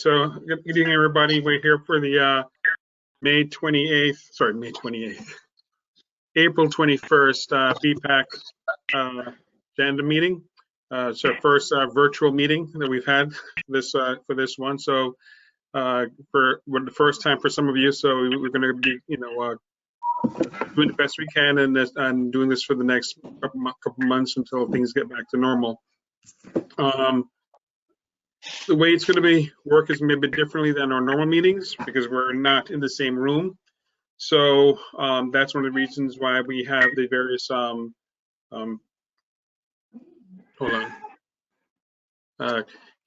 So good evening, everybody. We're here for the May 28th, sorry, May 28th, April 21st BPAC agenda meeting. It's our first virtual meeting that we've had for this one. So for the first time for some of you, so we're going to be, doing the best we can and doing this for the next couple months until things get back to normal. The way it's going to work is maybe differently than our normal meetings because we're not in the same room. So that's one of the reasons why we have the various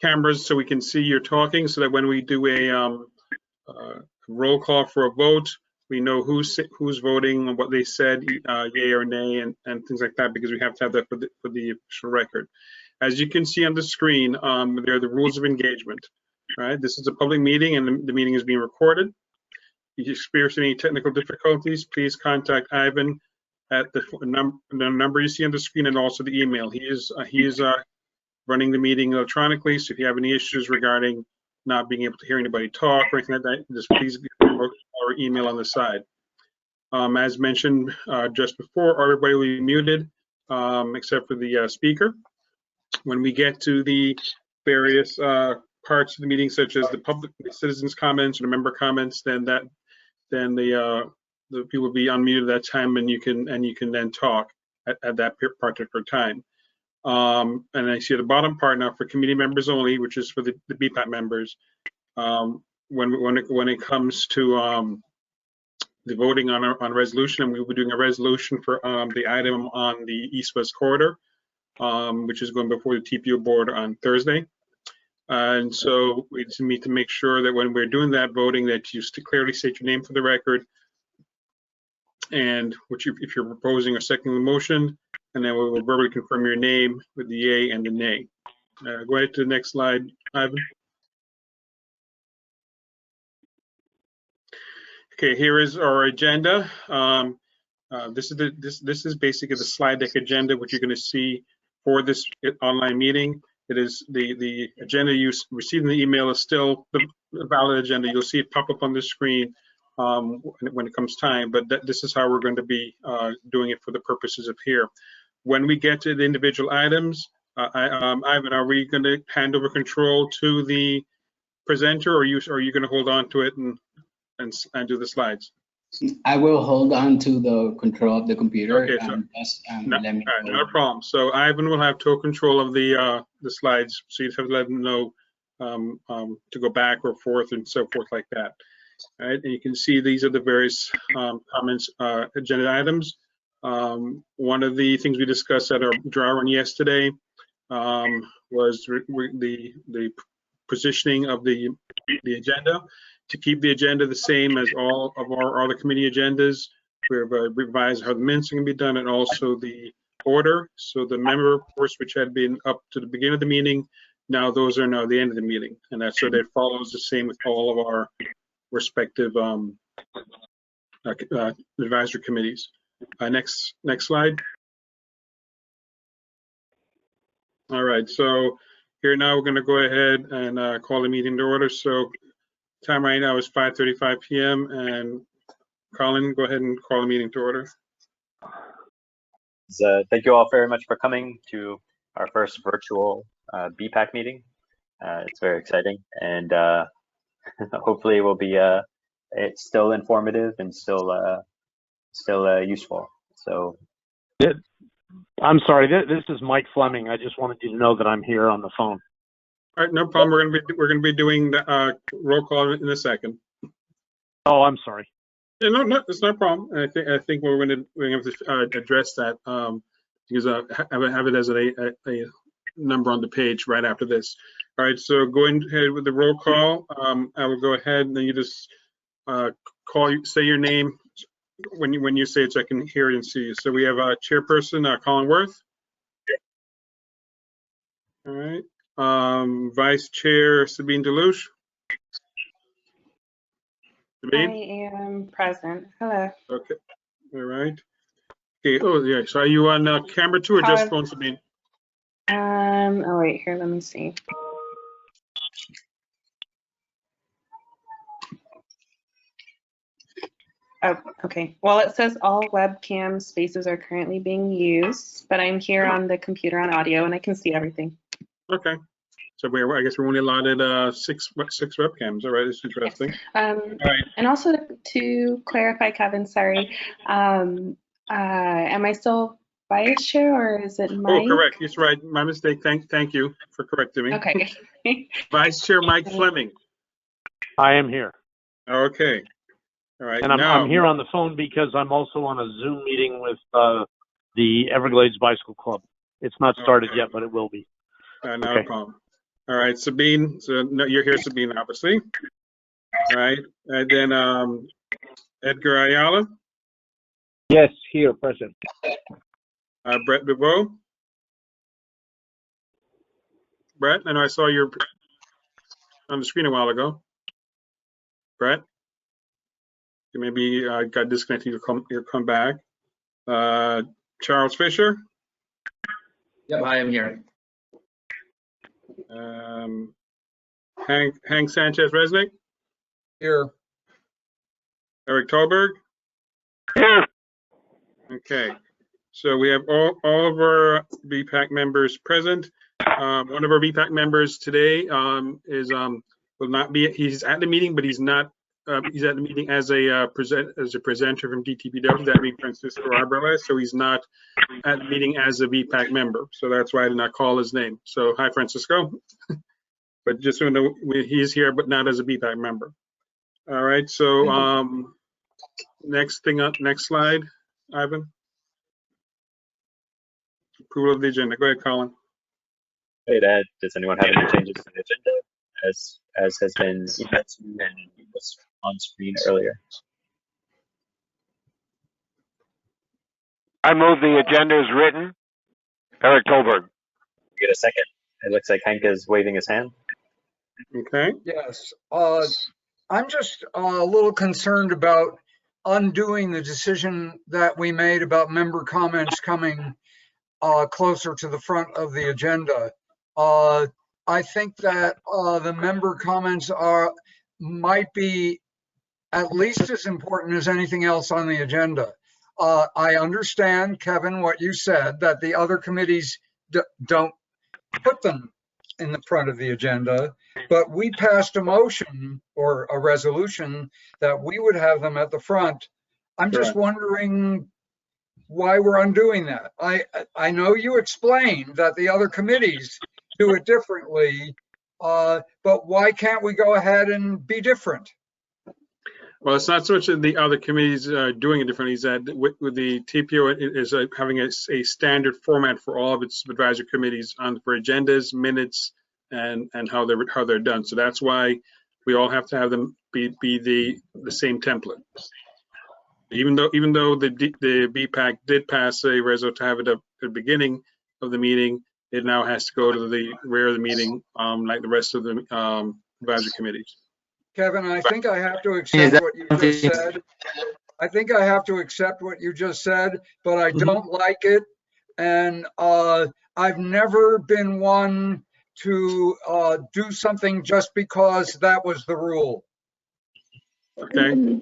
cameras, so we can see you're talking, so that when we do a roll call for a vote, we know who's voting and what they said, yay or nay, and things like that, because we have to have that for the official record. As you can see on the screen, there are the rules of engagement. Right, this is a public meeting, and the meeting is being recorded. If you experience any technical difficulties, please contact Ivan at the number you see on the screen, and also the email. He is running the meeting electronically, so if you have any issues regarding not being able to hear anybody talk or anything like that, just please give him our email on the side. As mentioned just before, everybody will be muted except for the speaker. When we get to the various parts of the meeting, such as the citizens' comments or the member comments, then the people will be unmuted at that time, and you can then talk at that particular time. And I see at the bottom part now for committee members only, which is for the BPAC members. When it comes to the voting on a resolution, and we'll be doing a resolution for the item on the East-West corridor, which is going before the TPO board on Thursday. And so we just need to make sure that when we're doing that voting, that you clearly state your name for the record, and if you're proposing or seconding the motion, and then we will verbally confirm your name with the yay and the nay. Go ahead to the next slide, Ivan. Okay, here is our agenda. This is basically the slide deck agenda, which you're going to see for this online meeting. It is the agenda you received in the email is still the valid agenda. You'll see it pop up on the screen when it comes time, but this is how we're going to be doing it for the purposes of here. When we get to the individual items, Ivan, are we going to hand over control to the presenter, or are you going to hold on to it and do the slides? I will hold on to the control of the computer. Okay, so let me know. Not a problem. So Ivan will have total control of the slides, so you just have to let him know to go back or forth and so forth like that. All right, and you can see these are the various comments, agenda items. One of the things we discussed at our dry run yesterday was the positioning of the agenda. To keep the agenda the same as all of our other committee agendas, we've revised how the minutes can be done, and also the order. So the member reports, which had been up to the beginning of the meeting, now those are now the end of the meeting, and that's so that follows the same with all of our respective advisory committees. Next slide. All right, so here now we're going to go ahead and call the meeting to order. So time right now is 5:35 p.m. and Colin, go ahead and call the meeting to order. Thank you all very much for coming to our first virtual BPAC meeting. It's very exciting, and hopefully it will be it's still informative and still useful. So I'm sorry, this is Mike Fleming. I just wanted you to know that I'm here on the phone. All right, no problem. We're going to be doing the roll call in a second. Oh, I'm sorry. Yeah, no, it's no problem. I think we're going to have to address that because I have it as a number on the page right after this. All right, so going ahead with the roll call. I will go ahead and then you just say your name when you say it, so I can hear it and see you. So we have Chairperson Colin Worth. All right. Vice Chair Sabine Delouche. Sabine? I am present. Hello. Okay. All right. Okay. Oh, yeah. So are you on camera too, or just phone, Sabine? Oh wait, here. Let me see. Oh, okay. Well, it says all webcam spaces are currently being used, but I'm here on the computer on audio and I can see everything. Okay. So I guess we're only allotted six webcams. All right, it's interesting. All right. And also to clarify, Kevin, sorry, am I still vice chair or is it Mike? Oh, correct. He's right. My mistake. Thank you for correcting me. Okay. Vice Chair Mike Fleming. I am here. Okay. All right. And I'm here on the phone because I'm also on a Zoom meeting with the Everglades Bicycle Club. It's not started yet, but it will be. Not a problem. All right, Sabine. So no, you're here, Sabine, obviously. All right. And then Edgar Ayala. Yes, here, present. Brett DeVoe. Brett, I know I saw you on the screen a while ago. Brett, you maybe got disconnected. You'll come back. Charles Fisher. Yep, I am here. Hank Sanchez Resnick. Here. Eric Tolberg. Here. Okay. So we have all of our BPAC members present. One of our BPAC members today will not be. He's at the meeting, but he's not. He's at the meeting as a presenter from DTPW. That being Francisco Arborales. So he's not at the meeting as a BPAC member. So that's why I did not call his name. So hi, Francisco. But just so you know, he's here, but not as a BPAC member. All right. So next thing up, next slide, Ivan. Approval of the agenda. Go ahead, Colin. Hey, Ed, does anyone have any changes to the agenda as has been emailed to you and was on screen earlier? I move the agenda is written. Eric Tolberg. Get a second. It looks like Hank is waving his hand. Okay. Yes, I'm just a little concerned about undoing the decision that we made about member comments coming closer to the front of the agenda. I think that the member comments might be at least as important as anything else on the agenda. I understand, Kevin, what you said, that the other committees don't put them in the front of the agenda, but we passed a motion or a resolution that we would have them at the front. I'm just wondering why we're undoing that. I know you explained that the other committees do it differently, but why can't we go ahead and be different? Well, it's not so much that the other committees are doing it differently. Is that with the TPO is having a standard format for all of its advisory committees for agendas, minutes, and how they're done. So that's why we all have to have them be the same template. Even though the BPAC did pass a resolution to have it at the beginning of the meeting, it now has to go to the rear of the meeting, like the rest of the advisory committees. Kevin, I think I have to accept what you just said. I think I have to accept what you just said, but I don't like it. And I've never been one to do something just because that was the rule. Okay,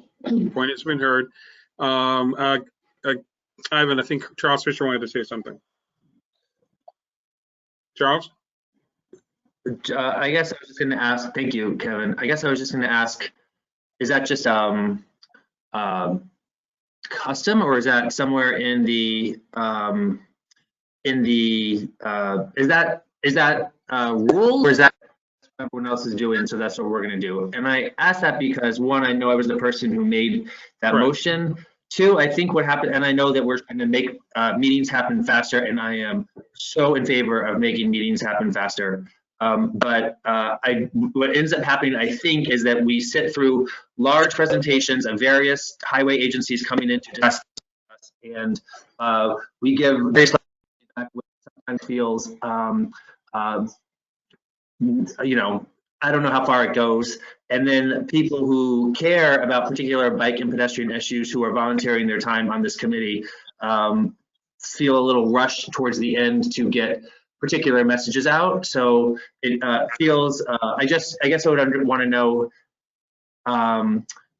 point has been heard. Ivan, I think Charles Fisher wanted to say something. Charles? I guess I was just going to ask, thank you, Kevin. I guess I was just going to ask, is that just custom, or is that somewhere in the is that rule, or is that what everyone else is doing, so that's what we're going to do? And I asked that because, one, I know I was the person who made that motion. Two, I think what happened, and I know that we're trying to make meetings happen faster, and I am so in favor of making meetings happen faster. But what ends up happening, I think, is that we sit through large presentations of various highway agencies coming in to discuss us, and we give very feedback, which sometimes feels, you know, I don't know how far it goes. And then people who care about particular bike and pedestrian issues who are volunteering their time on this committee feel a little rushed towards the end to get particular messages out. So it feels, I guess I would want to know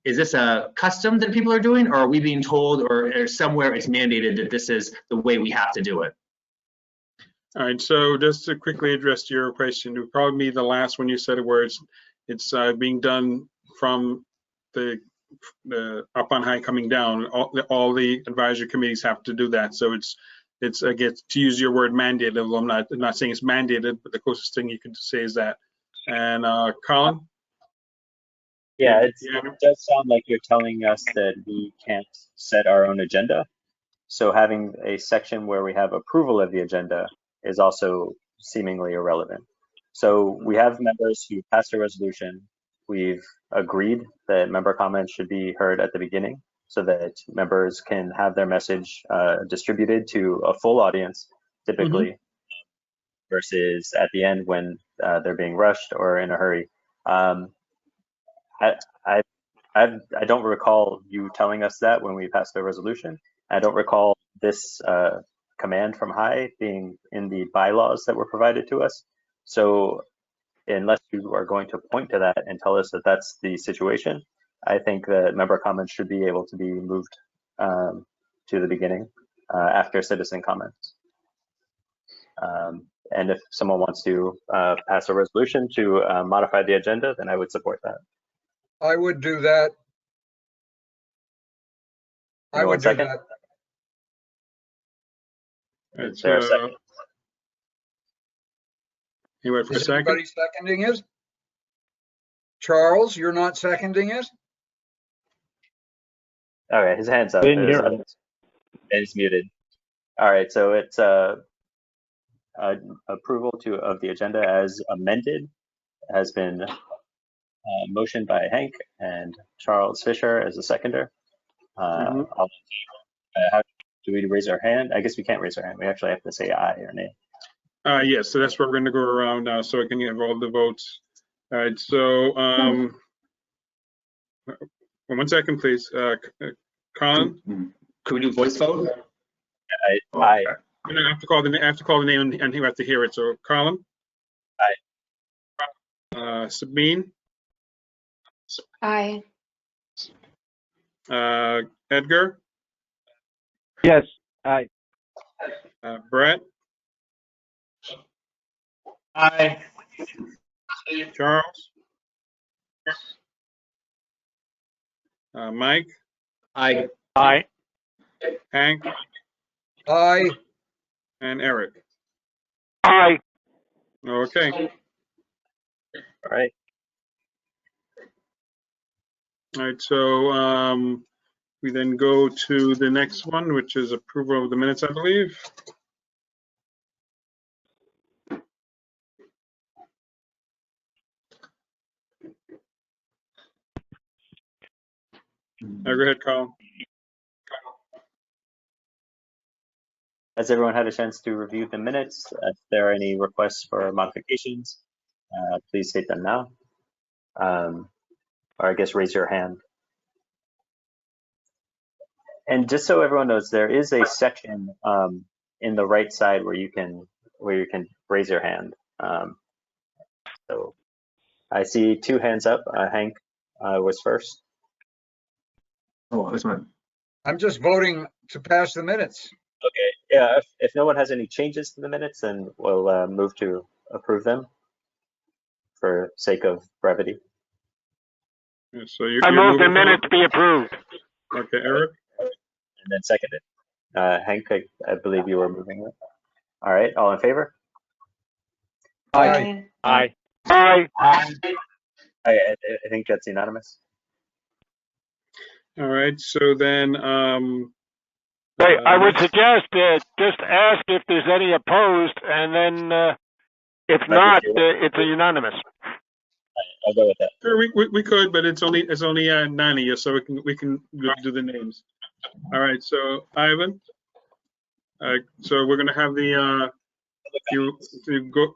is this a custom that people are doing, or are we being told, or somewhere it's mandated that this is the way we have to do it? All right, so just to quickly address your question, it would probably be the last one you said, where it's being done from the up on high coming down. All the advisory committees have to do that. So it's I guess, to use your word, mandated. Although I'm not saying it's mandated, but the closest thing you could say is that. And Colin? Yeah, it Yeah. does sound like you're telling us that we can't set our own agenda. So having a section where we have approval of the agenda is also seemingly irrelevant. So we have members who passed a resolution. We've agreed that member comments should be heard at the beginning so that members can have their message distributed to a full audience, typically, versus at the end when they're being rushed or in a hurry. I don't recall you telling us that when we passed the resolution. I don't recall this command from high being in the bylaws that were provided to us. So unless you are going to point to that and tell us that that's the situation, I think that member comments should be able to be moved to the beginning after citizen comments. And if someone wants to pass a resolution to modify the agenda, then I would support that. I would do that. I would do Second? that. Is there a second? Anyway, for a Is second. anybody seconding it? Charles, you're not seconding it? All right, his hand's up. Didn't hear him. It's muted. All right, so it's approval of the agenda as amended has been motioned by Hank and Charles Fisher as a seconder. How do we raise our hand? I guess we can't raise our hand. We actually have to say aye or nay. Yes, so that's what we're going to go around now, so I can have all the votes. All right, so 1 second, please. Colin? Could we do voice vote? Aye. I have to call the name and you have to hear it. So Colin? Aye. Sabine? Aye. Edgar? Yes, aye. Brett? Aye. Charles? Mike? Aye. Aye. Hank? Aye. And Eric? Aye. Okay. All right. All right, so we then go to the next one, which is approval of the minutes, I believe. Go ahead, Colin. Has everyone had a chance to review the minutes? If there are any requests for modifications, please state them now. Or I guess raise your hand. And just so everyone knows, there is a section in the right side where you can raise your hand. So I see 2 hands up. Hank was first. Oh, this one. I'm just voting to pass the minutes. Okay. Yeah. If no one has any changes to the minutes, then we'll move to approve them for sake of brevity. Yeah, so you're I move the moving minutes be approved. Okay, Eric? And then seconded. Hank, I believe you were moving it. All right. All in favor? Aye. Aye. Aye. I think that's unanimous. All right, so then Hey, I would suggest just ask if there's any opposed, and then if not, it's a unanimous. I'll go with that. sure, we could, but it's only 90, so we can do the names. All right, so Ivan. So we're gonna have the you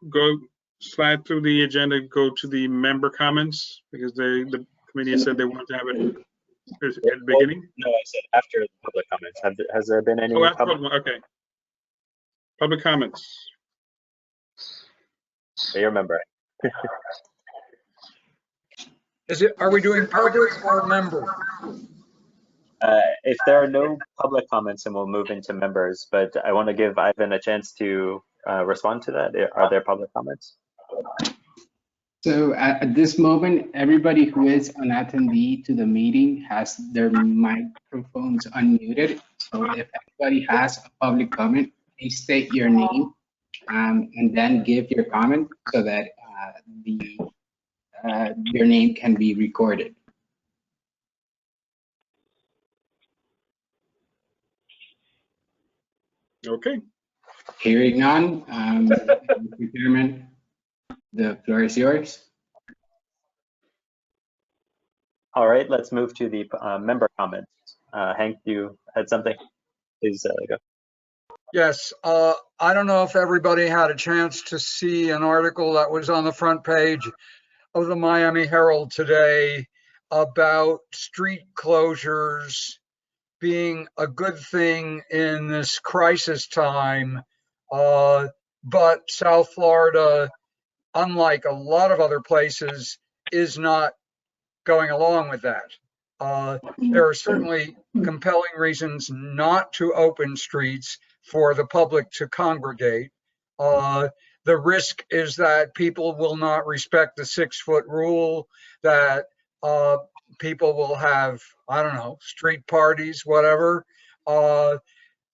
go slide through the agenda, go to the member comments because the committee said they want to have it at the beginning. No, I said after the public comments. Has there been any? Oh, after okay. Public comments. You remember. Are we doing public or member? If there are no public comments, then we'll move into members, but I want to give Ivan a chance to respond to that. Are there public comments? So at this moment, everybody who is an attendee to the meeting has their microphones unmuted. So if anybody has a public comment, please state your name and then give your comment so that your name can be recorded. Okay. Hearing none, Mr. Chairman, the floor is yours. All right, let's move to the member comments. Hank, you had something? Please go. Yes, I don't know if everybody had a chance to see an article that was on the front page of the Miami Herald today about street closures being a good thing in this crisis time. But South Florida, unlike a lot of other places, is not going along with that. There are certainly compelling reasons not to open streets for the public to congregate. The risk is that people will not respect the 6-foot rule, that people will have, I don't know, street parties, whatever.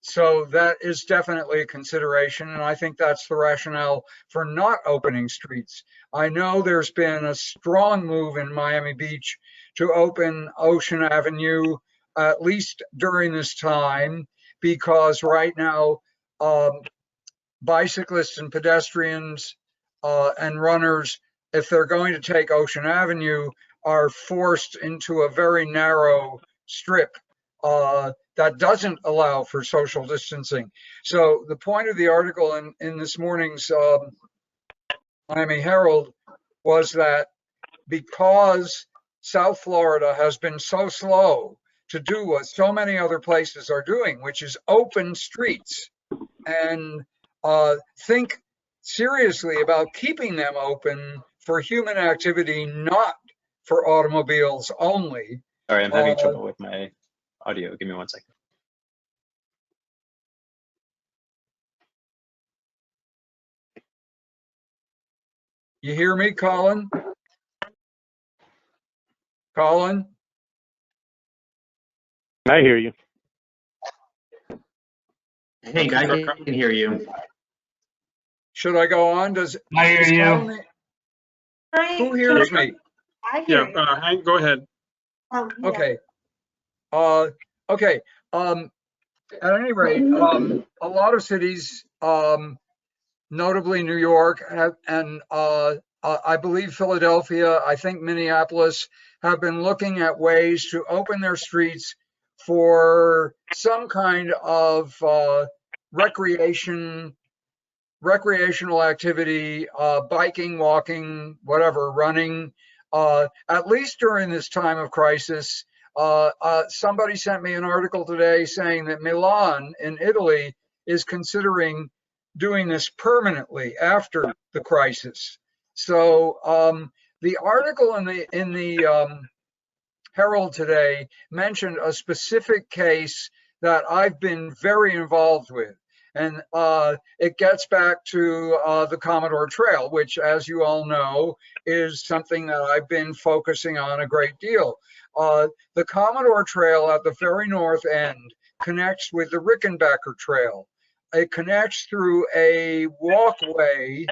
So that is definitely a consideration, and I think that's the rationale for not opening streets. I know there's been a strong move in Miami Beach to open Ocean Avenue, at least during this time, because right now, bicyclists and pedestrians and runners, if they're going to take Ocean Avenue, are forced into a very narrow strip that doesn't allow for social distancing. So the point of the article in this morning's Miami Herald was that because South Florida has been so slow to do what so many other places are doing, which is open streets, and think seriously about keeping them open for human activity, not for automobiles only. Sorry, I'm having trouble with my audio. Give me 1 second. You hear me, Colin? Colin? I hear you. Hank, I can hear you. Should I go on? I hear you. Who hears me? I hear you. Yeah, Hank, go ahead. Oh, yeah. Okay. Okay. At any rate, a lot of cities, notably New York, and I believe Philadelphia, I think Minneapolis, have been looking at ways to open their streets for some kind of recreational activity, biking, walking, whatever, running, at least during this time of crisis. Somebody sent me an article today saying that Milan in Italy is considering doing this permanently after the crisis. So the article in the Herald today mentioned a specific case that I've been very involved with. And it gets back to the Commodore Trail, which, as you all know, is something that I've been focusing on a great deal. The Commodore Trail at the very north end connects with the Rickenbacker Trail. It connects through a walkway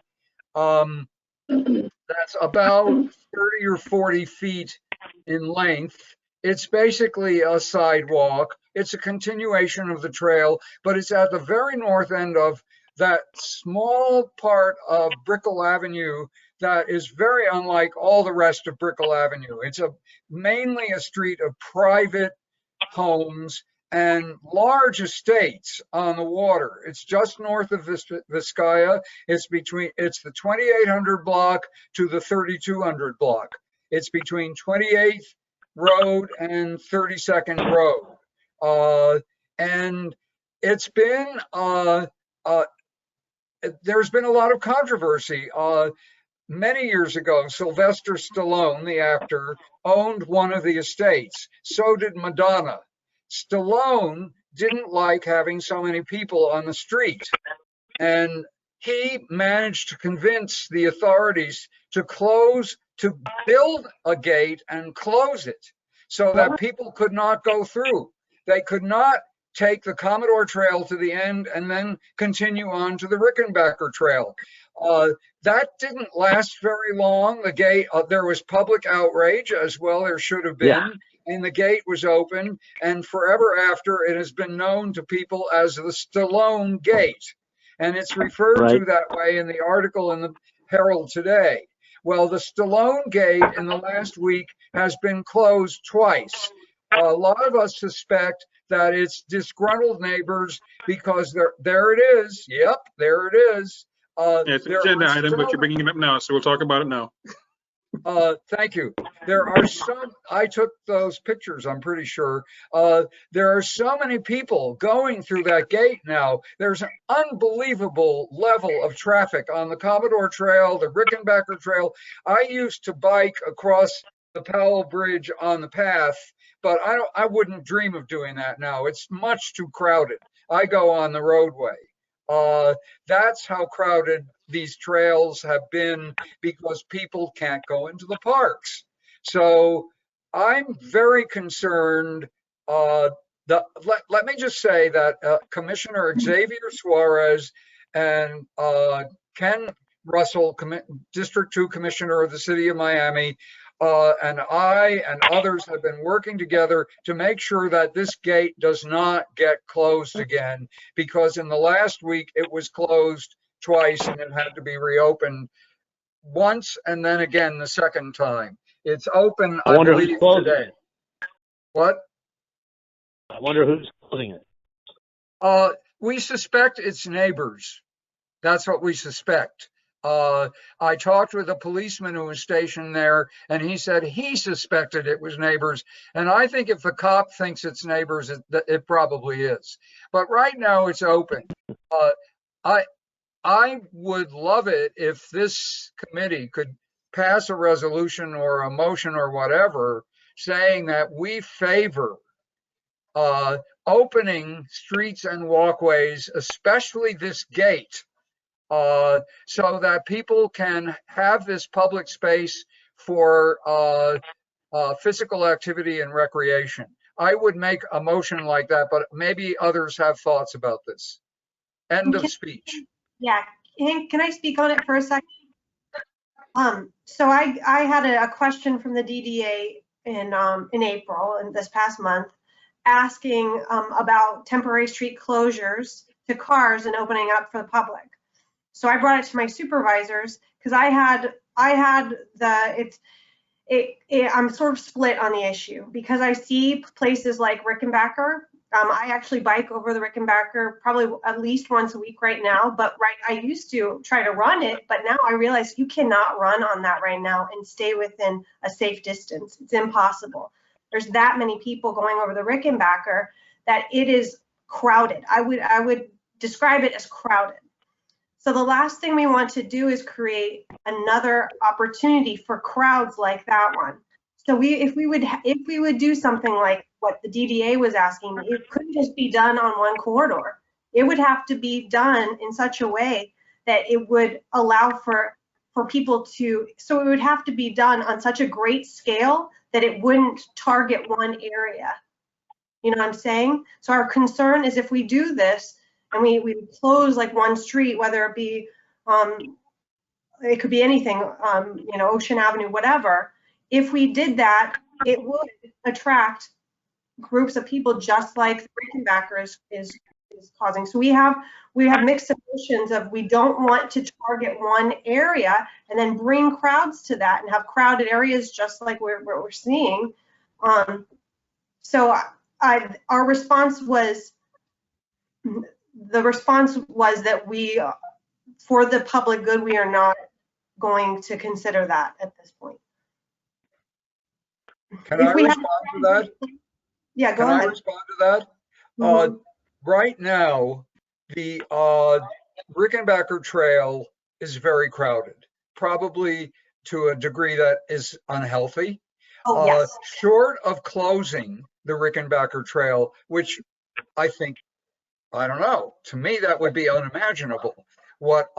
that's about 30 or 40 feet in length. It's basically a sidewalk. It's a continuation of the trail, but it's at the very north end of that small part of Brickell Avenue that is very unlike all the rest of Brickell Avenue. It's mainly a street of private homes and large estates on the water. It's just north of Vizcaya. It's the 2800 block to the 3200 block. It's between 28th Road and 32nd Road. And it's been, there's been a lot of controversy. Many years ago, Sylvester Stallone, the actor, owned one of the estates. So did Madonna. Stallone didn't like having so many people on the street. And he managed to convince the authorities to build a gate and close it so that people could not go through. They could not take the Commodore Trail to the end and then continue on to the Rickenbacker Trail. That didn't last very long. The gate, there was public outrage, as well there should have been, and the gate was open, and forever after it has been known to people as the Stallone Gate. And it's referred to that way in the article in the Herald today. Well, the Stallone Gate in the last week has been closed twice. A lot of us suspect that it's disgruntled neighbors because there it is. Yep, there it is. It's an agenda item, but you're bringing it up now, so we'll talk about it now. Thank you. There are some, I took those pictures, I'm pretty sure. There are so many people going through that gate now. There's an unbelievable level of traffic on the Commodore Trail, the Rickenbacker Trail. I used to bike across the Powell Bridge on the path, but I wouldn't dream of doing that now. It's much too crowded. I go on the roadway. That's how crowded these trails have been because people can't go into the parks. So I'm very concerned. Let me just say that Commissioner Xavier Suarez and Ken Russell, District 2 Commissioner of the City of Miami, and I and others have been working together to make sure that this gate does not get closed again, because in the last week it was closed twice and it had to be reopened once and then again the second time. It's open, I believe, today. What? I wonder who's closing it. We suspect it's neighbors. That's what we suspect. I talked with a policeman who was stationed there, and he said he suspected it was neighbors. And I think if the cop thinks it's neighbors, it probably is. But right now it's open. I would love it if this committee could pass a resolution or a motion or whatever saying that we favor opening streets and walkways, especially this gate, so that people can have this public space for physical activity and recreation. I would make a motion like that, but maybe others have thoughts about this. End of speech. Yeah, can I speak on it for a second? So I had a question from the DDA in April, in this past month, asking about temporary street closures to cars and opening up for the public. So I brought it to my supervisors because I'm sort of split on the issue because I see places like Rickenbacker. I actually bike over the Rickenbacker probably at least once a week right now, but I used to try to run it, but now I realize you cannot run on that right now and stay within a safe distance. It's impossible. There's that many people going over the Rickenbacker that it is crowded. I would describe it as crowded. So the last thing we want to do is create another opportunity for crowds like that one. So if we would do something like what the DDA was asking, it couldn't just be done on one corridor. It would have to be done in such a way that it would allow for people to, so it would have to be done on such a great scale that it wouldn't target one area. You know what I'm saying? So our concern is if we do this and we close like one street, whether it be, it could be anything, Ocean Avenue, whatever. If we did that, it would attract groups of people just like the Rickenbacker is causing. So we have mixed emotions of we don't want to target one area and then bring crowds to that and have crowded areas just like we're seeing. So our response was, that we, for the public good, we are not going to consider that at this point. Can I respond to that? Yeah, go ahead. Can I respond to that? Mm-hmm. Right now, the Rickenbacker Trail is very crowded, probably to a degree that is unhealthy. Oh, yes. Short of closing the Rickenbacker Trail, which I think, I don't know, to me, that would be unimaginable. What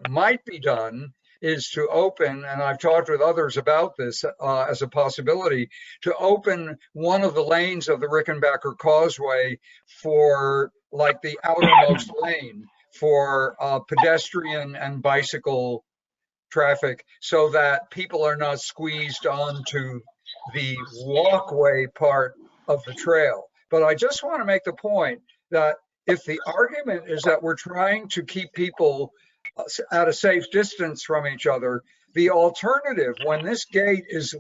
might be done is to open, and I've talked with others about this as a possibility, to open one of the lanes of the Rickenbacker Causeway for like the outermost lane for pedestrian and bicycle traffic, so that people are not squeezed onto the walkway part of the trail. But I just want to make the point that if the argument is that we're trying to keep people at a safe distance from each other, the alternative, when this gate is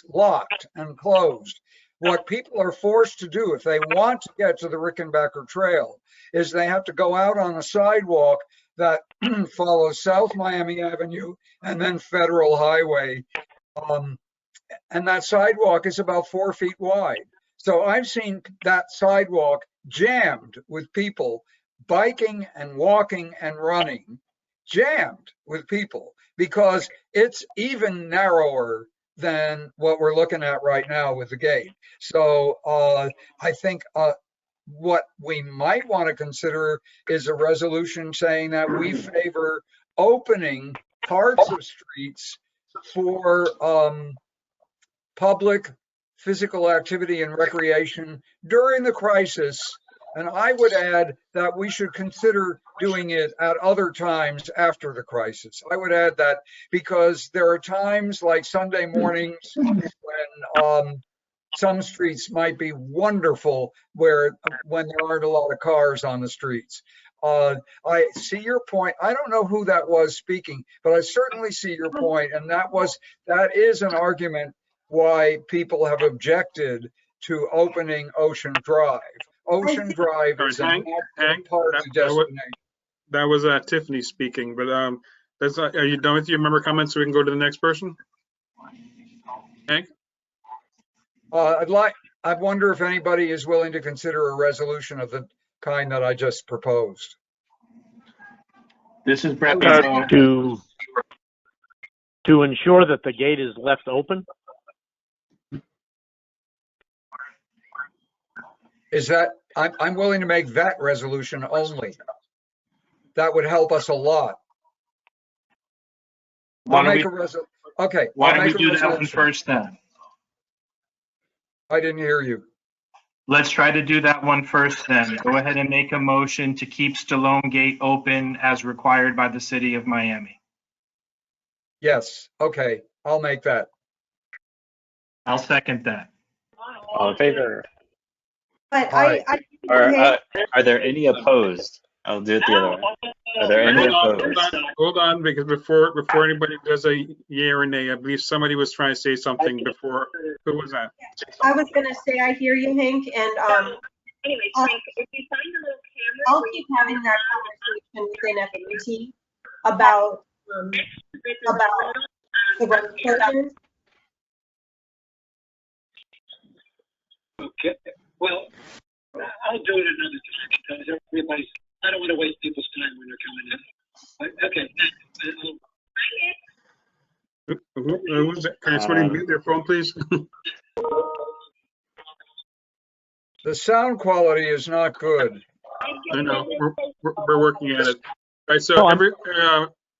locked and closed, what people are forced to do if they want to get to the Rickenbacker Trail is they have to go out on a sidewalk that follows South Miami Avenue and then Federal Highway. And that sidewalk is about 4 feet wide. So I've seen that sidewalk jammed with people biking and walking and running, jammed with people, because it's even narrower than what we're looking at right now with the gate. So I think what we might want to consider is a resolution saying that we favor opening parts of streets for public physical activity and recreation during the crisis. And I would add that we should consider doing it at other times after the crisis. I would add that because there are times like Sunday mornings when some streets might be wonderful when there aren't a lot of cars on the streets. I see your point. I don't know who that was speaking, but I certainly see your point. And that is an argument why people have objected to opening Ocean Drive. Ocean Drive is a part of the destination. That was Tiffany speaking, but are you done with your member comments so we can go to the next person? Hank? I wonder if anybody is willing to consider a resolution of the kind that I just proposed. This is Brett. To ensure that the gate is left open? I'm willing to make that resolution only. That would help us a lot. Why don't we do that one first then? I didn't hear you. Let's try to do that one first then. Go ahead and make a motion to keep Stallone Gate open as required by the city of Miami. Yes, okay, I'll make that. I'll second that. All in favor? But Aye. Are there any opposed? I'll do it the other way. Are there any opposed? Hold on, because before anybody does a yay or nay, I believe somebody was trying to say something before. Who was that? I was gonna say, I hear you, Hank, and Anyway, Frank, if you find a little camera. I'll keep having that conversation within FAUT about the road closures. Okay, well, I'll do it another time because everybody's, I don't want to waste people's time when they're coming in. Okay. Who's that? Can somebody mute their phone, please? The sound quality is not good. I know, we're working at it. All right, so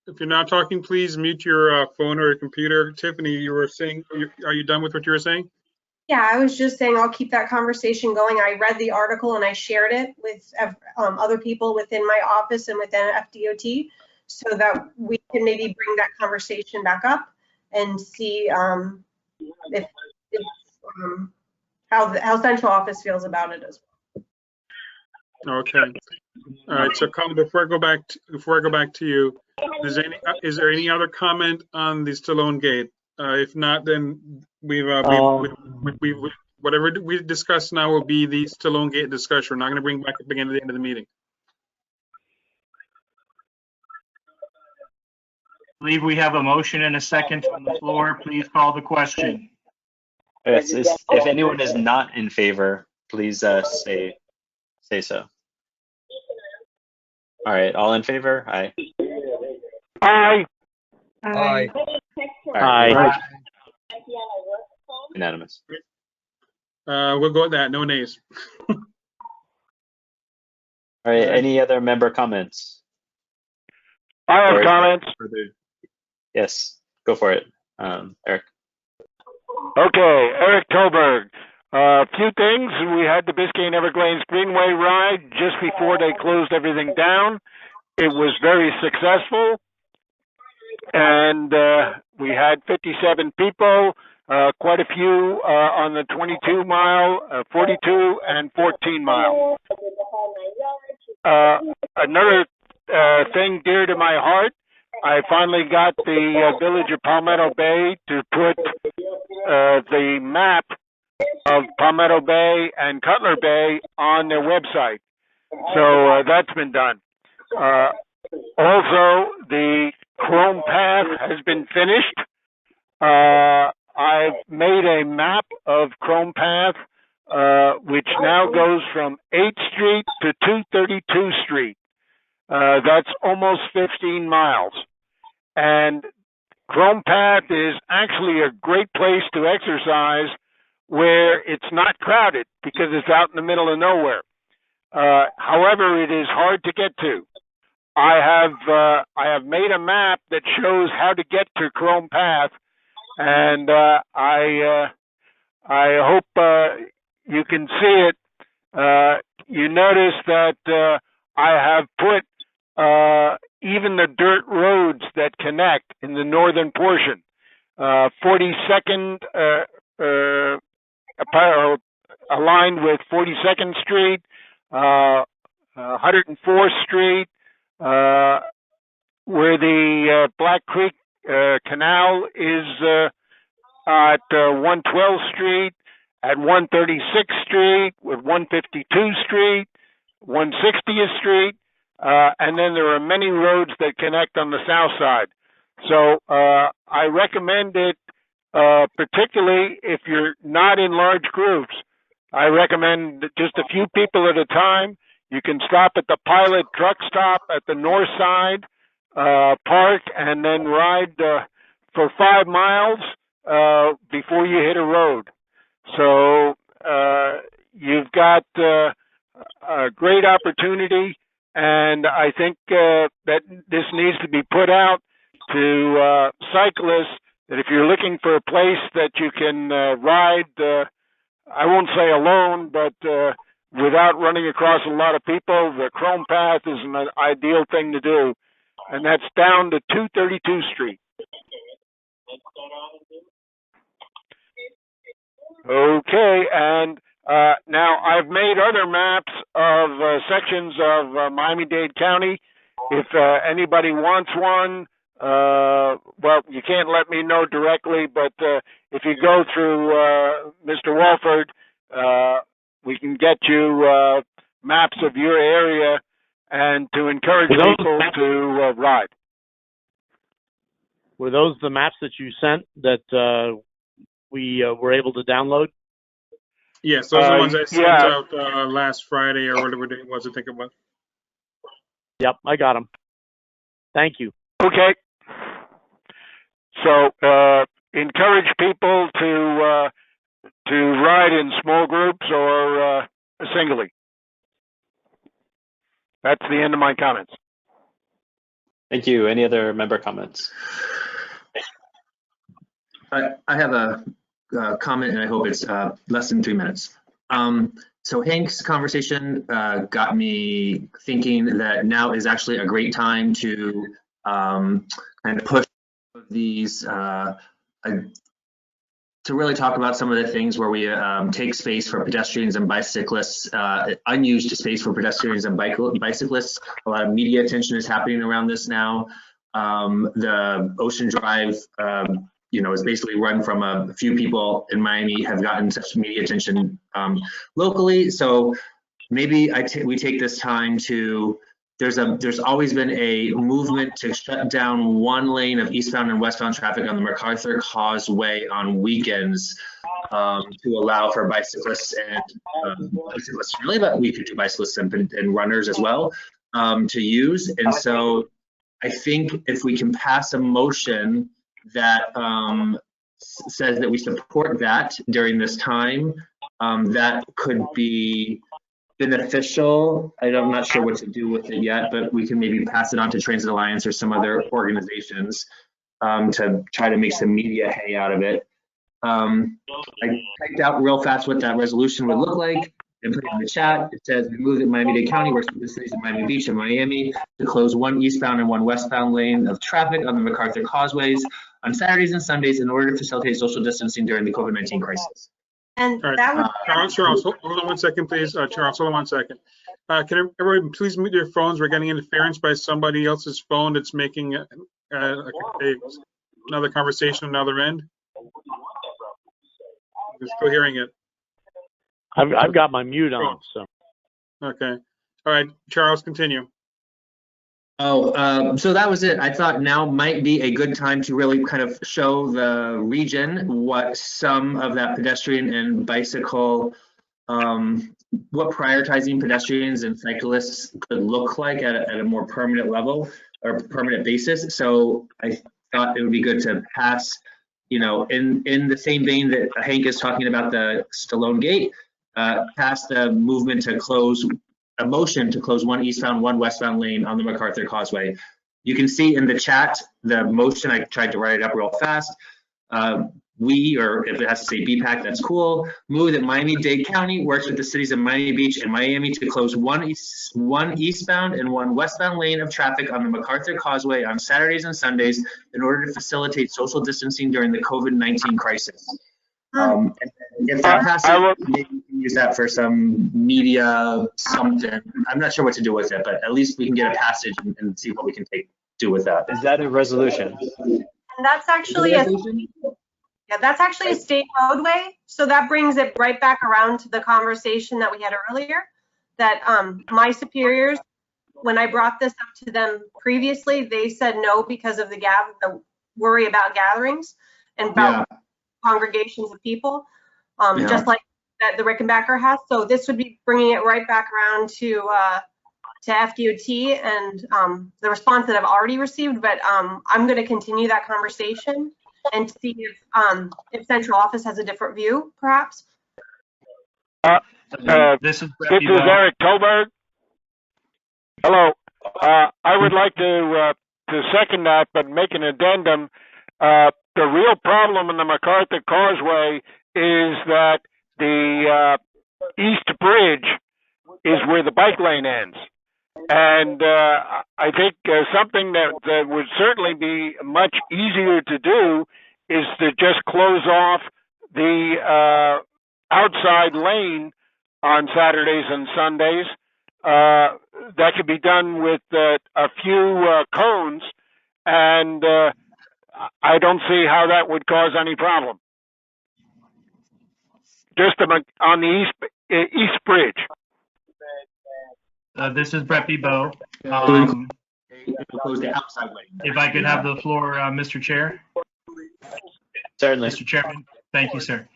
if you're not talking, please mute your phone or your computer. Tiffany, you were saying, are you done with what you were saying? Yeah, I was just saying I'll keep that conversation going. I read the article and I shared it with other people within my office and within FDOT so that we can maybe bring that conversation back up and see how central office feels about it as well. Okay. All right. So, Colin, before I go back to you, is there any other comment on the Stallone Gate? If not, then whatever we discuss now will be the Stallone Gate discussion. We're not going to bring back up again at the end of the meeting. I believe we have a motion and a second on the floor. Please call the question. If anyone is not in favor, please say so. All right, all in favor? Aye. Aye. Aye. All right. Unanimous. We'll go with that. No nays. All right. Any other member comments? I have Or- comments. Yes, go for it, Eric. Okay, Eric Tolberg. A few things. We had the Biscayne Everglades Greenway ride just before they closed everything down. It was very successful. And we had 57 people, quite a few on the 22 mile, 42 and 14 mile. Another thing dear to my heart, I finally got the village of Palmetto Bay to put the map of Palmetto Bay and Cutler Bay on their website. So that's been done. Also, the Chrome Path has been finished. I've made a map of Chrome Path, which now goes from 8th Street to 232 Street. That's almost 15 miles. And Chrome Path is actually a great place to exercise where it's not crowded because it's out in the middle of nowhere. However, it is hard to get to. I have made a map that shows how to get to Chrome Path, and I hope you can see it. You notice that I have put even the dirt roads that connect in the northern portion. 42nd aligned with 42nd Street, 104th Street, where the Black Creek Canal is at 112th Street, at 136th Street, with 152th Street, 160th Street, and then there are many roads that connect on the south side. So I recommend it, particularly if you're not in large groups. I recommend just a few people at a time. You can stop at the Pilot truck stop at the north side, park, and then ride for 5 miles before you hit a road. So you've got a great opportunity, and I think that this needs to be put out to cyclists, that if you're looking for a place that you can ride, I won't say alone, but without running across a lot of people, the Chrome Path is an ideal thing to do. And that's down to 232 Street. Okay, and now I've made other maps of sections of Miami-Dade County. If anybody wants one, well, you can't let me know directly, but if you go through Mr. Walford, we can get you maps of your area and to encourage people to ride. Were those the maps that you sent that we were able to download? Yes, those are the ones I sent out last Friday or whatever day it was, I think it was. Yep, I got them. Thank you. Okay. So encourage people to ride in small groups or singly. That's the end of my comments. Thank you. Any other member comments? I have a comment, and I hope it's less than 3 minutes. So Hank's conversation got me thinking that now is actually a great time to kind of push these, to really talk about some of the things where we take space for pedestrians and bicyclists, unused space for pedestrians and bicyclists. A lot of media attention is happening around this now. The Ocean Drive, is basically run from a few people in Miami, have gotten such media attention locally. So maybe we take this time to, there's always been a movement to shut down one lane of eastbound and westbound traffic on the MacArthur Causeway on weekends to allow for bicyclists and bicyclists really, but we could do bicyclists and runners as well to use. And so I think if we can pass a motion that says that we support that during this time, that could be beneficial. I'm not sure what to do with it yet, but we can maybe pass it on to Transit Alliance or some other organizations to try to make some media hay out of it. I typed out real fast what that resolution would look like and put it in the chat. It says, we move that Miami-Dade County works with the cities of Miami Beach and Miami to close one eastbound and one westbound lane of traffic on the MacArthur Causeways on Saturdays and Sundays in order to facilitate social distancing during the COVID-19 crisis. And All right, that would. Charles, hold on 1 second, please. Charles, hold on 1 second. Can everybody please mute their phones? We're getting interference by somebody else's phone that's making another conversation on another end. We're still hearing it. I've got my mute on, so. Okay. All right, Charles, continue. So that was it. I thought now might be a good time to really kind of show the region what some of that pedestrian and bicycle, what prioritizing pedestrians and cyclists could look like at a more permanent level or permanent basis. So I thought it would be good to pass, you know, in the same vein that Hank is talking about the Stallone Gate, pass the movement to close, a motion to close one eastbound, one westbound lane on the MacArthur Causeway. You can see in the chat, the motion, I tried to write it up real fast. We, or if it has to say BPAC, that's cool. Move that Miami-Dade County works with the cities of Miami Beach and Miami to close one eastbound and one westbound lane of traffic on the MacArthur Causeway on Saturdays and Sundays in order to facilitate social distancing during the COVID-19 crisis. If that passes, maybe we can use that for some media something. I'm not sure what to do with it, but at least we can get a passage and see what we can do with that. Is that a resolution? And that's actually that's actually a state roadway. So that brings it right back around to the conversation that we had earlier, that my superiors, when I brought this up to them previously, they said no because of the worry about gatherings and about congregations of people, just like that the Rickenbacker has. So this would be bringing it right back around to FDOT and the response that I've already received. But I'm going to continue that conversation and see if central office has a different view, perhaps. This is Eric Tolberg. Hello. I would like to second that, but make an addendum. The real problem in the MacArthur Causeway is that the East Bridge is where the bike lane ends. And I think something that would certainly be much easier to do is to just close off the outside lane on Saturdays and Sundays. That could be done with a few cones, and I don't see how that would cause any problem. Just on the East Bridge. This is Brett Bebeau. If I could have the floor, Mr. Chair. Certainly. Mr. Chairman, thank you, sir.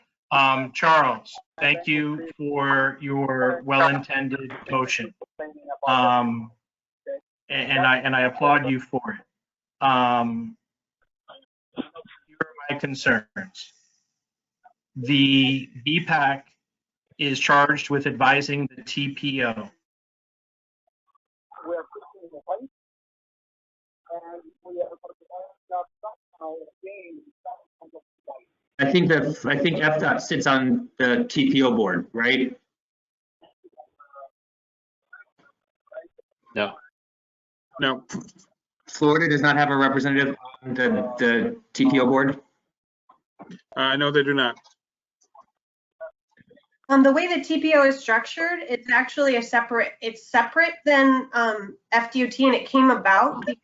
Charles, thank you for your well-intended motion. And I applaud you for it. Here are my concerns. The BPAC is charged with advising the TPO. I think FDOT sits on the TPO board, right? No. No. Florida does not have a representative on the TPO board? No, they do not. The way the TPO is structured, it's actually it's separate than FDOT, and it came about because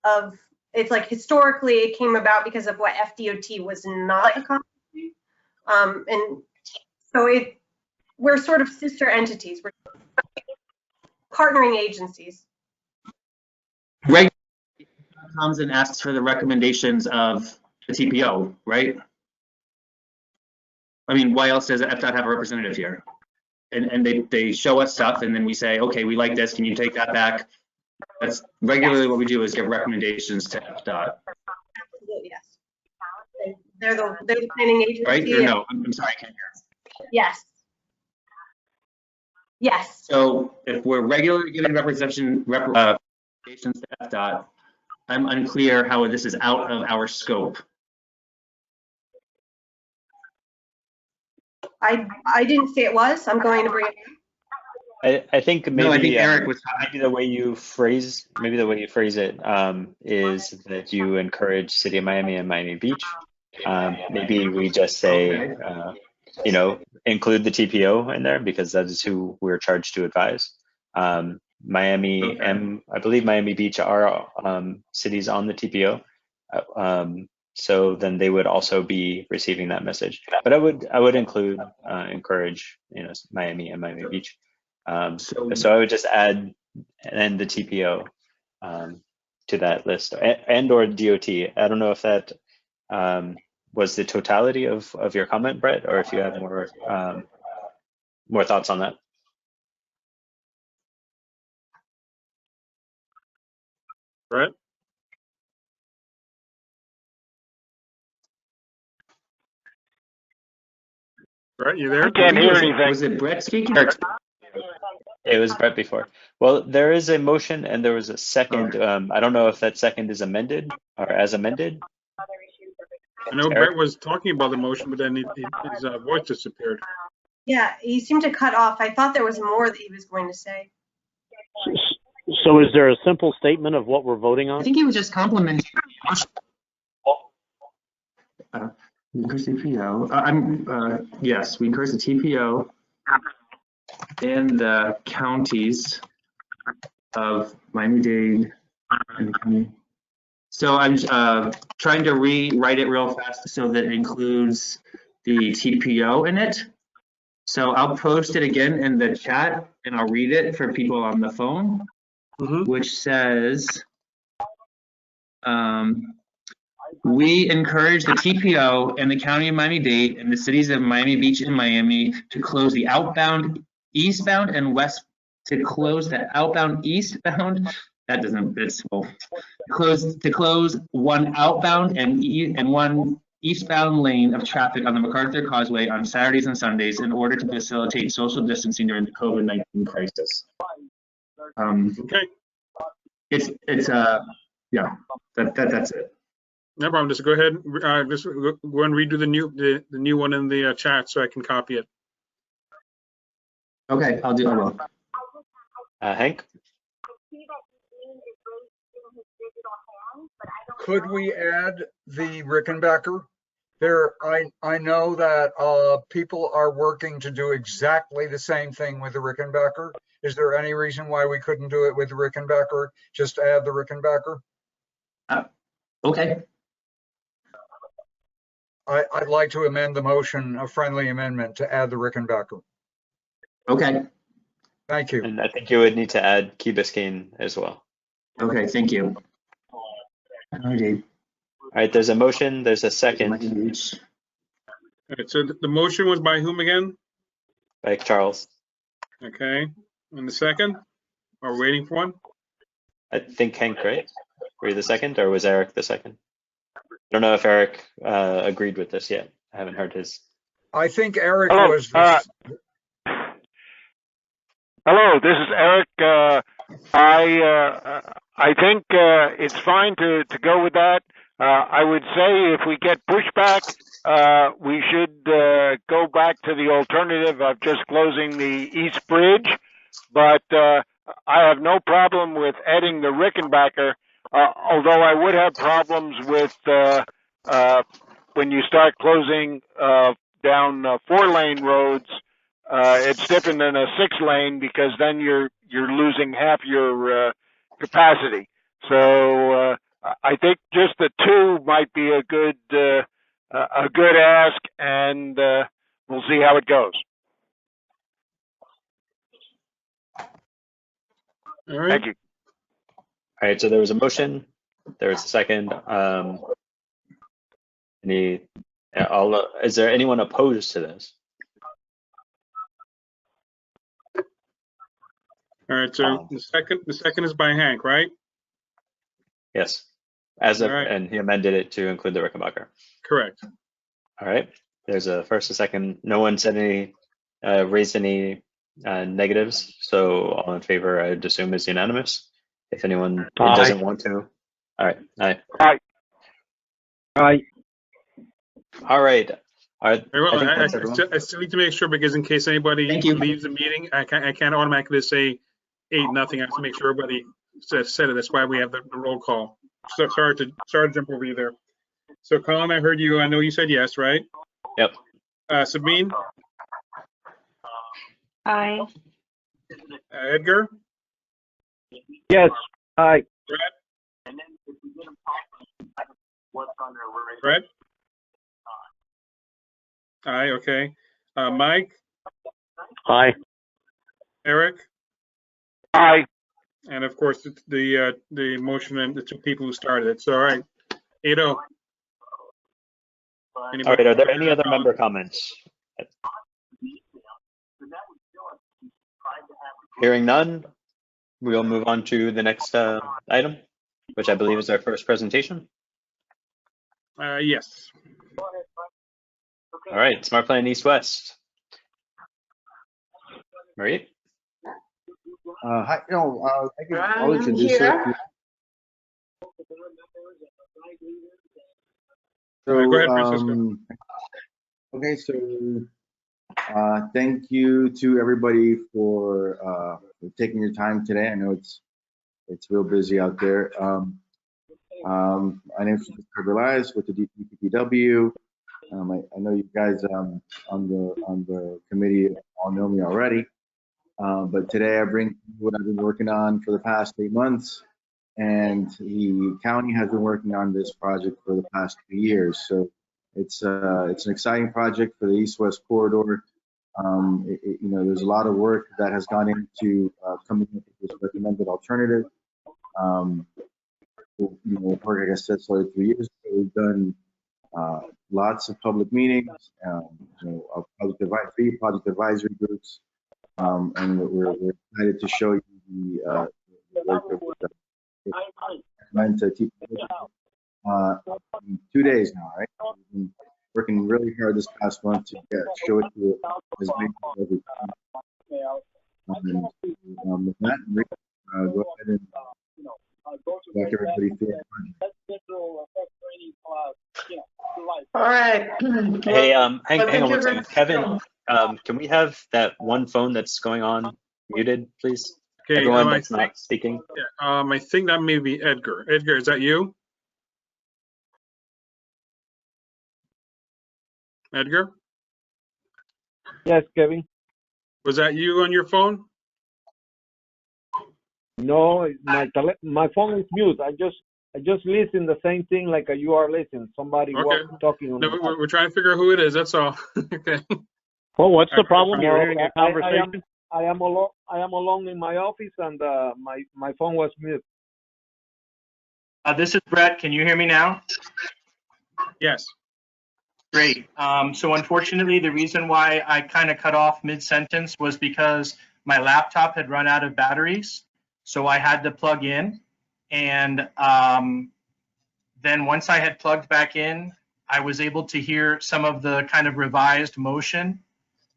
of it's like historically it came about because of what FDOT was not accomplishing. And so we're sort of sister entities. We're partnering agencies. Regulation comes and asks for the recommendations of the TPO, right? I mean, why else does FDOT have a representative here? And they show us stuff, and then we say, okay, we like this. Can you take that back? That's regularly what we do, is give recommendations to FDOT. Absolutely, yes. They're the planning agency. Right, or no, I'm sorry, I can't hear. Yes. Yes. So if we're regularly giving representation to FDOT, I'm unclear how this is out of our scope. I didn't say it was. I'm going to bring it in. I think maybe, No, I think Eric was. maybe the way you phrase it is that you encourage City of Miami and Miami Beach. Maybe we just say, you know, include the TPO in there because that is who we're charged to advise. Miami and I believe Miami Beach are cities on the TPO. So then they would also be receiving that message. But I would include, encourage, you know, Miami and Miami Beach. So I would just add and the TPO to that list and or DOT. I don't know if that was the totality of your comment, Brett, or if you have more thoughts on that. Brett? Brett, you there? I can't hear anything. Was it Brett speaking? It was Brett before. Well, there is a motion and there was a second. I don't know if that second is amended or as amended. I know Brett was talking about the motion, but then his voice disappeared. Yeah, he seemed to cut off. I thought there was more that he was going to say. So is there a simple statement of what we're voting on? I think he was just complimenting. We encourage TPO. Yes, we encourage the TPO and the counties of Miami-Dade and the county. So I'm trying to rewrite it real fast so that it includes the TPO in it. So I'll post it again in the chat and I'll read it for people on the phone, which says, we encourage the TPO and the County of Miami-Dade and the cities of Miami Beach and Miami to close the outbound, eastbound and west, to close the outbound eastbound. That doesn't, it's, well, to close one outbound and one eastbound lane of traffic on the MacArthur Causeway on Saturdays and Sundays in order to facilitate social distancing during the COVID-19 crisis. Okay. It's yeah, that's it. No problem. Just go ahead. Just go and redo the new one in the chat so I can copy it. Okay, I will. Hank? Could we add the Rickenbacker? I know that people are working to do exactly the same thing with the Rickenbacker. Is there any reason why we couldn't do it with the Rickenbacker? Just add the Rickenbacker? Okay. I'd like to amend the motion, a friendly amendment to add the Rickenbacker. Okay. Thank you. And I think you would need to add Key Biscayne as well. Okay, thank you. All right, there's a motion, there's a second. All right, so the motion was by whom again? By Charles. Okay, and the second? Are we waiting for one? I think Hank, right? Were you the second or was Eric the second? I don't know if Eric agreed with this yet. I haven't heard his. I think Eric was the... Hello, this is Eric. I think it's fine to go with that. I would say if we get pushback, we should go back to the alternative of just closing the East Bridge. But I have no problem with adding the Rickenbacker, although I would have problems with when you start closing down 4-lane roads. It's different than a 6-lane because then you're losing half your capacity. So I think just the 2 might be a good ask, and we'll see how it goes. All right. Thank you. All right, so there was a motion, there was a second. Is there anyone opposed to this? All right, so the second is by Hank, right? Yes, as of, All right. and he amended it to include the Rickenbacker. Correct. All right. There's a first, a second. No one said any, raised any negatives. So all in favor, I'd assume is unanimous. If anyone doesn't want to. All right. Aye. Aye. Aye. All right. Very well. I think I that's everyone. still need to make sure, because in case anybody Thank you. leaves the meeting, I can't automatically just say 8-0. I have to make sure everybody said it. That's why we have the roll call. So sorry to jump over you there. So Colin, I heard you. I know you said yes, right? Yep. Sabine, Aye. Edgar, Yes. Aye. Brett. Aye. Okay. Mike, Aye. Eric, Aye. and of course the motion and the two people who started it. So all right, 8-0. All right. Are there any other member comments? Hearing none, we'll move on to the next item, which I believe is our first presentation. Yes. All right, Smart Plan East West. Marie? Hi, no, I can I'll I'm introduce it. here. So, Go ahead, Francisco. okay, so thank you to everybody for taking your time today. I know it's real busy out there. My name is Francisco Velez with the DPW. I know you guys on the committee all know me already, but today I bring what I've been working on for the past 8 months, and the county has been working on this project for the past 2 years. So it's an exciting project for the East-West corridor. You know, there's a lot of work that has gone into coming up with this recommended alternative. You know, work, like I said, started 3 years ago. We've done lots of public meetings, you know, three project advisory groups, and we're excited to show you the work that we've meant to keep in 2 days now, right? We've been working really hard this past month to show it to as many people as we can. And with that, Rick, go ahead and walk everybody through it. All right. Hey, hang on one second. Kevin, can we have that one phone that's going on muted, please? Okay. Everyone that's not speaking. Yeah, I think that may be Edgar. Edgar, is that you? Edgar? Yes, Kevin. Was that you on your phone? No, my phone is mute. I just listen the same thing like you are listening. Somebody Okay. talking on No, the we're trying to figure out who it is. That's all. Okay. Well, what's the problem? You're hearing a conversation. I am alone in my office, and my phone was mute. This is Brett. Can you hear me now? Yes. Great. So unfortunately, the reason why I kind of cut off mid-sentence was because my laptop had run out of batteries. So I had to plug in. And then once I had plugged back in, I was able to hear some of the kind of revised motion.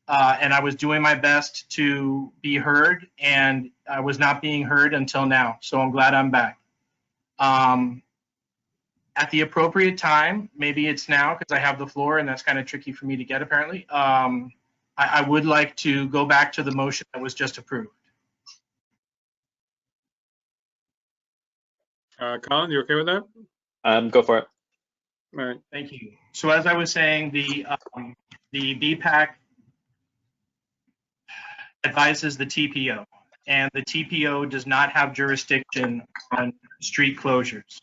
And I was doing my best to be heard, and I was not being heard until now. So I'm glad I'm back. At the appropriate time, maybe it's now because I have the floor, and that's kind of tricky for me to get apparently. I would like to go back to the motion that was just approved. Colin, you okay with that? Go for it. All right. Thank you. So as I was saying, the BPAC advises the TPO, and the TPO does not have jurisdiction on street closures.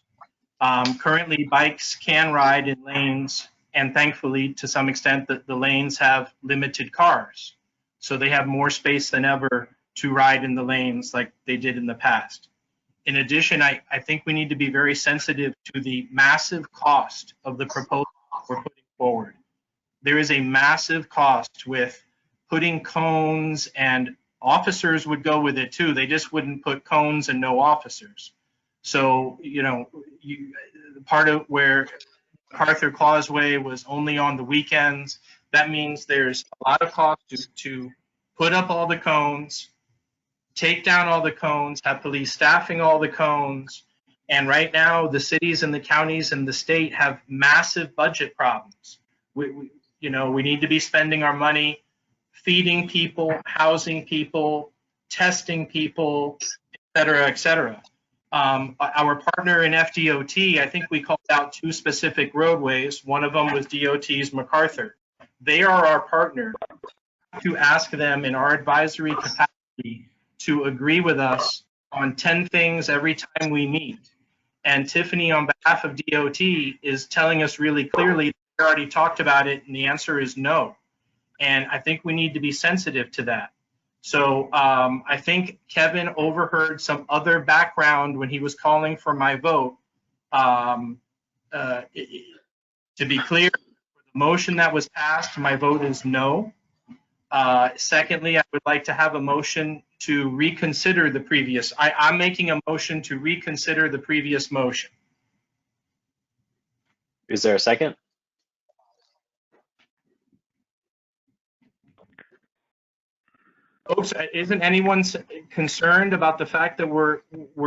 Currently, bikes can ride in lanes, and thankfully, to some extent, the lanes have limited cars. So they have more space than ever to ride in the lanes like they did in the past. In addition, I think we need to be very sensitive to the massive cost of the proposal we're putting forward. There is a massive cost with putting cones, and officers would go with it too. They just wouldn't put cones and no officers. So, you know, part of where MacArthur Causeway was only on the weekends. That means there's a lot of cost to put up all the cones, take down all the cones, have police staffing all the cones. And right now, the cities and the counties and the state have massive budget problems. We need to be spending our money feeding people, housing people, testing people, et cetera, et cetera. Our partner in FDOT, I think we called out 2 specific roadways. One of them was DOT's MacArthur. They are our partner. To ask them in our advisory capacity to agree with us on 10 things every time we meet. And Tiffany, on behalf of DOT, is telling us really clearly, we already talked about it, and the answer is no. And I think we need to be sensitive to that. So I think Kevin overheard some other background when he was calling for my vote. To be clear, for the motion that was passed, my vote is no. Secondly, I would like to have a motion to reconsider the previous. I'm making a motion to reconsider the previous motion. Is there a second? Folks, isn't anyone concerned about the fact that we're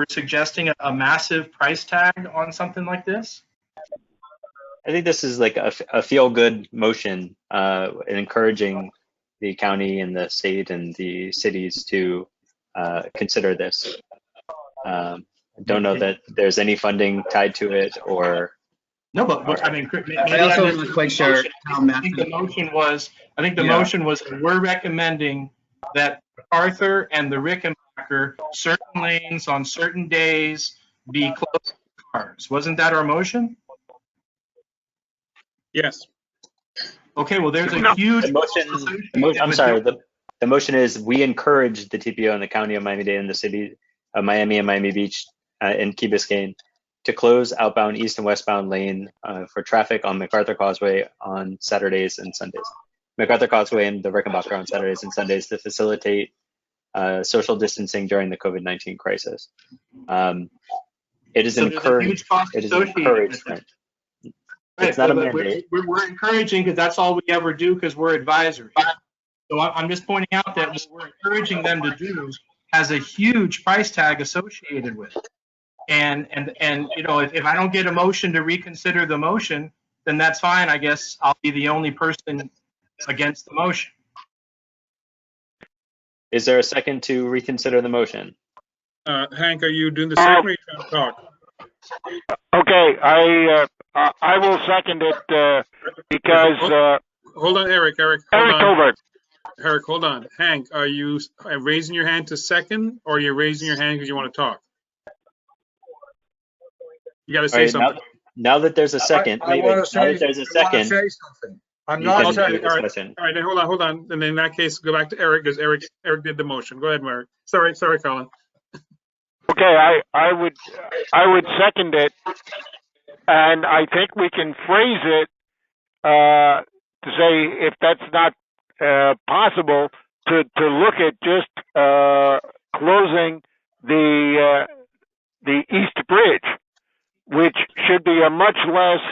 suggesting a massive price tag on something like this? I think this is like a feel-good motion, encouraging the county and the state and the cities to consider this. I don't know that there's any funding tied to it, or no, but I mean, I also wasn't quite sure how massive. I think the motion was. Motion was we're recommending that MacArthur and the Rickenbacker certain lanes on certain days be closed to cars. Wasn't that our motion? Yes. Okay, well, there's a huge motion. I'm sorry. The motion is we encourage the TPO and the county of Miami-Dade and the city of Miami and Miami Beach and Key Biscayne to close outbound east and westbound lane for traffic on MacArthur Causeway on Saturdays and Sundays. MacArthur Causeway and the Rickenbacker on Saturdays and Sundays to facilitate social distancing during the COVID-19 crisis. It is encouraged. It is encouragement. Right, it's not a mandate. We're encouraging because that's all we ever do because we're advisory. So I'm just pointing out that what we're encouraging them to do has a huge price tag associated with it. And if I don't get a motion to reconsider the motion, then that's fine. I guess I'll be the only person against the motion. Is there a second to reconsider the motion? Hank, are you doing the second or are you trying to talk? Okay, I will second it because. Hold on, Eric. Hold Eric on. Colbert. Eric, hold on. Hank, are you raising your hand to second, or are you raising your hand because you want to talk? You got to say something. Now that there's a second, I want to say something. I'm not saying. All right, then hold on. And then in that case, go back to Eric because Eric did the motion. Go ahead, Eric. Sorry, Colin. Okay, I would second it, and I think we can phrase it to say if that's not possible to look at just closing the East Bridge, which should be a much less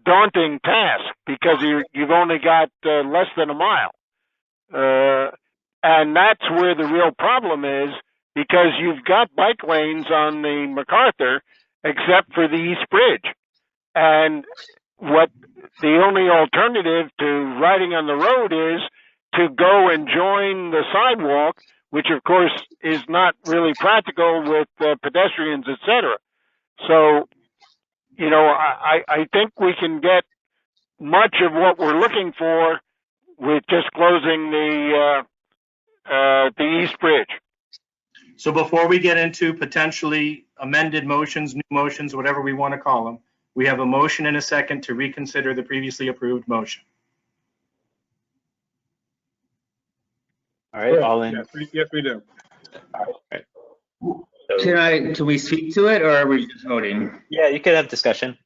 daunting task because you've only got less than a mile, and that's where the real problem is. Because you've got bike lanes on the MacArthur, except for the East Bridge. And what the only alternative to riding on the road is to go and join the sidewalk, which of course is not really practical with pedestrians, etc. So, I think we can get much of what we're looking for with just closing the East Bridge. So before we get into potentially amended motions, new motions, whatever we want to call them, we have a motion and a second to reconsider the previously approved motion. All right, all in. Yes, we do. All right. Can we speak to it, or are we just voting? Yeah, you could have discussion.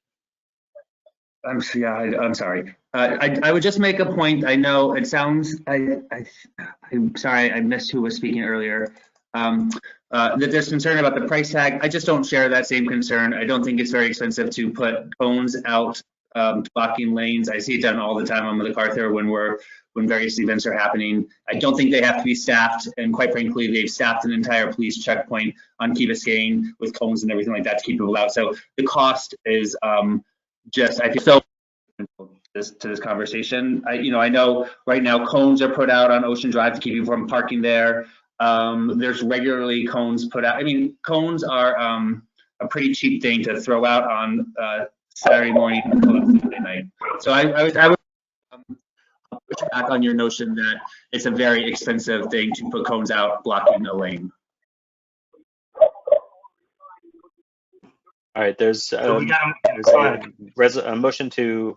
I'm sorry. I would just make a point. I know it sounds. I'm sorry. I missed who was speaking earlier. that there's concern about the price tag. I just don't share that same concern. I don't think it's very expensive to put cones out blocking lanes. I see it done all the time on MacArthur when various events are happening. I don't think they have to be staffed, and quite frankly, they've staffed an entire police checkpoint on Key Biscayne with cones and everything like that to keep people out. So the cost is just, I feel so to this conversation. I know right now cones are put out on Ocean Drive to keep people from parking there. There's regularly cones put out. I mean, cones are a pretty cheap thing to throw out on Saturday morning and Sunday night. So I would push back on your notion that it's a very expensive thing to put cones out blocking a lane. All right, there's So we got a motion to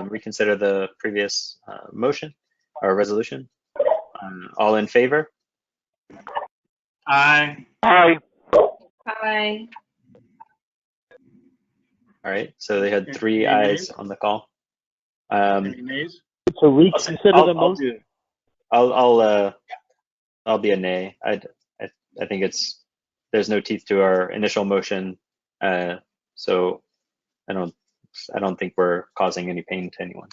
reconsider the previous motion or resolution. All in favor? Aye. Aye. Aye. All right, so they had 3 Any ayes nays? on the call. Any nays? To reconsider the motion. I'll be a nay. I think there's no teeth to our initial motion, so I don't think we're causing any pain to anyone.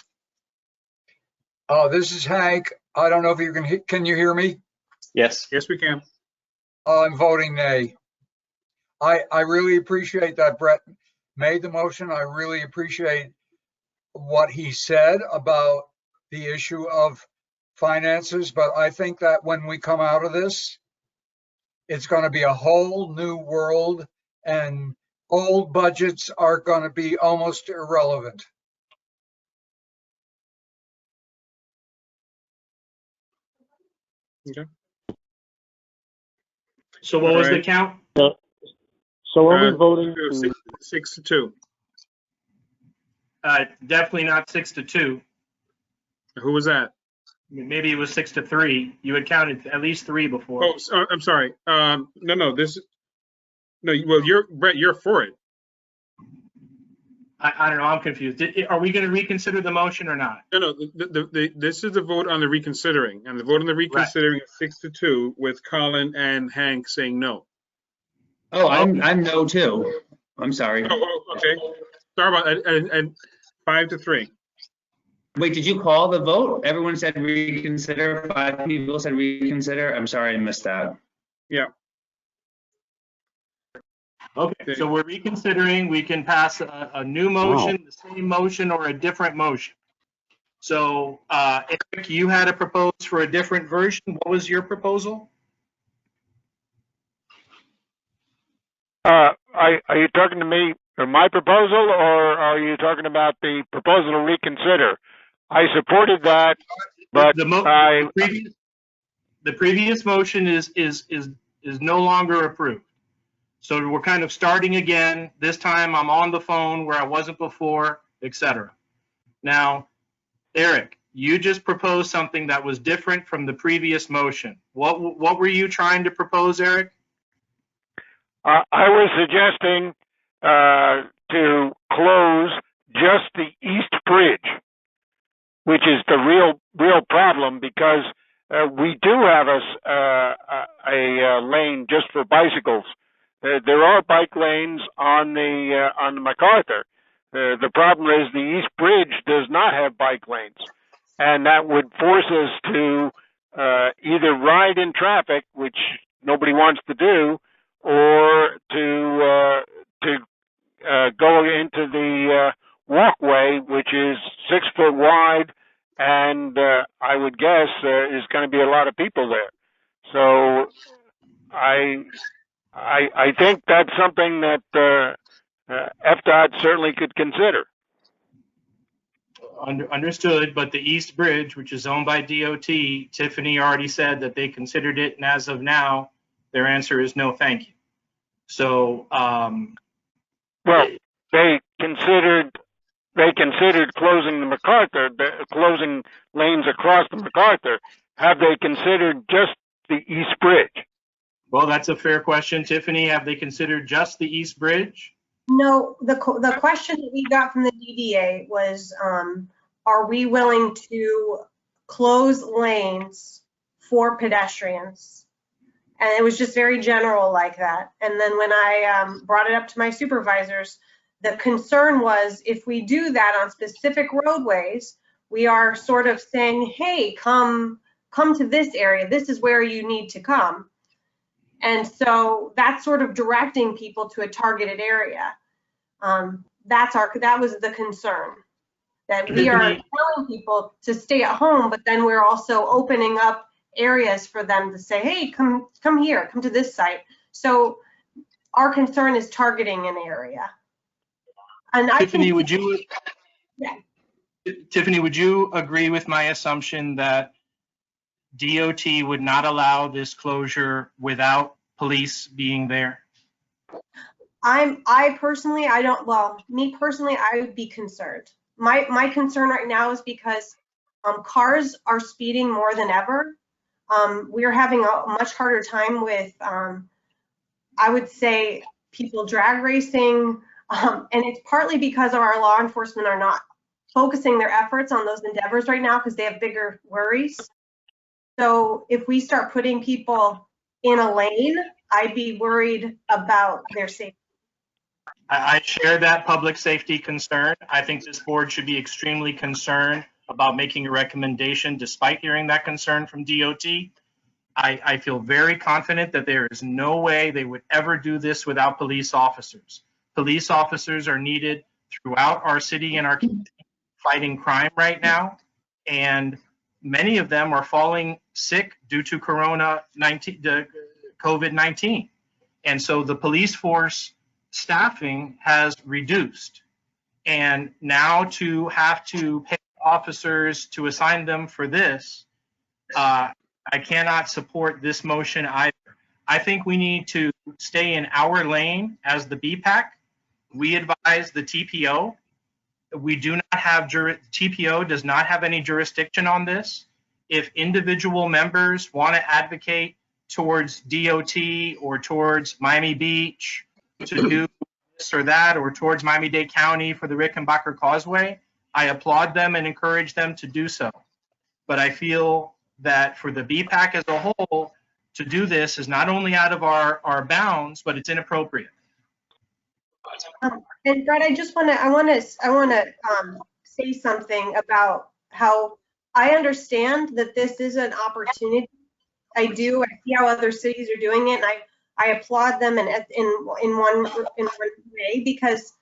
This is Hank. I don't know if you can you hear me? Yes. Yes, we can. I'm voting nay. I really appreciate that Brett made the motion. I really appreciate what he said about the issue of finances, but I think that when we come out of this, it's going to be a whole new world, and old budgets are going to be almost irrelevant. Okay. So what was the Alright. count? So are we voting to? 6-2. Definitely not 6-2. Who was that? Maybe it was 6-3. You had counted at least 3 before. Oh, I'm sorry. No. Well, Brett, you're for it. I don't know. I'm confused. Are we going to reconsider the motion or not? No. This is the vote on the reconsidering, and the vote on the reconsidering is 6-2 with Colin and Hank saying no. Oh, I'm no too. I'm sorry. Oh, okay. Sorry about that. And 5-3. Wait, did you call the vote? Everyone said reconsider. 5 people said reconsider. I'm sorry, I missed that. Yeah. Okay, so we're reconsidering. We can pass a new motion, the same motion, or a different motion. So, Eric, you had a proposal for a different version. What was your proposal? Are you talking to me or my proposal, or are you talking about the proposal to reconsider? I supported that, but the previous motion is no longer approved. So we're kind of starting again. This time I'm on the phone where I wasn't before, etc. Now, Eric, you just proposed something that was different from the previous motion. What were you trying to propose, Eric? I was suggesting to close just the East Bridge, which is the real problem, because we do have a lane just for bicycles. There are bike lanes on the MacArthur. The problem is the East Bridge does not have bike lanes, and that would force us to either ride in traffic, which nobody wants to do, or to go into the walkway, which is 6 foot wide, and I would guess is going to be a lot of people there. So I think that's something that FDOT certainly could consider. Understood, but the East Bridge, which is owned by DOT, Tiffany already said that they considered it, and as of now, their answer is no, thank you. So, well, they considered closing the MacArthur, closing lanes across the MacArthur. Have they considered just the East Bridge? Well, that's a fair question, Tiffany. Have they considered just the East Bridge? No, the question that we got from the DDA was, are we willing to close lanes for pedestrians? And it was just very general like that. And then when I brought it up to my supervisors, the concern was if we do that on specific roadways, we are sort of saying, hey, come to this area. This is where you need to come. And so that's sort of directing people to a targeted area. That was the concern, that we are telling people to stay at home, but then we're also opening up areas for them to say, hey, come here, come to this site. So our concern is targeting an area. And Tiffany, would you agree with my assumption that DOT would not allow this closure without police being there? I personally, me personally, I would be concerned. My concern right now is because cars are speeding more than ever. We are having a much harder time with, I would say, people drag racing, and it's partly because of our law enforcement are not focusing their efforts on those endeavors right now because they have bigger worries. So if we start putting people in a lane, I'd be worried about their safety. I share that public safety concern. I think this board should be extremely concerned about making a recommendation despite hearing that concern from DOT. I feel very confident that there is no way they would ever do this without police officers. Police officers are needed throughout our city and our community fighting crime right now. And many of them are falling sick due to COVID-19. And so the police force staffing has reduced. And now to have to pay officers to assign them for this, I cannot support this motion either. I think we need to stay in our lane as the BPAC. We advise the TPO. We do not have, TPO does not have any jurisdiction on this. If individual members want to advocate towards DOT or towards Miami Beach to do this or that, or towards Miami-Dade County for the Rickenbacker Causeway, I applaud them and encourage them to do so. But I feel that for the BPAC as a whole, to do this is not only out of our bounds, but it's inappropriate. And Brett, I want to say something about how I understand that this is an opportunity. I see how other cities are doing it, and I applaud them in one way because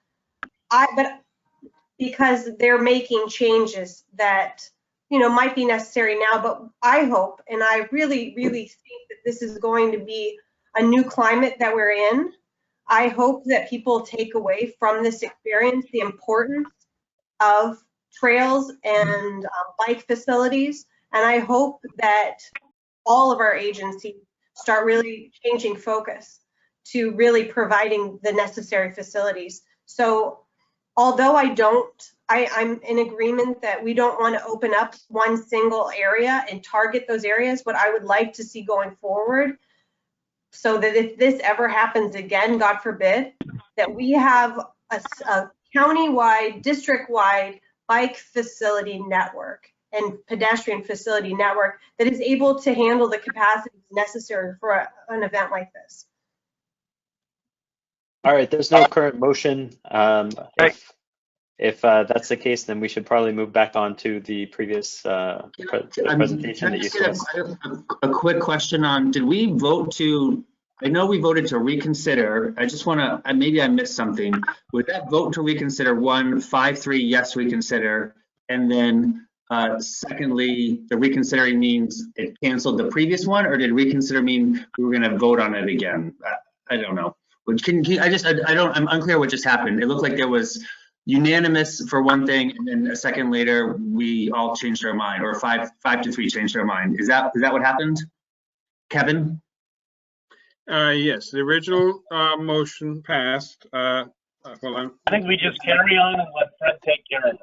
they're making changes that might be necessary now. But I hope, and I really, really think that this is going to be a new climate that we're in. I hope that people take away from this experience the importance of trails and bike facilities. And I hope that all of our agencies start really changing focus to really providing the necessary facilities. So although I'm in agreement that we don't want to open up one single area and target those areas, what I would like to see going forward, so that if this ever happens again, God forbid, that we have a county-wide, district-wide bike facility network and pedestrian facility network that is able to handle the capacity necessary for an event like this. All right, there's no current motion. If that's the case, then we should probably move back on to the previous presentation that you said. A quick question on, did we vote to, I know we voted to reconsider. I just want to, maybe I missed something. Would that vote to reconsider 1-5-3 yes reconsider, and then secondly, the reconsidering means it canceled the previous one, or did reconsider mean we were going to vote on it again? I don't know. I'm unclear what just happened. It looked like there was unanimous for one thing, and then a second later we all changed our mind, or 5-3 changed our mind. Is that what happened, Kevin? Yes, the original motion passed. Hold on. I think we just carry on and let Fred take care of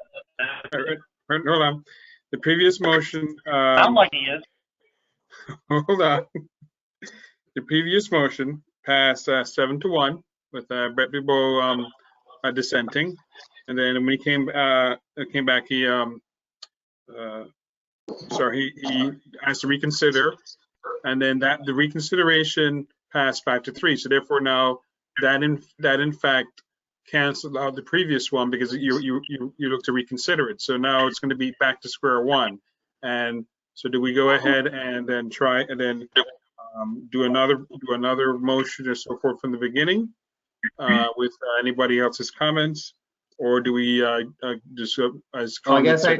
it. Hold on. The previous motion. Sound like he is. Hold on. The previous motion passed 7-1 with Brett Dubois dissenting, and then when he came back, he asked to reconsider, and then that the reconsideration passed 5-3. So therefore now that in fact canceled out the previous one because you look to reconsider it. So now it's going to be back to square one. And so do we go ahead and then try and then do another motion or so forth from the beginning with anybody else's comments, or do we just as comments go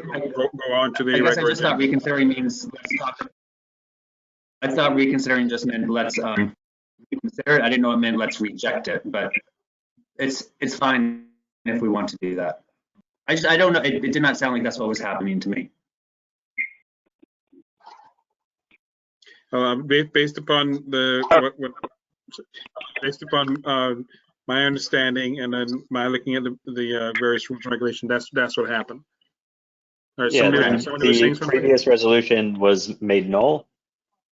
on to the I guess regular I just thought reconsidering means let's talk. I thought reconsidering just meant let's reconsider it. I didn't know it meant let's reject it, but it's fine if we want to do that. I don't know. It did not sound like that's what was happening to me. Based upon based upon my understanding and then my looking at the various rules and regulations, that's what happened. All right, Yeah, somebody was saying the something? previous resolution was made null,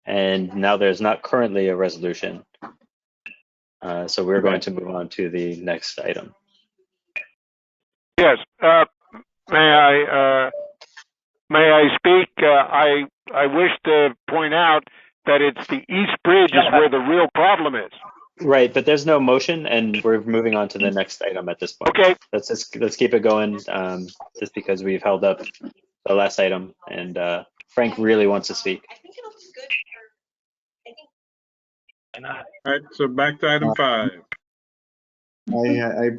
and now there's not currently a resolution. So we're going to move on to the next item. Yes, may I speak? I wish to point out that it's the East Bridge is where the real problem is. Right, but there's no motion, and we're moving on to the next item at this point. Okay. Let's keep it going, just because we've held up the last item, and Frank really wants to speak. All right, so back to item 5. I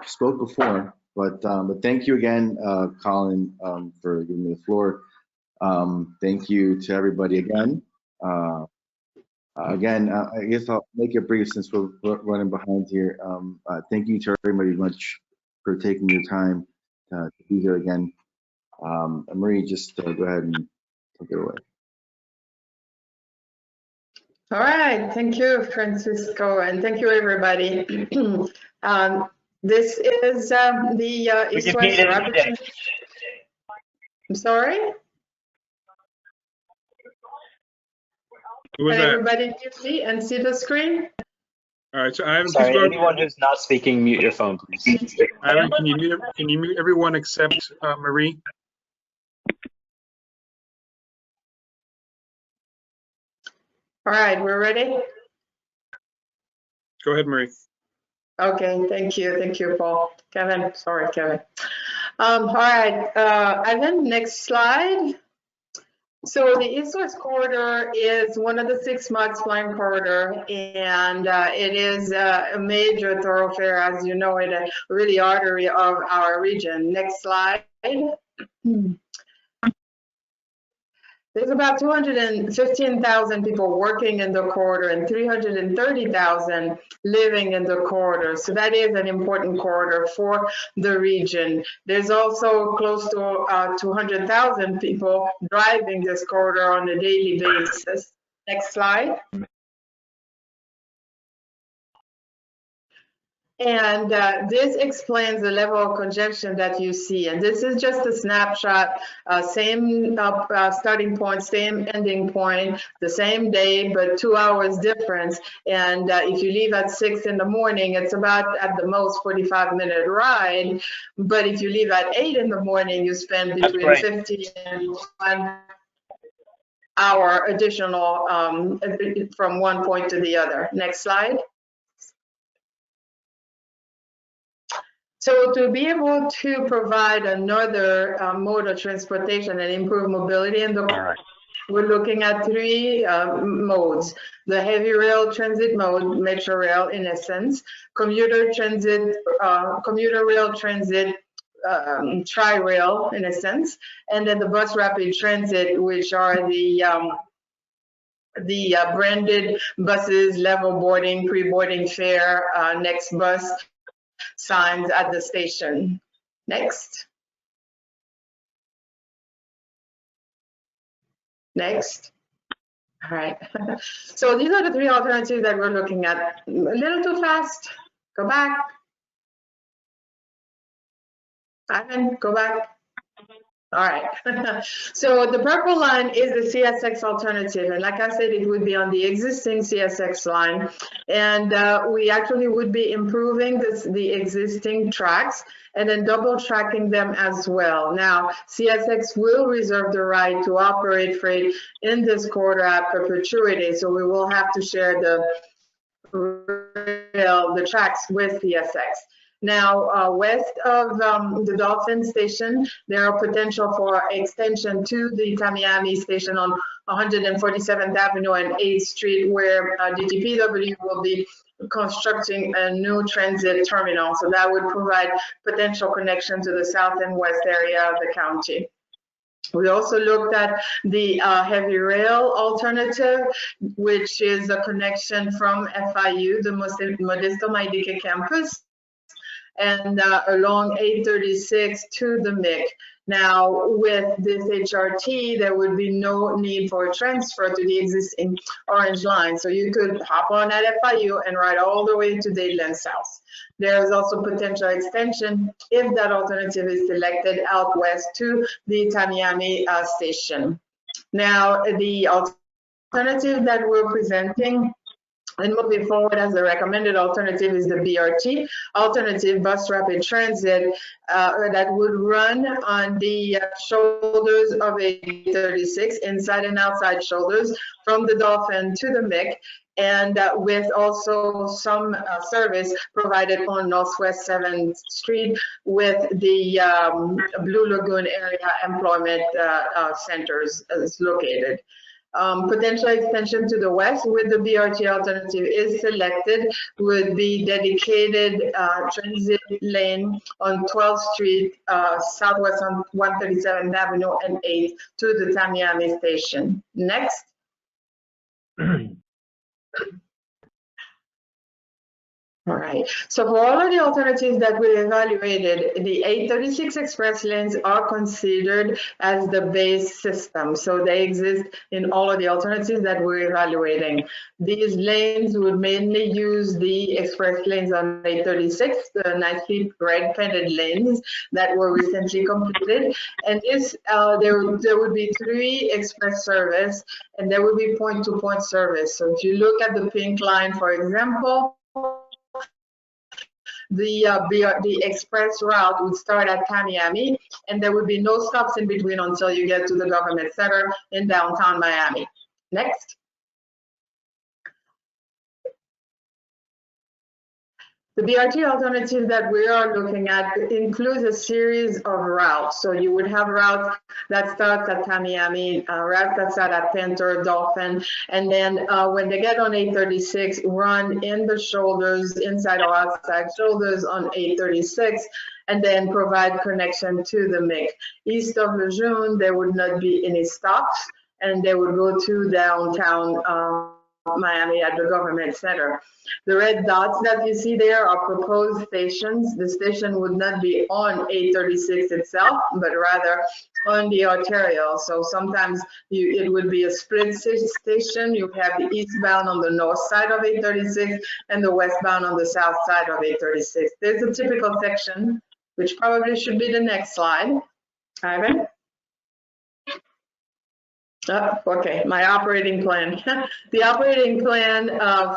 spoke before, but thank you again, Colin, for giving me the floor. Thank you to everybody again. I guess I'll make it brief since we're running behind here. Thank you to everybody much for taking your time to be here again. Marie, just go ahead and take it away. All right, thank you, Francisco, and thank you, everybody. This is the East-West Rapid. I'm sorry? Who was Can that? everybody see and see the screen? All right, so Ivan, Sorry, please go. anyone who's not speaking, mute your phone, please. Ivan, can you mute everyone except Marie? All right, we're ready? Go ahead, Marie. Okay, thank you, Paul. Kevin, sorry, Kevin. All right, Ivan, next slide. So the East-West Corridor is one of the 6 multiplying corridor, and it is a major thoroughfare, as you know, it a really artery of our region. Next slide. There's about 215,000 people working in the corridor and 330,000 living in the corridor. So that is an important corridor for the region. There's also close to 200,000 people driving this corridor on a daily basis. Next slide. And this explains the level of congestion that you see. And this is just a snapshot, same starting point, same ending point, the same day, but 2 hours difference. And if you leave at 6 in the morning, it's about at the most 45-minute ride. But if you leave at 8 in the morning, you spend between 50 and 1 hour additional from one point to the other. Next slide. So to be able to provide another mode of transportation and improve mobility in the corridor, we're looking at 3 modes. The heavy rail transit mode, Metro Rail in essence, commuter rail transit, Tri-Rail in a sense, and then the bus rapid transit, which are the branded buses, level boarding, pre-boarding fare, next bus, signs at the station. Next. Next. All right. So these are the 3 alternatives that we're looking at. A little too fast. Go back. Ivan, go back. All right. So the purple line is the CSX alternative. And like I said, it would be on the existing CSX line. And we actually would be improving the existing tracks and then double tracking them as well. Now, CSX will reserve the right to operate freight in this corridor at perpetuity. So we will have to share the tracks with CSX. Now, west of the Dolphin Station, there are potential for extension to the Tamiami Station on 147th Avenue and 8th Street, where DTPW will be constructing a new transit terminal. So that would provide potential connection to the south and west area of the county. We also looked at the heavy rail alternative, which is a connection from FIU, the Modesto Maidike campus, and along 836 to the MIC. Now, with this HRT, there would be no need for a transfer to the existing orange line. So you could hop on at FIU and ride all the way to Dadeland South. There is also potential extension if that alternative is selected out west to the Tamiami station. Now, the alternative that we're presenting and moving forward as the recommended alternative is the BRT, alternative bus rapid transit, that would run on the shoulders of 836, inside and outside shoulders, from the Dolphin to the MIC, and with also some service provided on Northwest 7th Street with the Blue Lagoon area employment centers is located. Potential extension to the west with the BRT alternative is selected would be dedicated transit lane on 12th Street, southwest on 137th Avenue and 8th to the Tamiami station. Next. All right, so for all of the alternatives that we evaluated, the 836 express lanes are considered as the base system. So they exist in all of the alternatives that we're evaluating. These lanes would mainly use the express lanes on 836, the nicely red painted lanes that were recently completed. And this, there would be 3 express service, and there would be point-to-point service. So if you look at the pink line, for example, the express route would start at Tamiami, and there would be no stops in between until you get to the government center in downtown Miami. Next. The BRT alternative that we are looking at includes a series of routes. So you would have routes that start at Tamiami, routes that start at Panther, Dolphin, and then when they get on 836, run in the shoulders, inside or outside shoulders on 836, and then provide connection to the MIC. East of Lejeune, there would not be any stops, and they would go to downtown Miami at the government center. The red dots that you see there are proposed stations. The station would not be on 836 itself, but rather on the arterial. So sometimes it would be a split station. You have the eastbound on the north side of 836 and the westbound on the south side of 836. There's a typical section, which probably should be the next slide. Ivan? Okay, my operating plan. The operating plan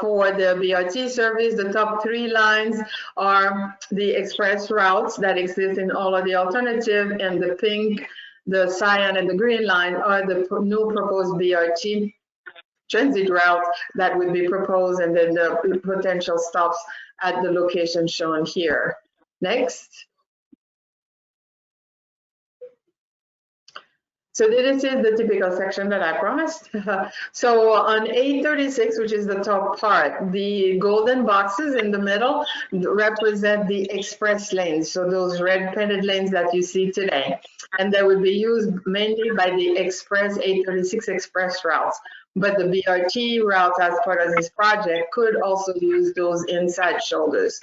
for the BRT service, the top 3 lines are the express routes that exist in all of the alternative, and the pink, the cyan, and the green line are the new proposed BRT transit routes that would be proposed, and then the potential stops at the location shown here. Next. So this is the typical section that I promised. So on 836, which is the top part, the golden boxes in the middle represent the express lanes. So those red painted lanes that you see today. And they would be used mainly by the express 836 express routes. But the BRT routes as part of this project could also use those inside shoulders.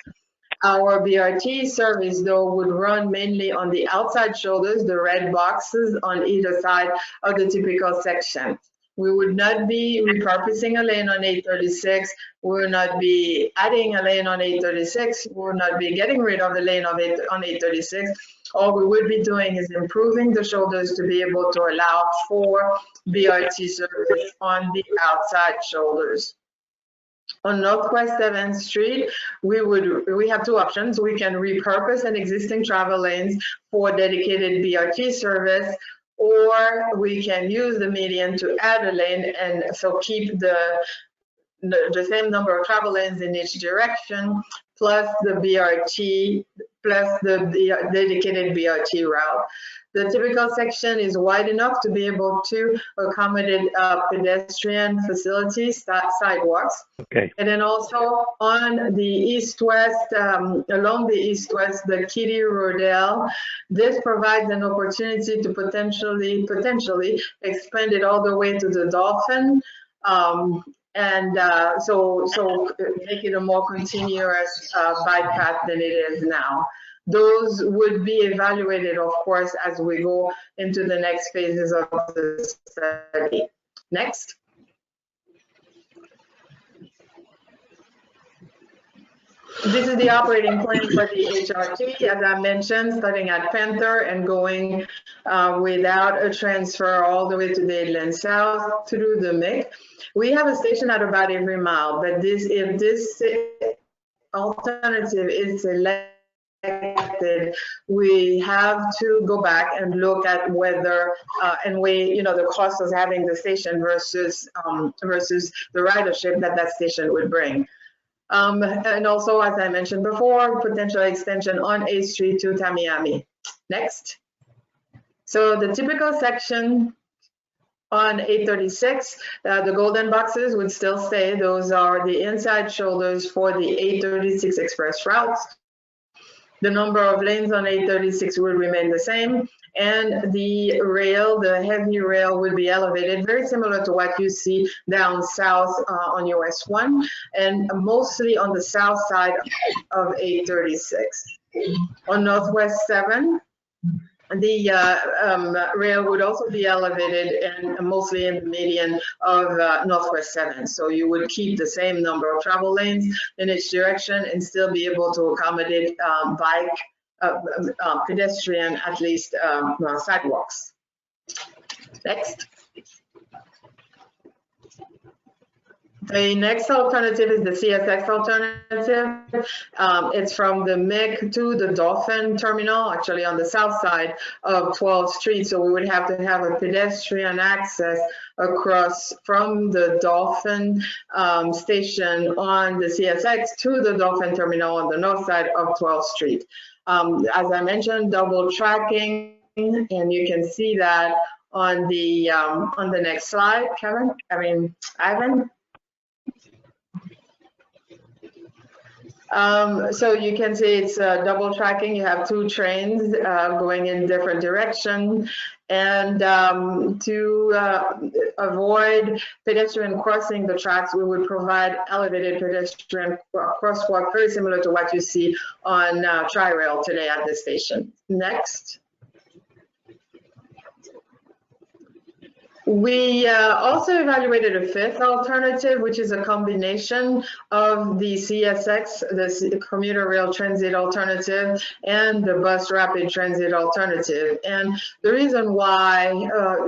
Our BRT service, though, would run mainly on the outside shoulders, the red boxes on either side of the typical section. We would not be repurposing a lane on 836. We will not be adding a lane on 836. We will not be getting rid of the lane on 836. All we would be doing is improving the shoulders to be able to allow for BRT service on the outside shoulders. On Northwest 7th Street, we have two options. We can repurpose an existing travel lanes for dedicated BRT service, or we can use the median to add a lane and so keep the same number of travel lanes in each direction, plus the BRT, plus the dedicated BRT route. The typical section is wide enough to be able to accommodate pedestrian facilities, sidewalks. Okay. And then also on the east-west, along the east-west, the Kitty Rodale, this provides an opportunity to potentially expand it all the way to the Dolphin. So make it a more continuous bike path than it is now. Those would be evaluated, of course, as we go into the next phases of the study. Next. This is the operating plan for the HRT, as I mentioned, starting at Panther and going without a transfer all the way to the Inland South through the MIC. We have a station at about every mile, but if this alternative is selected, we have to go back and look at whether and weigh, the cost of having the station versus the ridership that station would bring. And also, as I mentioned before, potential extension on 8th Street to Tamiami. Next. So the typical section on 836, the golden boxes would still stay. Those are the inside shoulders for the 836 express routes. The number of lanes on 836 will remain the same, and the rail, the heavy rail, will be elevated, very similar to what you see down south on US 1, and mostly on the south side of 836. On Northwest 7, the rail would also be elevated and mostly in the median of Northwest 7. So you would keep the same number of travel lanes in each direction and still be able to accommodate pedestrian, at least sidewalks. Next. The next alternative is the CSX alternative. It's from the MIC to the Dolphin terminal, actually on the south side of 12th Street. So we would have to have a pedestrian access across from the Dolphin station on the CSX to the Dolphin terminal on the north side of 12th Street. As I mentioned, double tracking, and you can see that on the next slide, Ivan. So you can see it's double tracking. You have two trains going in different directions, and to avoid pedestrian crossing the tracks, we would provide elevated pedestrian crosswalk, very similar to what you see on Tri-Rail today at the station. Next. We also evaluated a fifth alternative, which is a combination of the CSX, the commuter rail transit alternative, and the bus rapid transit alternative. And the reason why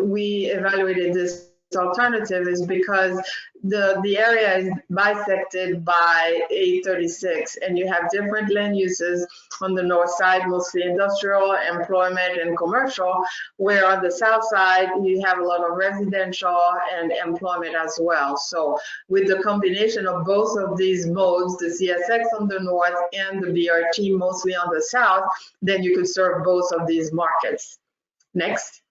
we evaluated this alternative is because the area is bisected by 836, and you have different land uses on the north side, mostly industrial, employment, and commercial, where on the south side you have a lot of residential and employment as well. So with the combination of both of these modes, the CSX on the north and the BRT mostly on the south, then you could serve both of these markets. Next.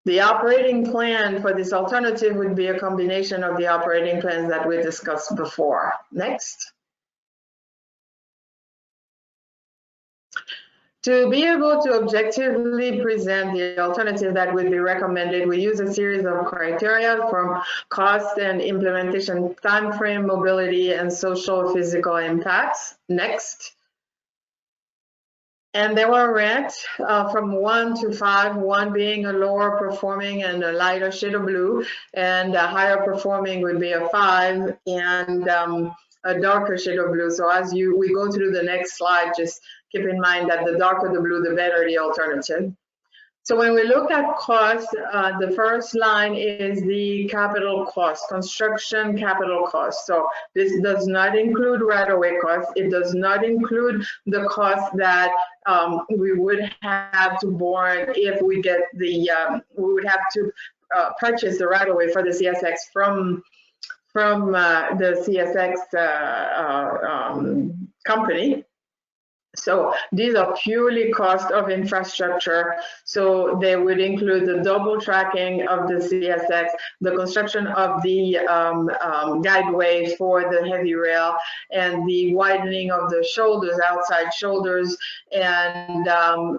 The operating plan for this alternative would be a combination of the operating plans that we discussed before. Next. To be able to objectively present the alternative that would be recommended, we use a series of criteria from cost and implementation timeframe, mobility, and social physical impacts. Next. And they were ranked from 1 to 5, 1 being a lower performing and a lighter shade of blue, and a higher performing would be a 5, and a darker shade of blue. So as we go through the next slide, just keep in mind that the darker the blue, the better the alternative. So when we look at cost, the first line is the capital cost, construction capital cost. So this does not include right-of-way costs. It does not include the cost that we would have to borne if we get the, we would have to purchase the right-of-way for the CSX from the CSX company. So these are purely cost of infrastructure. So they would include the double tracking of the CSX, the construction of the guideway for the heavy rail, and the widening of the shoulders, outside shoulders, and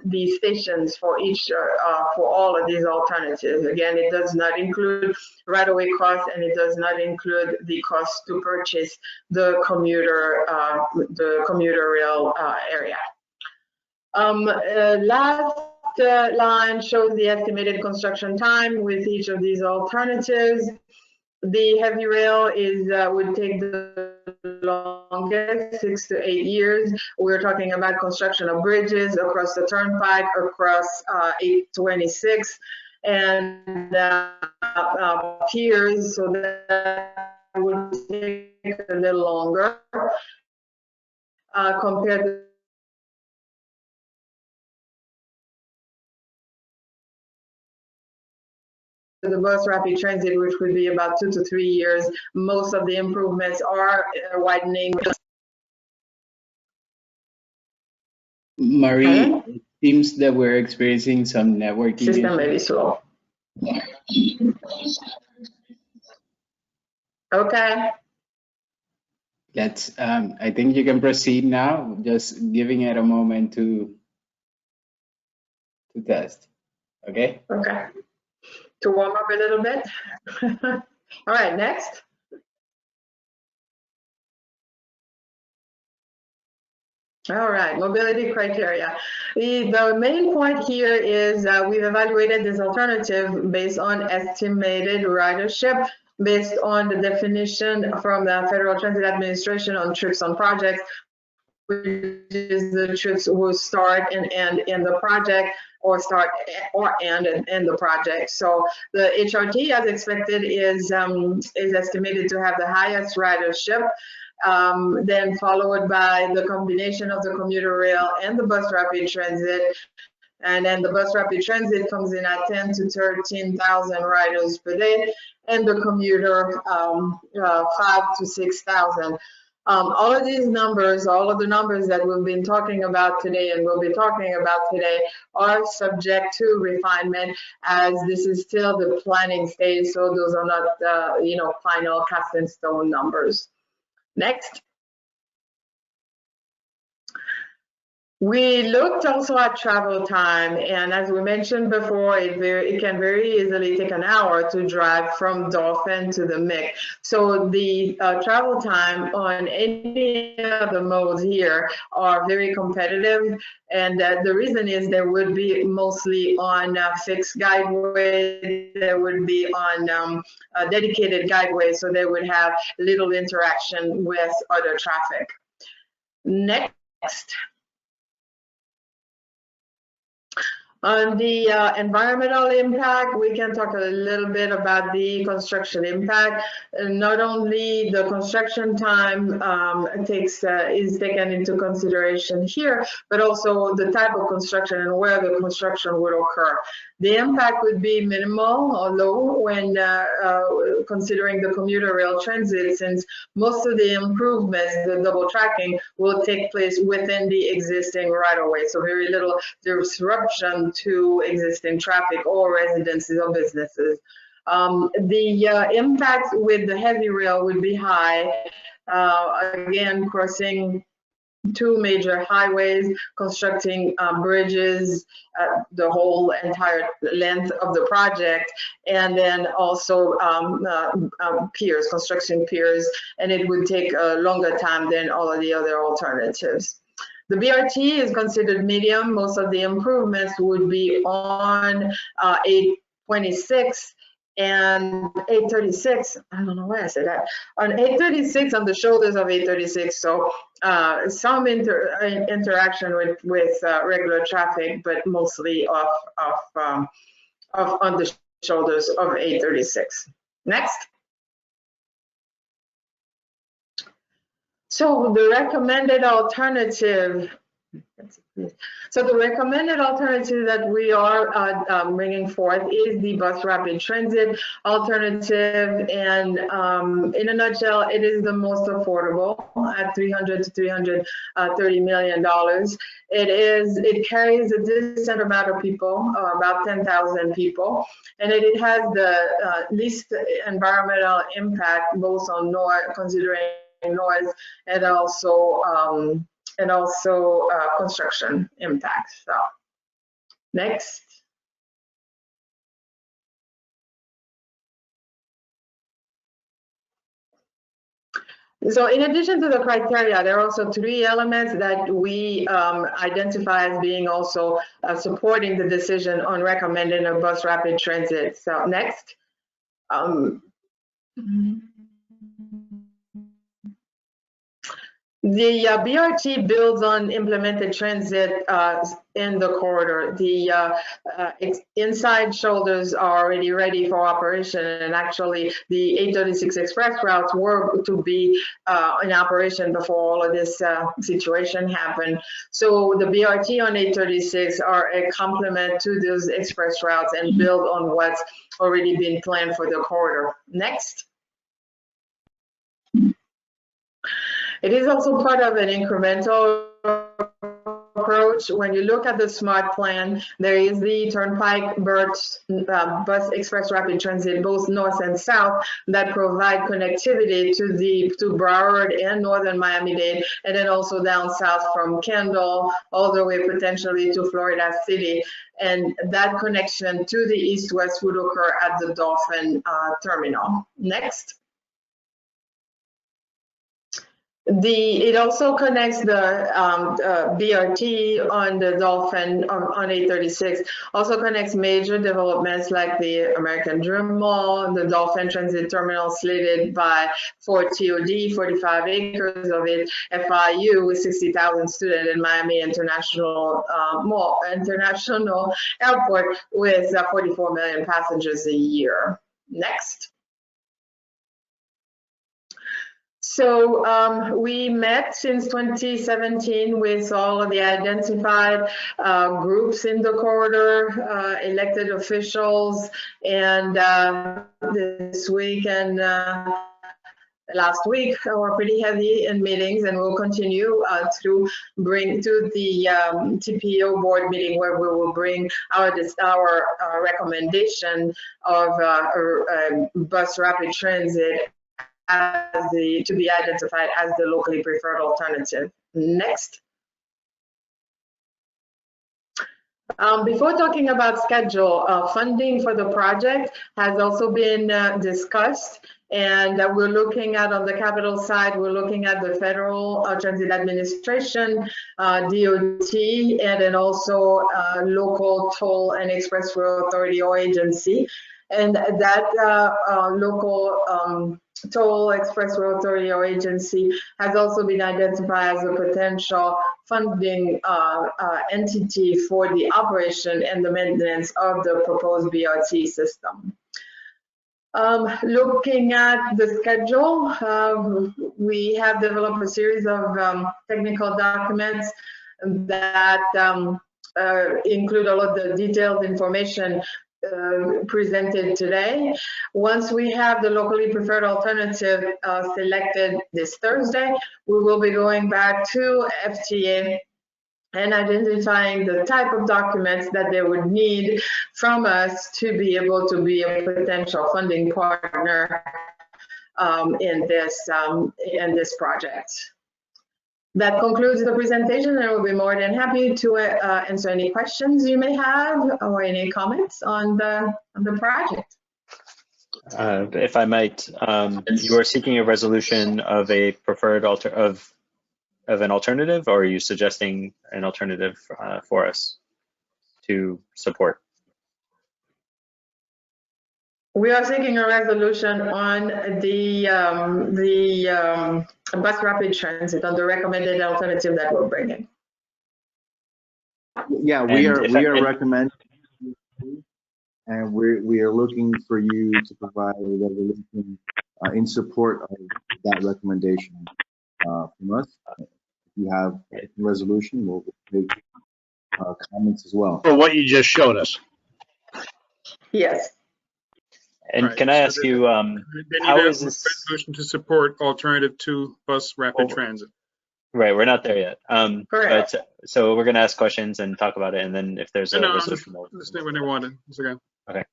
the stations for each, for all of these alternatives. Again, it does not include right-of-way costs, and it does not include the cost to purchase the commuter rail area. Last line shows the estimated construction time with each of these alternatives. The heavy rail would take the longest, 6 to 8 years. We're talking about construction of bridges across the turnpike, across 826, and piers, so that would take a little longer compared to the bus rapid transit, which would be about 2 to 3 years. Most of the improvements are widening. Marie, it seems that we're experiencing some networking System may be slow. Okay. Let's, I think you can proceed now, just giving it a moment to test. Okay? Okay. To warm up a little bit. All right, next. All right, mobility criteria. The main point here is we've evaluated this alternative based on estimated ridership, based on the definition from the Federal Transit Administration on trips on projects, which is the trips will start and end in the project, or start or end the project. So the HRT, as expected, is estimated to have the highest ridership, then followed by the combination of the commuter rail and the bus rapid transit. And then the bus rapid transit comes in at 10 to 13,000 riders per day, and the commuter 5 to 6,000. All of these numbers, all of the numbers that we've been talking about today and we'll be talking about today are subject to refinement, as this is still the planning stage. So those are not, final cast in stone numbers. Next. We looked also at travel time, and as we mentioned before, it can very easily take an hour to drive from Dauphin to the MIC. So the travel time on any of the modes here are very competitive, and the reason is they would be mostly on fixed guideway, they would be on dedicated guideway, so they would have little interaction with other traffic. Next. On the environmental impact, we can talk a little bit about the construction impact. Not only the construction time is taken into consideration here, but also the type of construction and where the construction would occur. The impact would be minimal or low when considering the commuter rail transit, since most of the improvements, the double tracking, will take place within the existing right-of-way. So very little disruption to existing traffic or residences or businesses. The impact with the heavy rail would be high. Again, crossing 2 major highways, constructing bridges, the whole entire length of the project, and then also piers, construction piers, and it would take a longer time than all of the other alternatives. The BRT is considered medium. Most of the improvements would be on 826 and 836. I don't know why I said that. On 836, on the shoulders of 836. So some interaction with regular traffic, but mostly on the shoulders of 836. Next. So the recommended alternative. So the recommended alternative that we are bringing forth is the bus rapid transit alternative, and in a nutshell, it is the most affordable at $300 to $330 million. It carries a decent amount of people, about 10,000 people, and it has the least environmental impact, both on noise, considering noise, and also construction impact. So next. So in addition to the criteria, there are also 3 elements that we identify as being also supporting the decision on recommending a bus rapid transit. So next. The BRT builds on implemented transit in the corridor. The inside shoulders are already ready for operation, and actually the 836 express routes were to be in operation before all of this situation happened. So the BRT on 836 are a complement to those express routes and build on what's already been planned for the corridor. Next. It is also part of an incremental approach. When you look at the SMART plan, there is the Turnpike bus express rapid transit, both north and south, that provide connectivity to Broward and northern Miami-Dade, and then also down south from Kendall all the way potentially to Florida City. And that connection to the east-west would occur at the Dolphin terminal. Next. It also connects the BRT on the Dolphin on 836, also connects major developments like the American Dream Mall, the Dolphin Transit Terminal slated for TOD, 45 acres of it, FIU with 60,000 students, and Miami International Airport with 44 million passengers a year. Next. So we met since 2017 with all of the identified groups in the corridor, elected officials, and this week and last week were pretty heavy in meetings, and we'll continue to bring to the TPO board meeting, where we will bring our recommendation of bus rapid transit to be identified as the locally preferred alternative. Next. Before talking about schedule, funding for the project has also been discussed, and we're looking at, on the capital side, we're looking at the Federal Transit Administration, DOT, and then also local toll and express rail authority or agency. And that local toll, express rail authority or agency has also been identified as a potential funding entity for the operation and the maintenance of the proposed BRT system. Looking at the schedule, we have developed a series of technical documents that include all of the detailed information presented today. Once we have the locally preferred alternative selected this Thursday, we will be going back to FTA and identifying the type of documents that they would need from us to be able to be a potential funding partner in this project. That concludes the presentation, and I will be more than happy to answer any questions you may have or any comments on the project. If I might, you are seeking a resolution of a preferred of an alternative, or are you suggesting an alternative for us to support? We are seeking a resolution on the bus rapid transit, on the recommended alternative that we're bringing. Yeah, we are recommending, and we are looking for you to provide a resolution in support of that recommendation from us. If you have a resolution, we'll take comments as well. For what you just showed us. Yes. And Right, can I so ask you, how is this resolution to support alternative to bus rapid transit? Right, we're not there yet. Correct. But, so we're going to ask questions and talk about it, and then if there's a resolution, Just when they wanted. It's okay. Okay.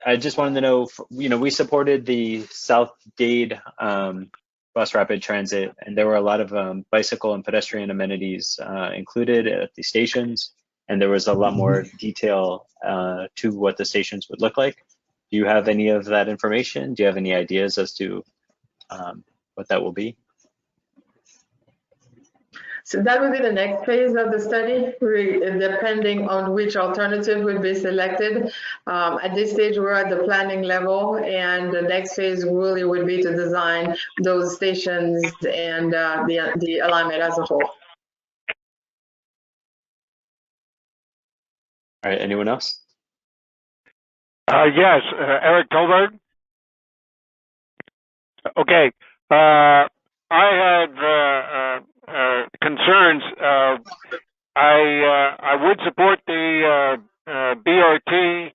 I just wanted to know, we supported the South Dade bus rapid transit, and there were a lot of bicycle and pedestrian amenities included at the stations, and there was a lot more detail to what the stations would look like. Do you have any of that information? Do you have any ideas as to what that will be? So that would be the next phase of the study, depending on which alternative would be selected. At this stage, we're at the planning level, and the next phase really would be to design those stations and the alignment as a whole. All right, anyone else? Yes, Eric Tolberg. Okay, I had concerns. I would support the BRT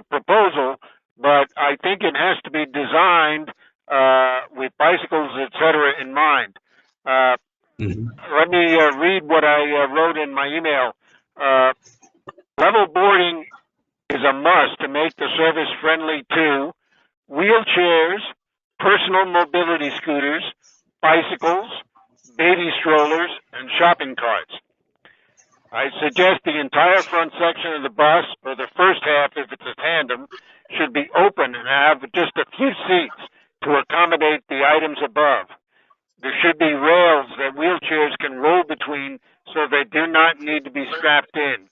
proposal, but I think it has to be designed with bicycles, etc., in mind. Let me read what I wrote in my email. Level boarding is a must to make the service friendly to wheelchairs, personal mobility scooters, bicycles, baby strollers, and shopping carts. I suggest the entire front section of the bus, or the first half if it's a tandem, should be open and have just a few seats to accommodate the items above. There should be rails that wheelchairs can roll between so they do not need to be strapped in.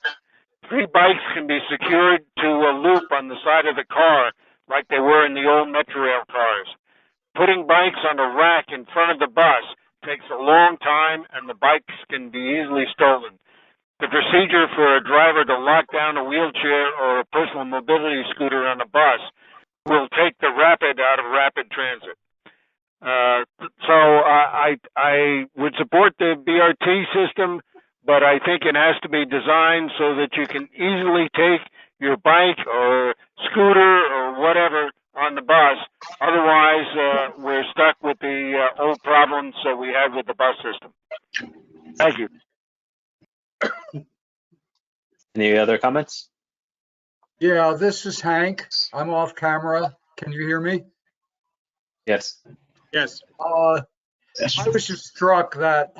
3 bikes can be secured to a loop on the side of the car like they were in the old Metrorail cars. Putting bikes on a rack in front of the bus takes a long time, and the bikes can be easily stolen. The procedure for a driver to lock down a wheelchair or a personal mobility scooter on a bus will take the rapid out of rapid transit. So I would support the BRT system, but I think it has to be designed so that you can easily take your bike or scooter or whatever on the bus. Otherwise, we're stuck with the old problems that we had with the bus system. Thank you. Any other comments? Yeah, this is Hank. I'm off camera. Can you hear me? Yes. Yes. I was just struck that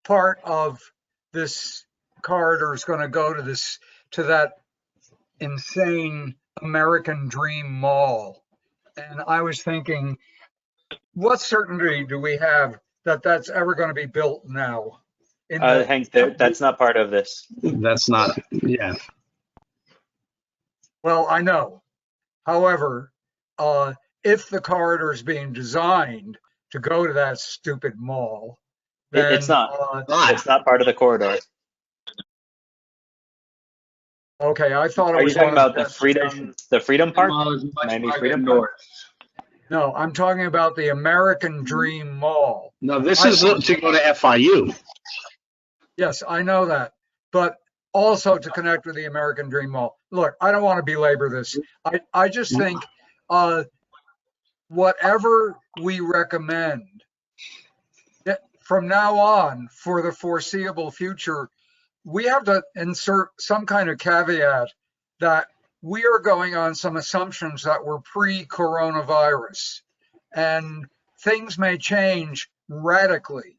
part of this corridor is going to go to that insane American Dream Mall. And I was thinking, what certainty do we have that that's ever going to be built now? Hank, that's not part of this. That's not, yeah. Well, I know. However, if the corridor is being designed to go to that stupid mall, then It's not. It's not part of the corridor. Okay, I thought it Are you was talking one of about the Freedom Park? Miami Freedom Park? No, I'm talking about the American Dream Mall. No, this is to go to FIU. Yes, I know that, but also to connect with the American Dream Mall. Look, I don't want to belabor this. I just think whatever we recommend from now on for the foreseeable future, we have to insert some kind of caveat that we are going on some assumptions that were pre-coronavirus, and things may change radically.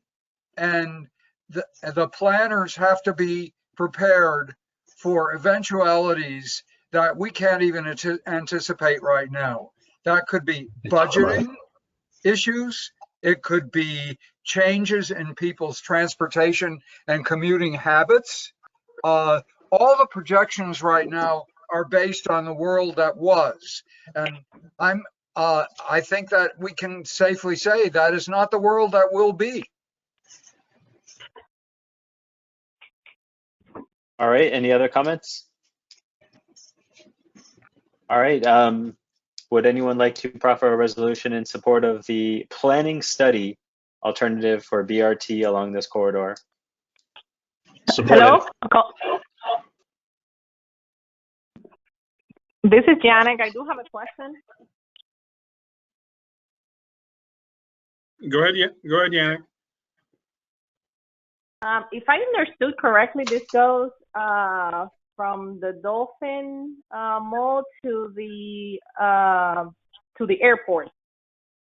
And the planners have to be prepared for eventualities that we can't even anticipate right now. That could be budgeting issues. It could be changes in people's transportation and commuting habits. All the projections right now are based on the world that was. And I think that we can safely say that is not the world that will be. All right, any other comments? All right, would anyone like to proffer a resolution in support of the planning study alternative for BRT along this corridor? Hello? This is Janek. I do have a question. Go ahead, Yannick. If I understood correctly, this goes from the Dolphin Mall to the airport.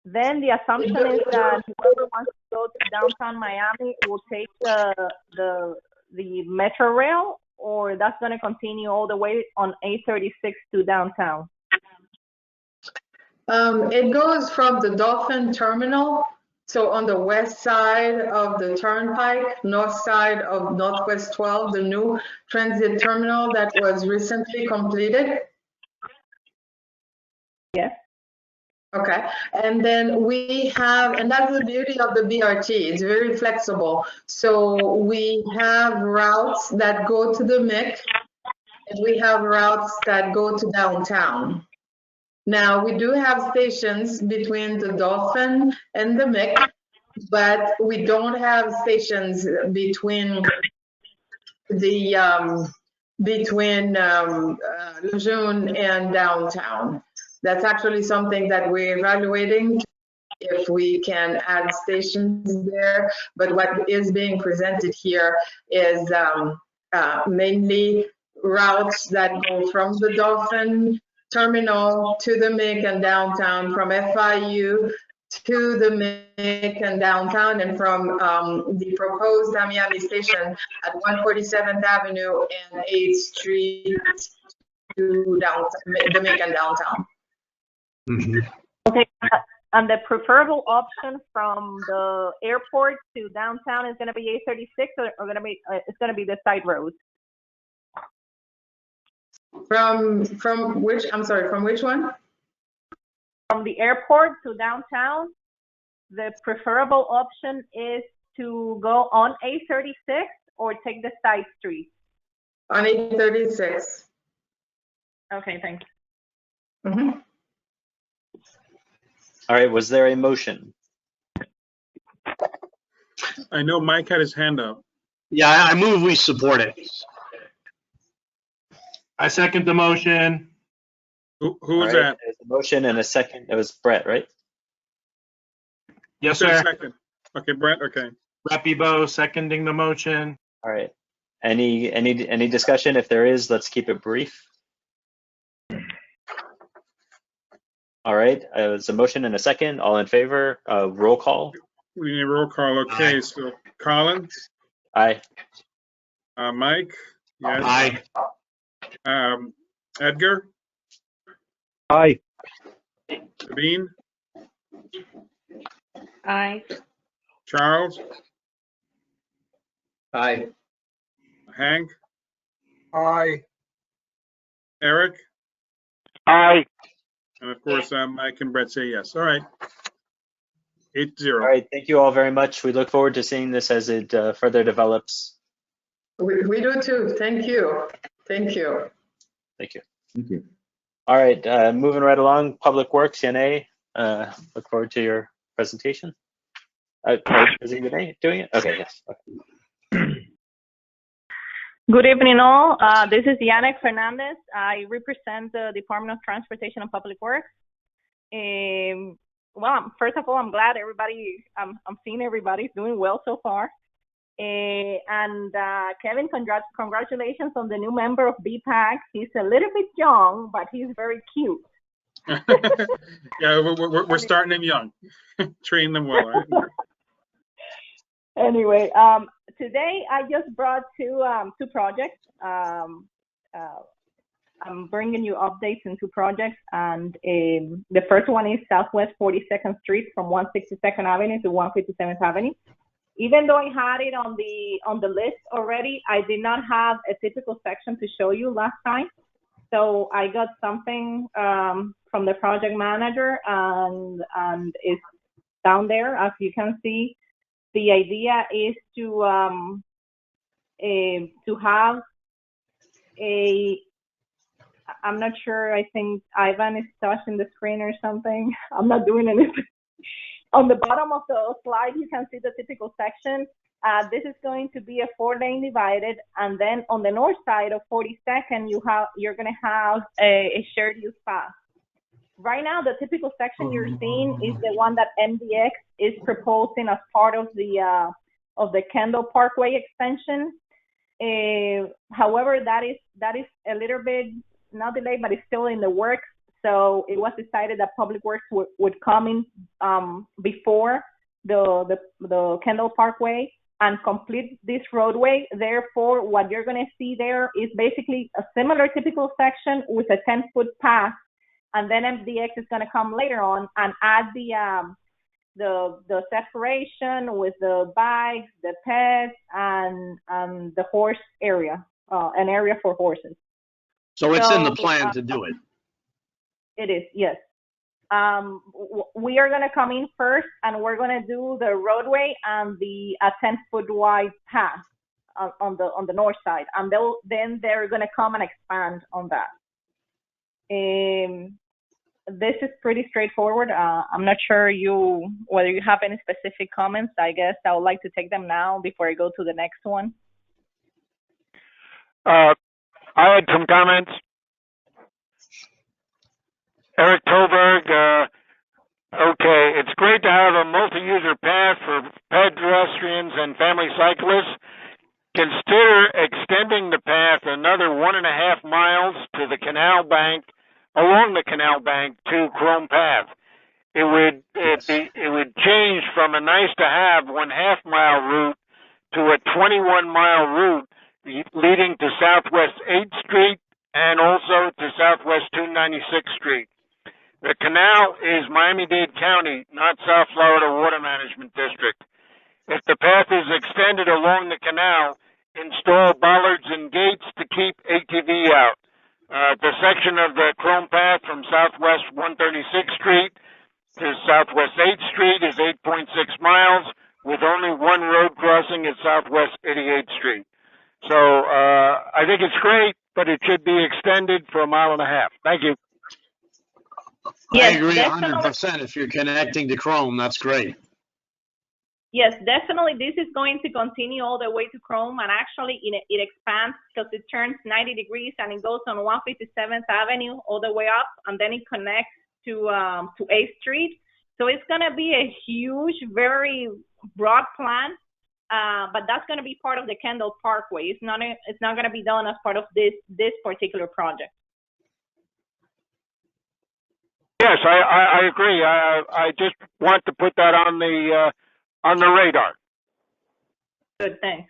Then the assumption is that whoever wants to go to downtown Miami will take the metro rail, or that's going to continue all the way on 836 to downtown? It goes from the Dolphin Terminal, so on the west side of the Turnpike, north side of Northwest 12, the new transit terminal that was recently completed. Yes. Okay, and then we have, and that's the beauty of the BRT, it's very flexible. So we have routes that go to the MIC, and we have routes that go to downtown. Now, we do have stations between the Dolphin and the MIC, but we don't have stations between the Lejeune and downtown. That's actually something that we're evaluating, if we can add stations there. But what is being presented here is mainly routes that go from the Dolphin Terminal to the MIC and downtown, from FIU to the MIC and downtown, and from the proposed Miami station at 147th Avenue and 8th Street to downtown, the MIC and downtown. Mm-hmm. Okay, and the preferable option from the airport to downtown is going to be 836, or going to be it's going to be the side road? From which? I'm sorry. From which one? From the airport to downtown, the preferable option is to go on 836 or take the side street. On 836. Okay, thanks. Mm-hmm. All right, was there a motion? I know Mike had his hand up. Yeah, I move we support it. I second the motion. Who was All right, that? there's a motion and a second. It was Brett, right? Yes, Who said sir. second? Okay, Brett. Okay. Brett Bebo seconding the motion. All right. Any discussion? If there is, let's keep it brief. All right, it's a motion and a second. All in favor? Roll call. We need a roll call. Okay, so Colin? Aye. Mike? Yes. Aye. Edgar? Aye. Sabine? Aye. Charles? Aye. Hank? Aye. Eric? Aye. And of course, Mike and Brett say yes. All right. 8-0. All right, thank you all very much. We look forward to seeing this as it further develops. We do too. Thank you. Thank you. Thank you. Thank you. All right, moving right along, Public Works, Yanae, look forward to your presentation. Is it Yanae doing it? Okay, yes. Okay. Good evening, all. This is Yanek Fernandez. I represent the Department of Transportation and Public Works. Well, first of all, I'm glad I'm seeing everybody's doing well so far. And Kevin, congratulations on the new member of BPAC. He's a little bit young, but he's very cute. Yeah, we're starting them young. Train them well. Right? Anyway, today I just brought two projects. I'm bringing you updates into projects, and the first one is Southwest 42nd Street from 162nd Avenue to 157th Avenue. Even though I had it on the list already, I did not have a typical section to show you last time. So I got something from the project manager, and it's down there, as you can see. The idea is to have I'm not sure, I think Ivan is touching the screen or something. I'm not doing anything. On the bottom of the slide, you can see the typical section. This is going to be a 4-lane divided, and then on the north side of 42nd, you're going to have a shared use path. Right now, the typical section you're seeing is the one that MDX is proposing as part of the Kendall Parkway extension. However, that is a little bit not delayed, but it's still in the works. So it was decided that Public Works would come in before the Kendall Parkway and complete this roadway. Therefore, what you're going to see there is basically a similar typical section with a 10-foot path, and then MDX is going to come later on and add the separation with the bikes, the pets, and the horse area, an area for horses. So it's in the plan to do it. It is, yes. We are going to come in first, and we're going to do the roadway and the 10-foot wide path on the north side, and then they're going to come and expand on that. This is pretty straightforward. I'm not sure whether you have any specific comments. I guess I would like to take them now before I go to the next one. I had some comments. Eric Toberg, okay, it's great to have a multi-user path for pedestrians and family cyclists. Consider extending the path another 1.5 miles to the canal bank, along the canal bank to Chrome Path. It would change from a nice to have 1/2 mile route to a 21-mile route leading to Southwest 8th Street and also to Southwest 296th Street. The canal is Miami-Dade County, not South Florida Water Management District. If the path is extended along the canal, install bollards and gates to keep ATV out. The section of the Chrome Path from Southwest 136th Street to Southwest 8th Street is 8.6 miles, with only one road crossing at Southwest 88th Street. So I think it's great, but it should be extended for 1.5 miles. Thank you. Yes, I agree definitely. 100%. If you're connecting to Chrome, that's great. Yes, definitely. This is going to continue all the way to Chrome, and actually it expands because it turns 90 degrees and it goes on 157th Avenue all the way up, and then it connects to 8th Street. So it's going to be a huge, very broad plan, but that's going to be part of the Kendall Parkway. It's not going to be done as part of this particular project. Yes, I agree. I just want to put that on the radar. Good, thanks.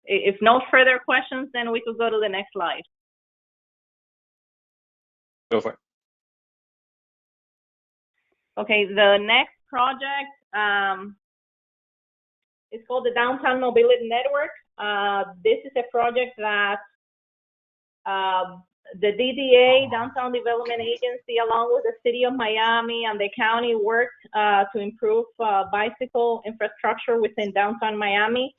If no further questions, then we could go to the next slide. Go for it. Okay, the next project is called the Downtown Mobility Network. This is a project that the DDA, Downtown Development Agency, along with the City of Miami and the county worked to improve bicycle infrastructure within downtown Miami.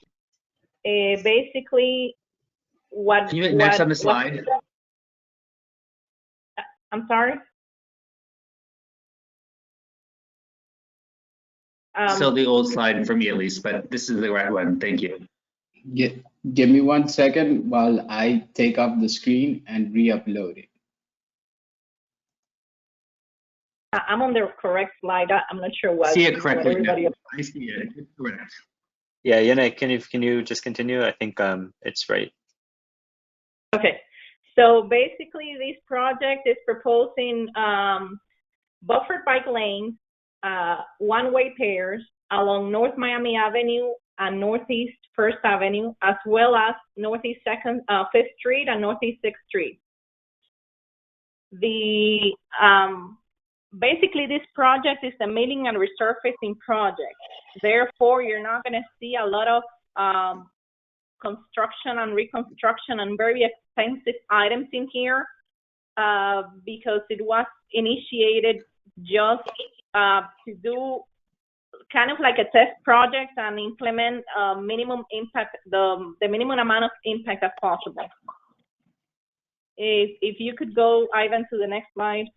Basically, what... Can you next on the slide? I'm sorry? Still the old slide for me at least, but this is the right one. Thank you. Give me 1 second while I take off the screen and re-upload it. I'm on the correct slide. I'm not sure what. See it correctly. Everybody... I see it. It's correct. Yeah, Yannick, can you just continue? I think it's right. Okay. So basically, this project is proposing buffered bike lanes, one-way pairs along North Miami Avenue and Northeast First Avenue, as well as Northeast 5th Street and Northeast 6th Street. Basically, this project is a milling and resurfacing project. Therefore, you're not going to see a lot of construction and reconstruction and very expensive items in here because it was initiated just to do kind of like a test project and implement minimum impact, the minimum amount of impact as possible. If you could go, Ivan, to the next slide.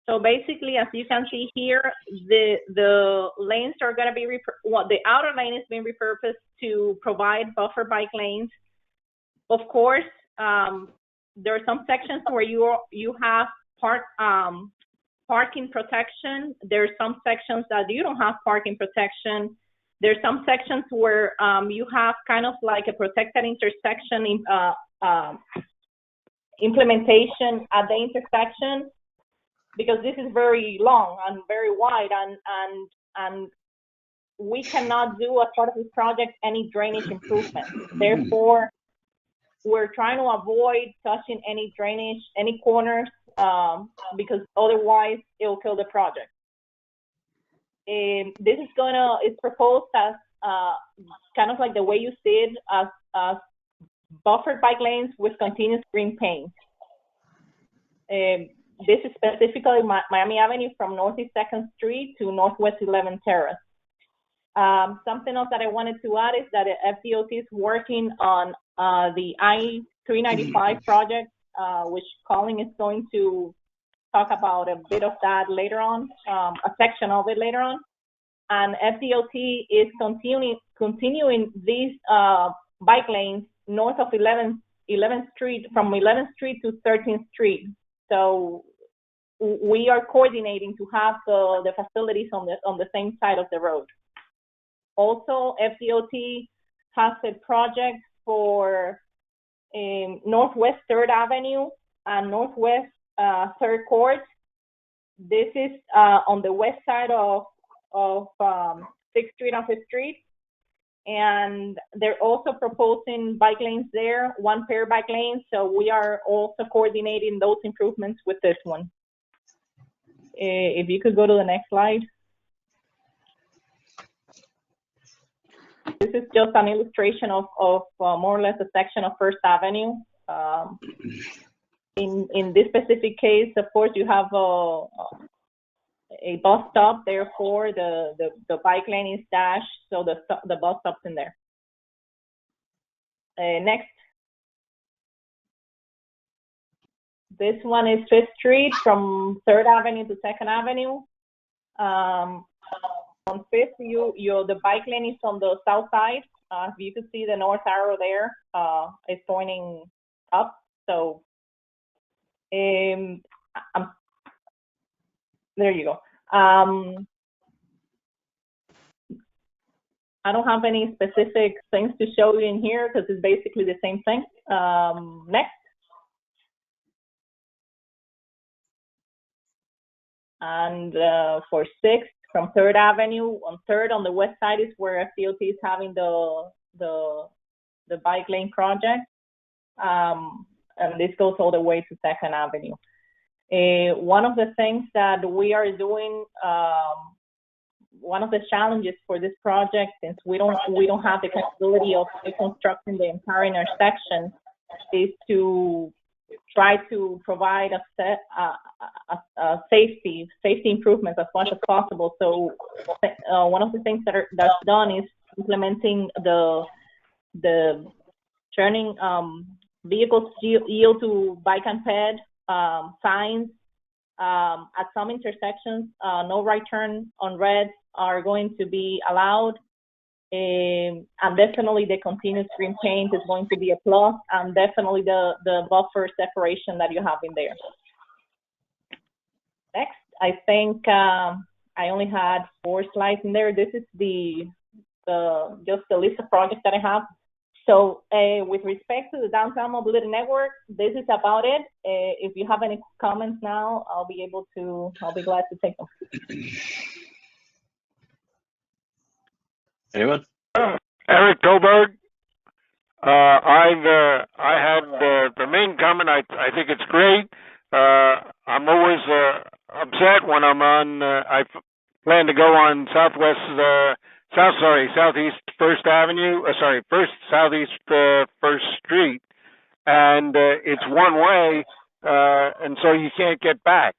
So basically, as you can see here, the lanes are going to be, the outer lane is being repurposed to provide buffer bike lanes. Of course, there are some sections where you have parking protection. There's some sections that you don't have parking protection. There's some sections where you have kind of like a protected intersection implementation at the intersection, because this is very long and very wide, and we cannot do as part of this project any drainage improvement. Therefore, we're trying to avoid touching any drainage, any corners, because otherwise it will kill the project. This is it's proposed as kind of like the way you see it, as buffered bike lanes with continuous green paint. This is specifically Miami Avenue from Northeast 2nd Street to Northwest 11th Terrace. Something else that I wanted to add is that FDOT is working on the I-395 project, which Colin is going to talk about a bit of that later on, a section of it later on. And FDOT is continuing these bike lanes north of 11th Street, from 11th Street to 13th Street. So we are coordinating to have the facilities on the same side of the road. Also, FDOT has a project for Northwest 3rd Avenue and Northwest 3rd Court. This is on the west side of 6th Street and 5th Street. And they're also proposing bike lanes there, one pair bike lanes. So we are also coordinating those improvements with this one. If you could go to the next slide. This is just an illustration of more or less a section of First Avenue. In this specific case, of course, you have a bus stop. Therefore, the bike lane is dashed, so the bus stop's in there. Next. This one is 5th Street from 3rd Avenue to 2nd Avenue. On 5th, the bike lane is on the south side. You can see the north arrow there. It's pointing up. So there you go. I don't have any specific things to show you in here because it's basically the same thing. Next. And for 6th, from 3rd Avenue, on 3rd on the west side is where FDOT is having the bike lane project. And this goes all the way to 2nd Avenue. One of the things that we are doing, one of the challenges for this project, since we don't have the capability of reconstructing the entire intersection, is to try to provide a safety improvements as much as possible. So one of the things that's done is implementing the turning vehicles yield to bike and ped signs. At some intersections, no right turn on reds are going to be allowed. And definitely the continuous green paint is going to be a plus, and definitely the buffer separation that you have in there. Next, I think I only had 4 slides in there. This is just the list of projects that I have. So with respect to the Downtown Mobility Network, this is about it. If you have any comments now, I'll be glad to take them. Anyone? Eric Goldberg. I had the main comment. I think it's great. I'm always upset when I'm on. I plan to go on Southeast First Avenue. Southeast First Street, and it's one way, and so you can't get back.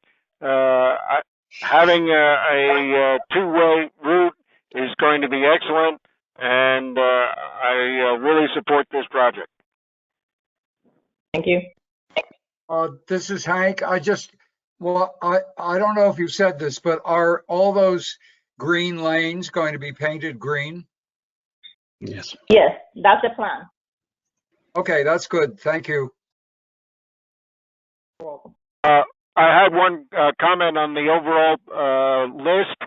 Having a two-way route is going to be excellent, and I really support this project. Thank you. This is Hank. I don't know if you said this, but are all those green lanes going to be painted green? Yes. Yes, that's the plan. Okay, that's good. Thank you. You're welcome. I had one comment on the overall list.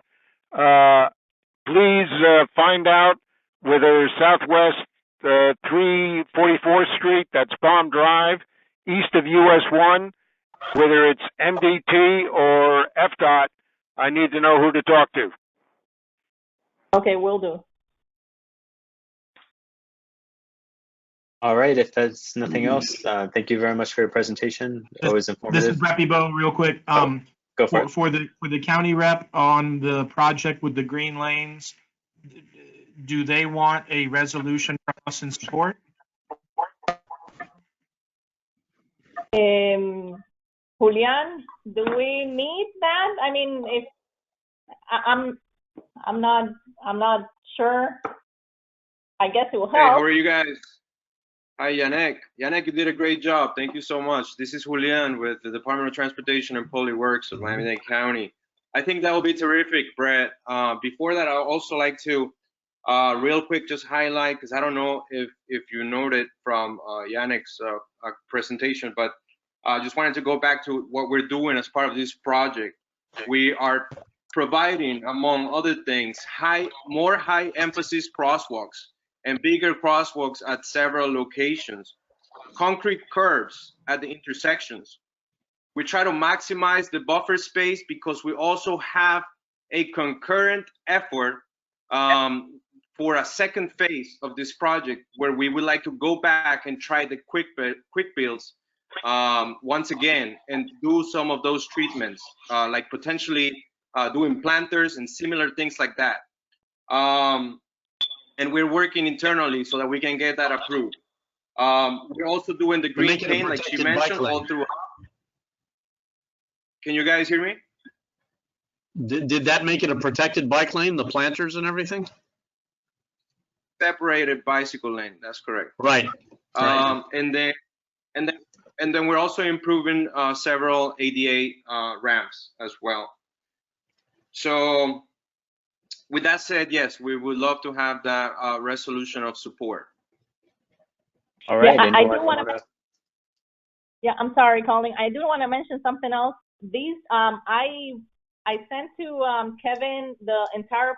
Please find out whether Southwest 344th Street, that's Palm Drive, east of US 1, whether it's MDT or FDOT, I need to know who to talk to. Okay, will do. All right, if there's nothing else, thank you very much for your presentation. Always informative. This is Rep Ebo, real quick. Go for it. For the county rep on the project with the green lanes, do they want a resolution from us in support? Julian, do we need that? I mean, if I'm not sure. I guess it will help. Hey, how are you guys? Hi, Yannick. Yannick, you did a great job. Thank you so much. This is Julian with the Department of Transportation and Public Works of Miami-Dade County. I think that will be terrific, Brett. Before that, I'd also like to real quick just highlight, because I don't know if you noted from Yannick's presentation, but I just wanted to go back to what we're doing as part of this project. We are providing, among other things, more high emphasis crosswalks and bigger crosswalks at several locations, concrete curbs at the intersections. We try to maximize the buffer space because we also have a concurrent effort for a second phase of this project where we would like to go back and try the quick builds once again and do some of those treatments, like potentially doing planters and similar things like that. And we're working internally so that we can get that approved. We're also doing the green paint, like she mentioned, all throughout. Can you guys hear me? Did that make it a protected bike lane, the planters and everything? Separated bicycle lane, that's correct. Right. And then we're also improving several ADA ramps as well. So with that said, yes, we would love to have that resolution of support. All right. Yeah, I do want to. Yeah, I'm sorry, Colin. I do want to mention something else. These I sent to Kevin the entire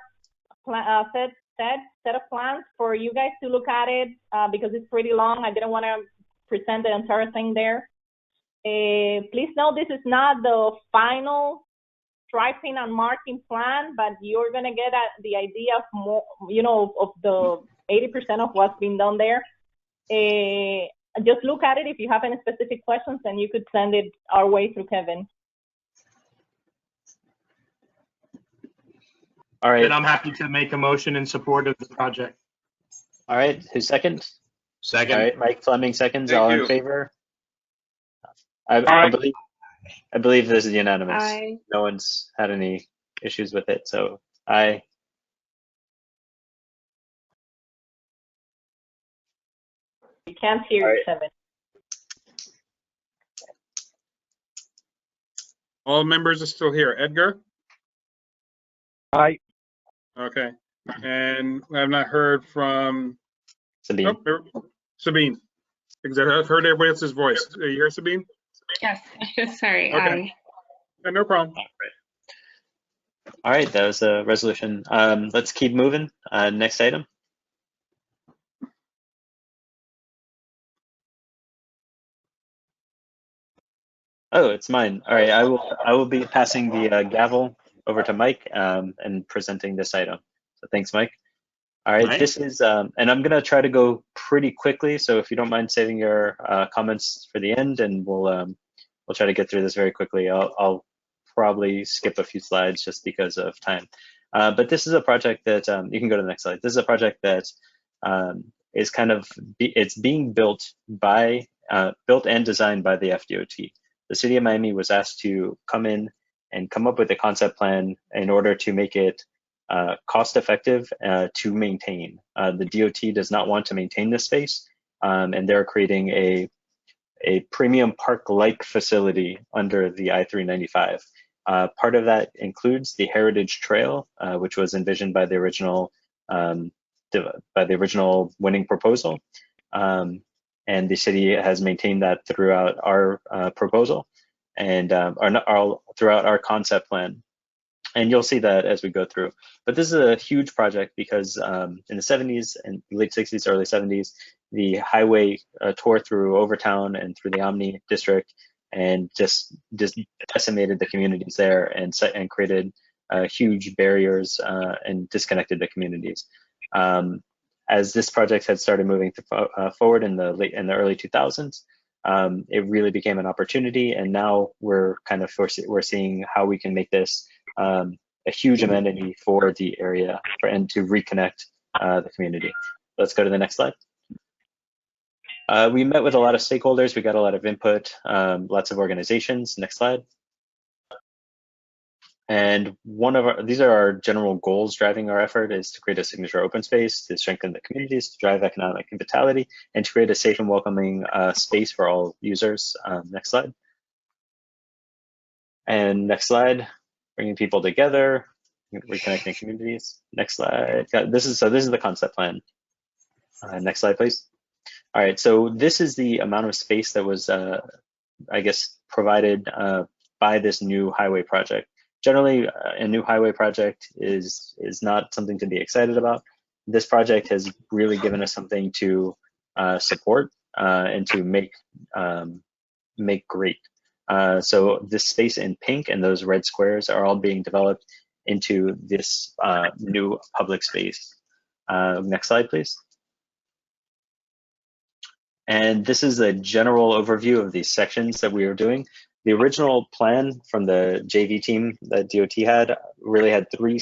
set of plans for you guys to look at it because it's pretty long. I didn't want to present the entire thing there. Please note this is not the final striping and marking plan, but you're gonna get the idea of more, of the 80% of what's been done there. Just look at it. If you have any specific questions, then you could send it our way through Kevin. All right. And I'm happy to make a motion in support of the project. All right. Who's second? Second. All right. Mike Fleming seconds. Thank All you. in favor? I believe this is unanimous. Aye. No one's had any issues with it, so aye. You can't hear All right. Kevin. All members are still here. Edgar? Aye. Okay. And I have not heard from Sabine. Sabine. Because I've heard everybody else's voice. Are you here, Sabine? Yes, sorry. Okay. Yeah, no problem. All right, that was a resolution. Let's keep moving. Next item. Oh, it's mine. All right, I will be passing the gavel over to Mike and presenting this item. So thanks, Mike. All right, this is, and I'm gonna try to go pretty quickly. So if you don't mind saving your comments for the end, and we'll try to get through this very quickly. I'll probably skip a few slides just because of time. But this is a project that you can go to the next slide. This is a project that is kind of it's being built and designed by the FDOT. The city of Miami was asked to come in and come up with a concept plan in order to make it cost effective to maintain. The DOT does not want to maintain this space, and they're creating a premium park-like facility under the I-395. Part of that includes the Heritage Trail, which was envisioned by the original winning proposal. And the city has maintained that throughout our proposal and throughout our concept plan. And you'll see that as we go through. But this is a huge project because in the 70s and late 60s, early 70s, the highway tore through Overtown and through the Omni district and just decimated the communities there and created huge barriers and disconnected the communities. As this project had started moving forward in the early 2000s, it really became an opportunity, and now we're kind of seeing how we can make this a huge amenity for the area and to reconnect the community. Let's go to the next slide. We met with a lot of stakeholders. We got a lot of input, lots of organizations. Next slide. And these are our general goals driving our effort is to create a signature open space, to strengthen the communities, to drive economic vitality, and to create a safe and welcoming space for all users. Next slide. And next slide, bringing people together, reconnecting communities. Next slide. This is the concept plan. Next slide, please. All right, so this is the amount of space that was, I guess, provided by this new highway project. Generally, a new highway project is not something to be excited about. This project has really given us something to support and to make great. So this space in pink and those red squares are all being developed into this new public space. Next slide, please. And this is a general overview of these sections that we are doing. The original plan from the JV team that DOT had really had three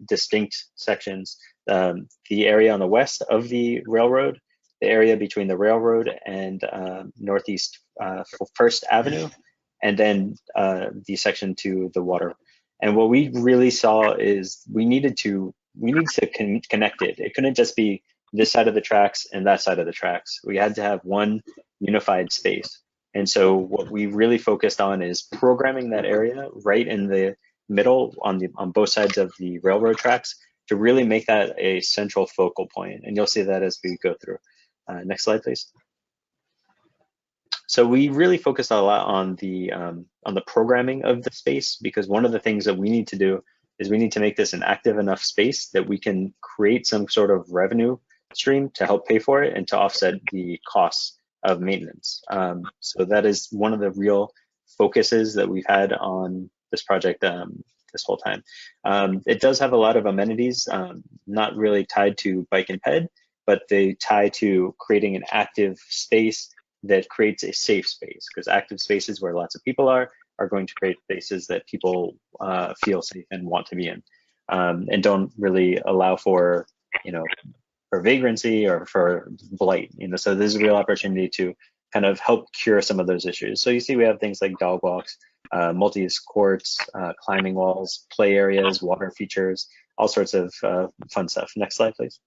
distinct sections. The area on the west of the railroad, the area between the railroad and Northeast First Avenue, and then the section to the water. And what we really saw is we needed to connect it. It couldn't just be this side of the tracks and that side of the tracks. We had to have one unified space. And so what we really focused on is programming that area right in the middle on both sides of the railroad tracks to really make that a central focal point. And you'll see that as we go through. Next slide, please. So we really focused a lot on the programming of the space, because one of the things that we need to do is we need to make this an active enough space that we can create some sort of revenue stream to help pay for it and to offset the costs of maintenance. So that is one of the real focuses that we've had on this project this whole time. It does have a lot of amenities, not really tied to bike and ped, but they tie to creating an active space that creates a safe space, because active spaces where lots of people are going to create spaces that people feel safe and want to be in, and don't really allow for, for vagrancy or for blight, so this is a real opportunity to kind of help cure some of those issues. So you see we have things like dog walks, multi-use courts, climbing walls, play areas, water features, all sorts of fun stuff. Next slide, please.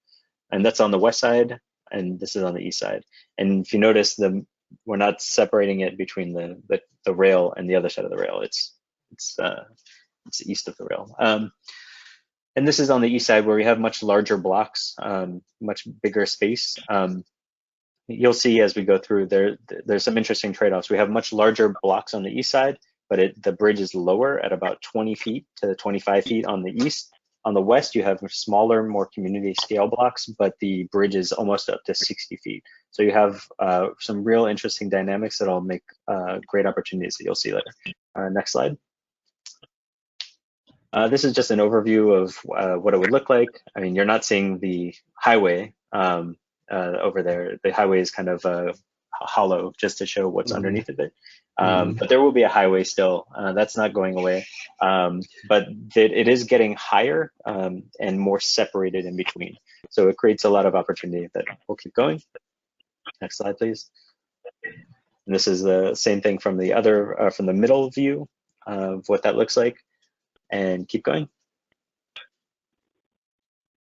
And that's on the west side, and this is on the east side. And if you notice, we're not separating it between the rail and the other side of the rail. It's east of the rail. And this is on the east side where we have much larger blocks, much bigger space. You'll see as we go through there's some interesting trade-offs. We have much larger blocks on the east side, but the bridge is lower at about 20 feet to 25 feet on the east. On the west, you have smaller, more community scale blocks, but the bridge is almost up to 60 feet. So you have some real interesting dynamics that'll make great opportunities that you'll see later. Next slide. This is just an overview of what it would look like. I mean, you're not seeing the highway over there. The highway is kind of hollow just to show what's underneath of it. But there will be a highway still. That's not going away. But it is getting higher and more separated in between. So it creates a lot of opportunity that we'll keep going. Next slide, please. And this is the same thing from the other, from the middle view of what that looks like. And keep going.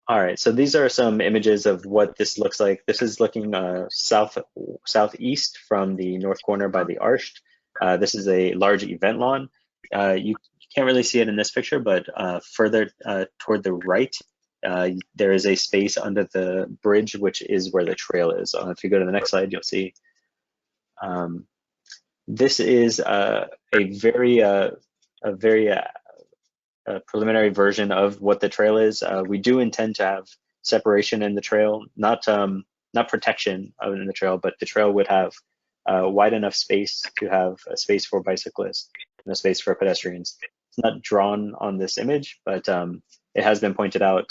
All right, so these are some images of what this looks like. This is looking southeast from the north corner by the Arched. This is a large event lawn. You can't really see it in this picture, but further toward the right, there is a space under the bridge, which is where the trail is. If you go to the next slide, you'll see. This is a very preliminary version of what the trail is. We do intend to have separation in the trail, not protection in the trail, but the trail would have wide enough space to have a space for bicyclists and a space for pedestrians. It's not drawn on this image, but it has been pointed out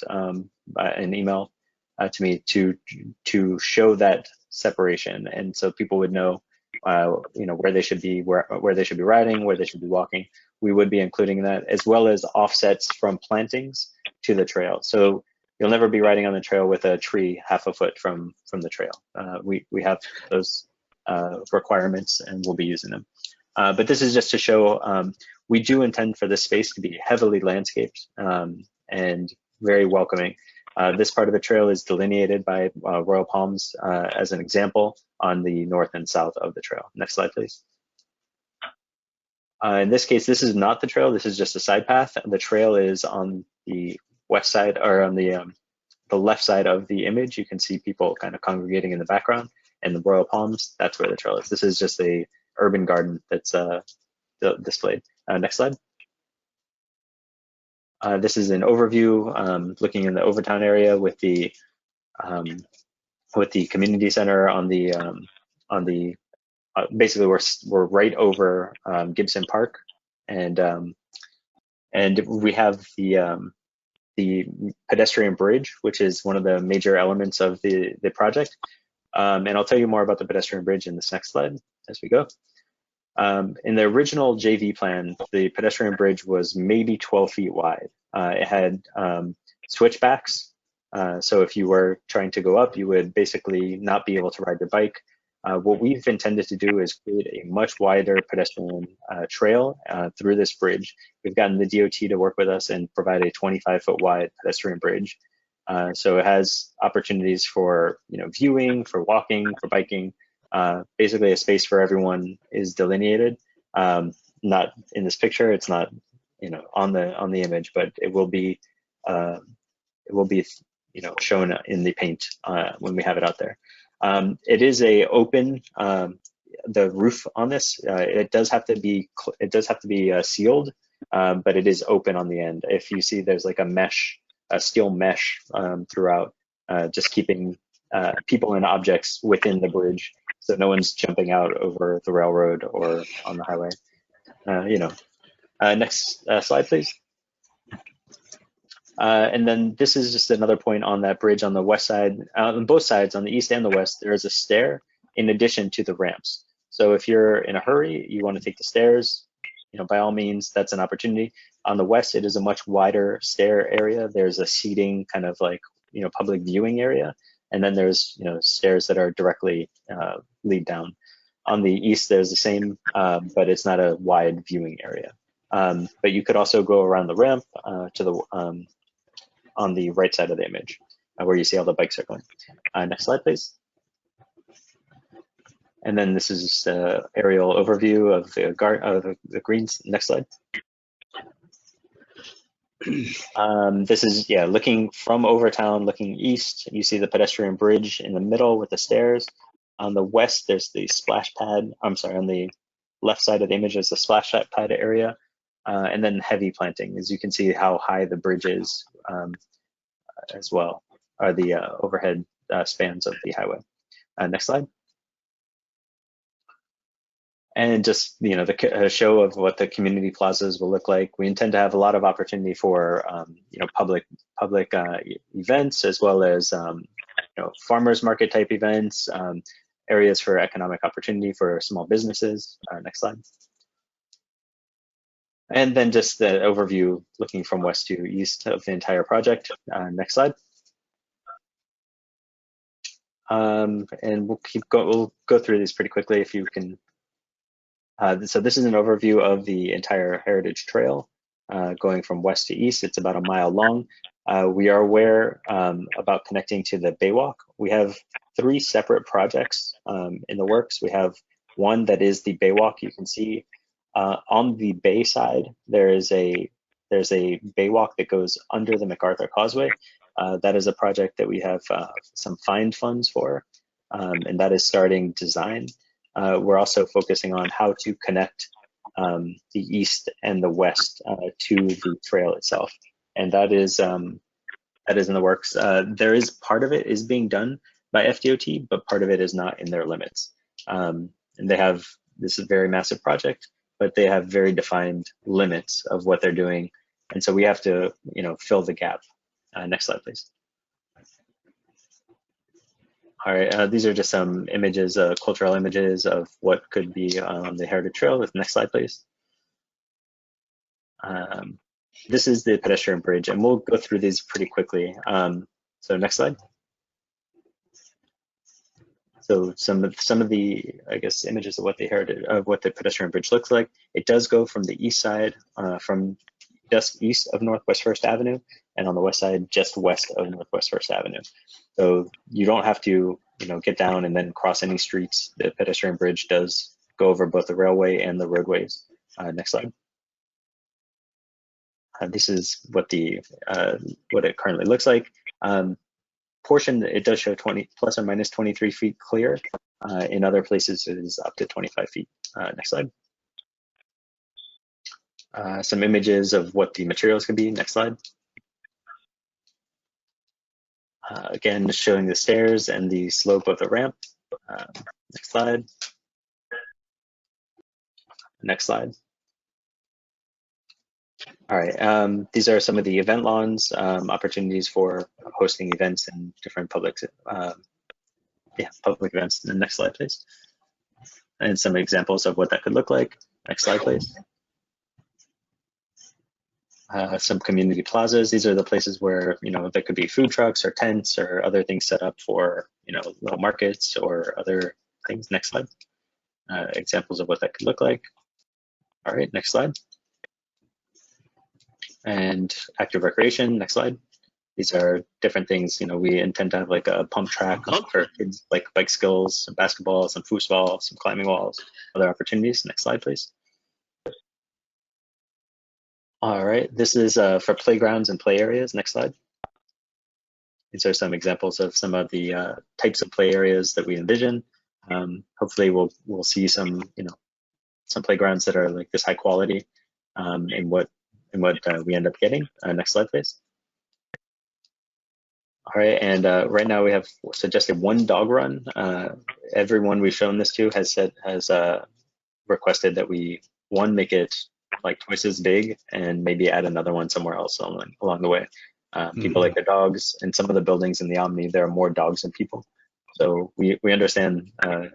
by an email to me to show that separation, and so people would know, where they should be, where they should be riding, where they should be walking. We would be including that, as well as offsets from plantings to the trail. So you'll never be riding on the trail with a tree half a foot from the trail. We have those requirements, and we'll be using them. But this is just to show we do intend for this space to be heavily landscaped and very welcoming. This part of the trail is delineated by royal palms as an example on the north and south of the trail. Next slide, please. In this case, this is not the trail. This is just a side path. The trail is on the west side, or on the left side of the image. You can see people kind of congregating in the background, and the royal palms, that's where the trail is. This is just a urban garden that's displayed. Next slide. This is an overview looking in the Overtown area with the community center on the basically we're right over Gibson Park, and we have the pedestrian bridge, which is one of the major elements of the project. And I'll tell you more about the pedestrian bridge in this next slide as we go. In the original JV plan, the pedestrian bridge was maybe 12 feet wide. It had switchbacks. So if you were trying to go up, you would basically not be able to ride your bike. What we've intended to do is create a much wider pedestrian trail through this bridge. We've gotten the DOT to work with us and provide a 25-foot wide pedestrian bridge. So it has opportunities for viewing, for walking, for biking. Basically, a space for everyone is delineated. Not in this picture; it's not on the image, but it will be shown in the paint when we have it out there. It is a open. The roof on this it does have to be sealed, but it is open on the end. If you see, there's like a steel mesh throughout, just keeping people and objects within the bridge, so no one's jumping out over the railroad or on the highway. Next slide, please. And then this is just another point on that bridge on the west side. On both sides, on the east and the west, there is a stair in addition to the ramps. So if you're in a hurry, you want to take the stairs, by all means, that's an opportunity. On the west, it is a much wider stair area. There's a seating kind of like, public viewing area. And then there's, stairs that are directly lead down. On the east, there's the same, but it's not a wide viewing area. But you could also go around the ramp to the on the right side of the image, where you see all the bikes are going. Next slide, please. And then this is just an aerial overview of the greens. Next slide. This is, looking from Overtown, looking east. You see the pedestrian bridge in the middle with the stairs. On the west, there's the splash pad. I'm sorry, on the left side of the image is the splash pad area. and then heavy planting. As you can see how high the bridge is as well, are the overhead spans of the highway. Next slide. And just, you know, the show of what the community plazas will look like. We intend to have a lot of opportunity for, you know, public events, as well as, you know, farmers market type events, areas for economic opportunity for small businesses. Next slide. And then just the overview looking from west to east of the entire project. Next slide. And we'll go through these pretty quickly if you can. So this is an overview of the entire Heritage Trail going from west to east. It's about a mile long. We are aware about connecting to the Baywalk. We have 3 separate projects in the works. We have one that is the Baywalk. You can see on the bay side, there's a Baywalk that goes under the MacArthur Causeway. That is a project that we have some find funds for, and that is starting design. We're also focusing on how to connect the east and the west to the trail itself, and that is in the works. There is part of it is being done by FDOT, but part of it is not in their limits. And they have, this is a very massive project, but they have very defined limits of what they're doing, and so we have to, you know, fill the gap. Next slide, please. All right, these are just some images, cultural images of what could be on the Heritage Trail. Next slide, please. This is the pedestrian bridge, and we'll go through these pretty quickly. So next slide. So some of the, I guess, images of what the pedestrian bridge looks like. It does go from the east side, from just east of Northwest First Avenue, and on the west side, just west of Northwest First Avenue. So you don't have to, you know, get down and then cross any streets. The pedestrian bridge does go over both the railway and the roadways. Next slide. This is what what it currently looks like. Portion, it does show 20 plus or minus 23 feet clear. In other places, it is up to 25 feet. Next slide. Some images of what the materials can be. Next slide. Again, just showing the stairs and the slope of the ramp. Next slide. Next slide. All right, these are some of the event lawns, opportunities for hosting events and different public events. The next slide, please. And some examples of what that could look like. Next slide, please. Some community plazas. These are the places where, you know, there could be food trucks or tents or other things set up for, you know, little markets or other things. Next slide. Examples of what that could look like. All right, next slide. And active recreation. Next slide. These are different things. You know, we intend to have like a pump track for kids, like bike skills, some basketball, some foosball, some climbing walls, other opportunities. Next slide, please. All right, this is for playgrounds and play areas. Next slide. These are some examples of some of the types of play areas that we envision. Hopefully, we'll see some, you know, some playgrounds that are like this high quality, in what we end up getting. Next slide, please. All right, and right now we have suggested 1 dog run. Everyone we've shown this to has requested that we, 1, make it like twice as big and maybe add another one somewhere else along the way. People like their dogs, and some of the buildings in the Omni, there are more dogs than people. So we understand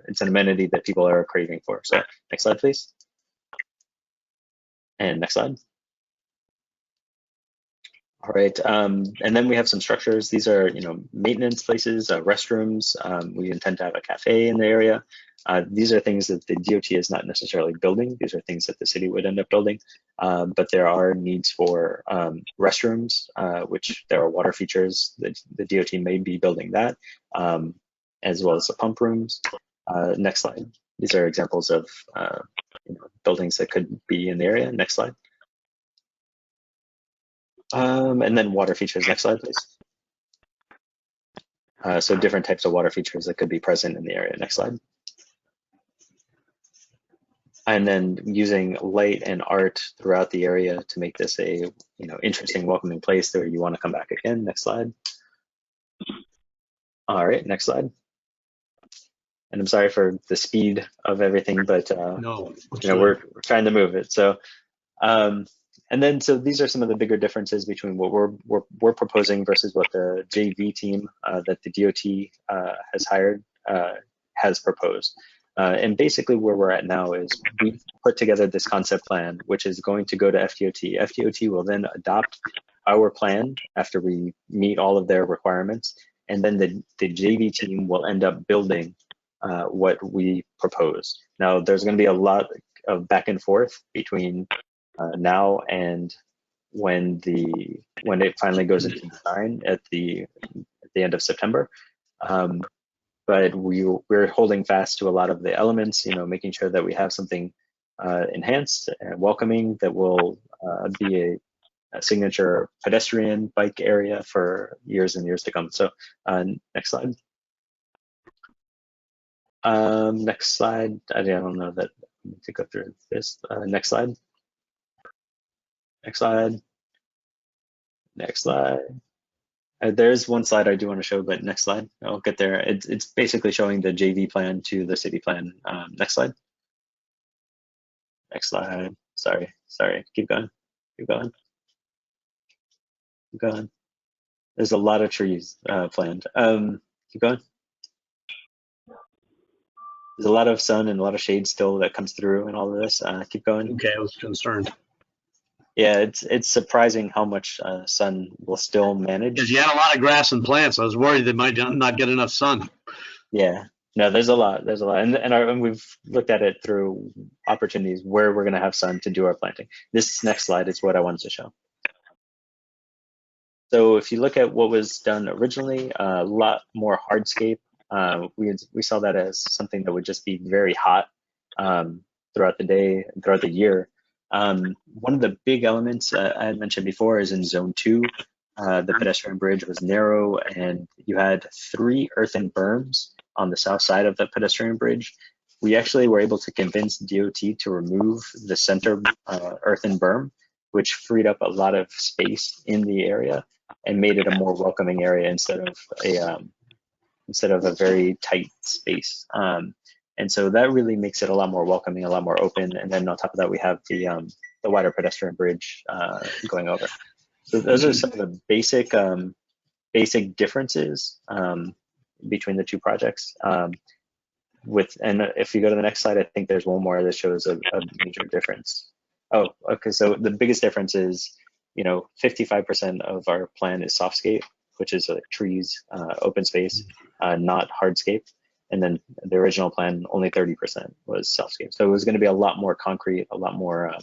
it's an amenity that people are craving for. So next slide, please. And next slide. All right, and then we have some structures. These are, you know, maintenance places, restrooms. We intend to have a cafe in the area. These are things that the DOT is not necessarily building. These are things that the city would end up building. But there are needs for restrooms, which there are water features that the DOT may be building that, as well as the pump rooms. Next slide. These are examples of you know, buildings that could be in the area. Next slide. And then water features. Next slide, please. So different types of water features that could be present in the area. Next slide. and then using light and art throughout the area to make this a interesting, welcoming place where you want to come back again. Next slide. All right, next slide. And I'm sorry for the speed of everything, but No, we're trying to move it. So, and then so these are some of the bigger differences between what we're proposing versus what the JV team that the DOT has hired has proposed. And basically where we're at now is we've put together this concept plan, which is going to go to FDOT. FDOT will then adopt our plan after we meet all of their requirements. And then the JV team will end up building what we propose. Now, there's going to be a lot of back and forth between now and when it finally goes into design at the end of September. But we're holding fast to a lot of the elements, making sure that we have something enhanced and welcoming that will be a signature pedestrian bike area for years and years to come. So next slide. Next slide. I don't know that I need to go through this. Next slide. Next slide. Next slide. There's one slide I do want to show, but next slide. I'll get there. It's basically showing the JV plan to the city plan. Next slide. Next slide. Sorry. Keep going. Keep going. Keep going. There's a lot of trees planned. Keep going. There's a lot of sun and a lot of shade still that comes through and all of this. Keep going. Okay, I was concerned. Yeah, it's surprising how much sun will still manage. Because you had a lot of grass and plants. I was worried they might not get enough sun. Yeah, no, there's a lot, and we've looked at it through opportunities where we're going to have sun to do our planting. This next slide is what I wanted to show. So if you look at what was done originally, a lot more hardscape. We saw that as something that would just be very hot throughout the day, throughout the year. One of the big elements I had mentioned before is in zone 2. The pedestrian bridge was narrow and you had 3 earthen berms on the south side of the pedestrian bridge. We actually were able to convince DOT to remove the center earthen berm, which freed up a lot of space in the area and made it a more welcoming area instead of a very tight space. And so that really makes it a lot more welcoming, a lot more open. And then on top of that, we have the wider pedestrian bridge going over. So those are some of the basic differences between the two projects. And if you go to the next slide, I think there's one more that shows a major difference. Oh, okay. So the biggest difference is, 55% of our plan is softscape, which is like trees, open space, not hardscape. And then the original plan, only 30% was softscape. So it was going to be a lot more concrete, a lot more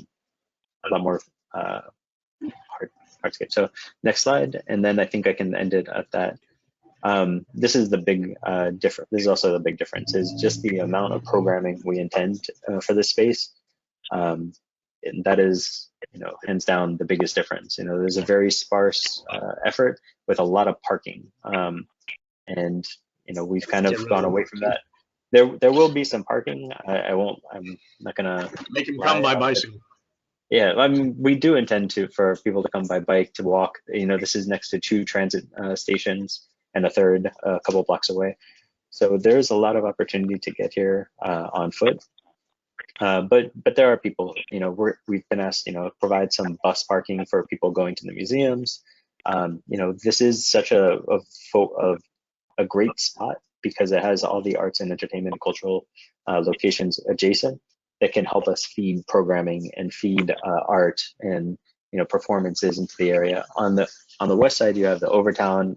hardscape. So next slide, and then I think I can end it at that. This is the big difference. This is also the big difference, is just the amount of programming we intend for this space. And that is, hands down the biggest difference. There's a very sparse effort with a lot of parking, and we've kind of gone away from that. There will be some parking. I'm not gonna make them come by bicycle. Yeah, I mean, we do intend for people to come by bike, to walk. This is next to 2 transit stations and a third a couple blocks away. So there's a lot of opportunity to get here on foot. But there are people, we've been asked, provide some bus parking for people going to the museums. This is such a great spot because it has all the arts and entertainment and cultural locations adjacent that can help us feed programming and feed art and performances into the area. On the west side, you have the Overtown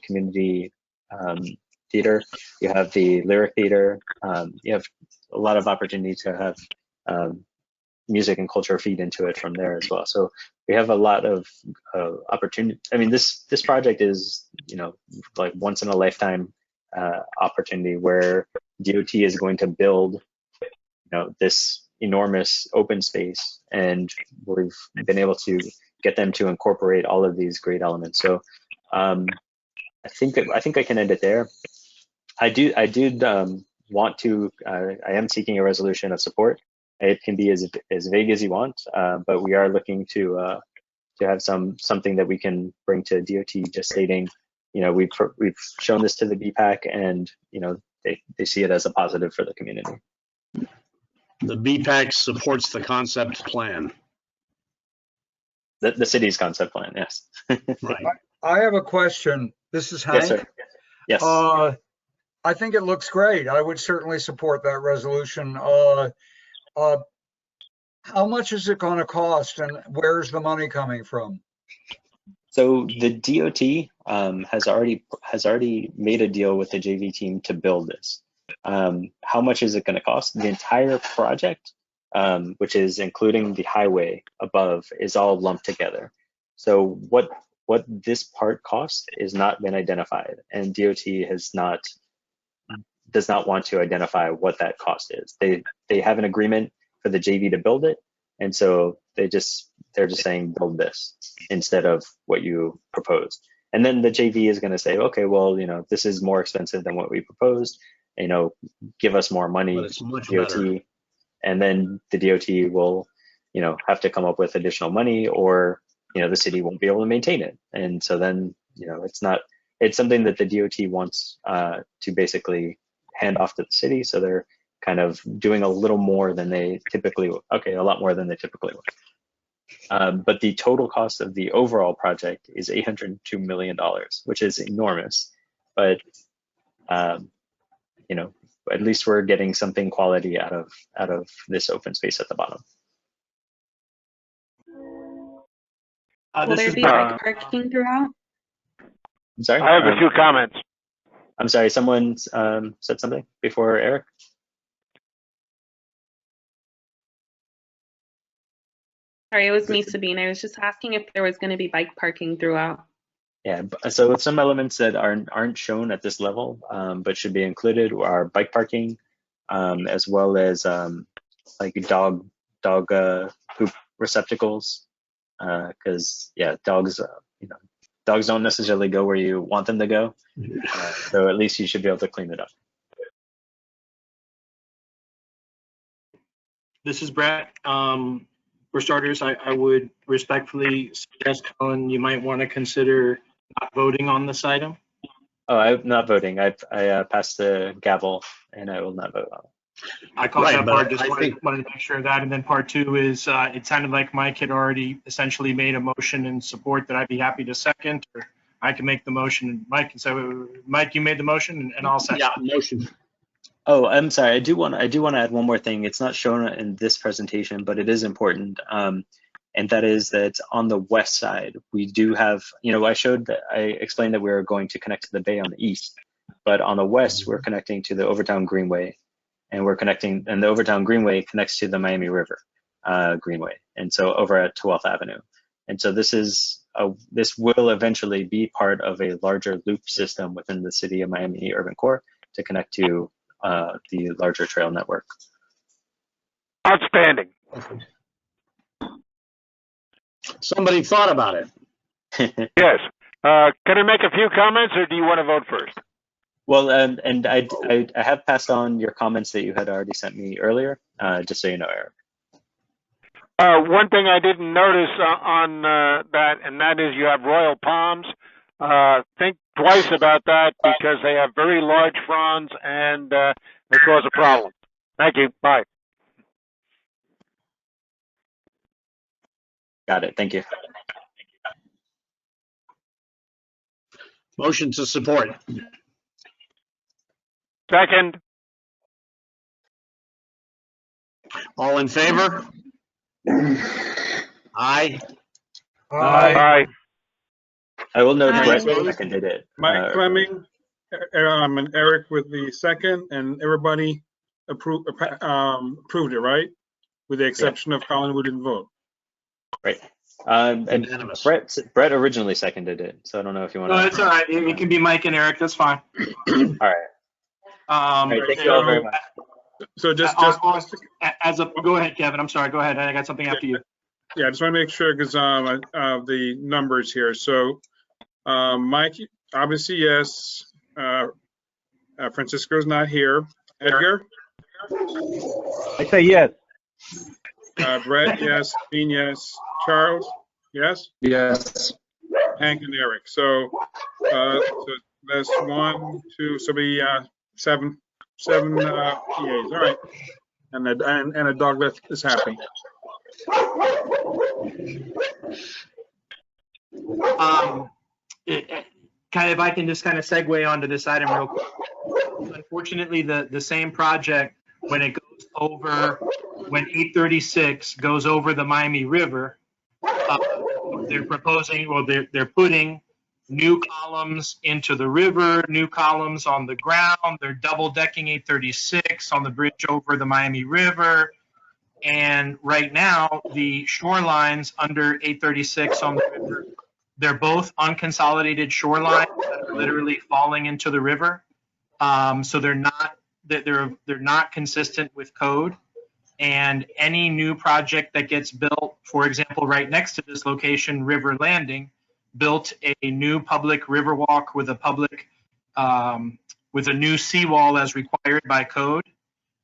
Community Theater. You have the Lyric Theater. You have a lot of opportunity to have music and culture feed into it from there as well. So we have a lot of opportunity. I mean, this project is, like once in a lifetime opportunity where DOT is going to build, this enormous open space, and we've been able to get them to incorporate all of these great elements. So I think I can end it there. I did want to, I am seeking a resolution of support. It can be as vague as you want, but we are looking to have something that we can bring to DOT, just stating, we've shown this to the BPAC, and they see it as a positive for the community. The BPAC supports the concept plan. The city's concept plan, yes. Right. I have a question. This is Hank. Yes, sir. Yes. I think it looks great. I would certainly support that resolution. How much is it going to cost, and where's the money coming from? So the DOT has already made a deal with the JV team to build this. How much is it going to cost? The entire project, which is including the highway above, is all lumped together. So what this part costs is not been identified, and DOT does not want to identify what that cost is. They have an agreement for the JV to build it, and so they're just saying build this instead of what you proposed. And then the JV is going to say, okay, well, this is more expensive than what we proposed. Give us more money, But it's much DOT, better. and then the DOT will, have to come up with additional money, or the city won't be able to maintain it. And so then, it's something that the DOT wants to basically hand off to the city. So they're kind of doing a little more than they typically, a lot more than they typically would. But the total cost of the overall project is $802 million, which is enormous. But, at least we're getting something quality out of this open space at the bottom. Will there be bike parking throughout? I'm sorry? I have a few comments. I'm sorry, someone said something before Eric? Sorry, it was me, Sabine. I was just asking if there was going to be bike parking throughout. Yeah, so some elements that aren't shown at this level, but should be included, are bike parking, as well as like dog poop receptacles, because dogs dogs don't necessarily go where you want them to go, so at least you should be able to clean it up. This is Brett. For starters, I would respectfully suggest, Colin, you might want to consider not voting on this item. Oh, I'm not voting. I passed the gavel, and I will not vote on it. I caught Right, that but part, just I wanted think- to make sure of that. And then part two is, it sounded like Mike had already essentially made a motion in support that I'd be happy to second, or I can make the motion, and Mike can say, Mike, you made the motion, and I'll second. Yeah, motion. Oh, I'm sorry. I do want to add one more thing. It's not shown in this presentation, but it is important. And that is that on the west side, we do have, I explained that we were going to connect to the bay on the east, but on the west, we're connecting to the Overtown Greenway, and the Overtown Greenway connects to the Miami River Greenway, and so over at 12th Avenue. And so this will eventually be part of a larger loop system within the city of Miami Urban Core to connect to the larger trail network. Outstanding. Somebody thought about it. Yes. Can I make a few comments, or do you want to vote first? Well, and I have passed on your comments that you had already sent me earlier, just so you know, Eric. One thing I didn't notice on that, and that is you have royal palms. Think twice about that, because they have very large fronds and they cause a problem. Thank you. Bye. Got it. Thank you. Motion to support. Second. All in favor? Aye. Aye. I will note Aye. Brett seconded it. Mike Fleming, and Eric with the second, and everybody approved it, right? With the exception of Colin, who didn't vote. Right. And Unanimous. Brett originally seconded it, so I don't know if you want No, to. it's all right. It can be Mike and Eric. That's fine. All right. All right. Thank you all very much. So Go ahead, Kevin. I'm sorry. Go ahead. I got something after you. Yeah, I just want to make sure because of the numbers here. So Mike, obviously, yes. Francisco's not here. Edgar? I say yes. Brett, yes. Dean, yes. Charles? Yes? Yes. Hank and Eric. So that's 1, 2, so be seven EAs. All right. And a dog that is happy. If I can just kind of segue onto this item real quick. Unfortunately, the same project, when 836 goes over the Miami River, they're proposing, well, they're putting new columns into the river, new columns on the ground. They're double decking 836 on the bridge over the Miami River. And right now, the shorelines under 836 on the river, they're both unconsolidated shorelines that are literally falling into the river. So they're not consistent with code. And any new project that gets built, for example, right next to this location, River Landing, built a new public river walk with a new seawall as required by code.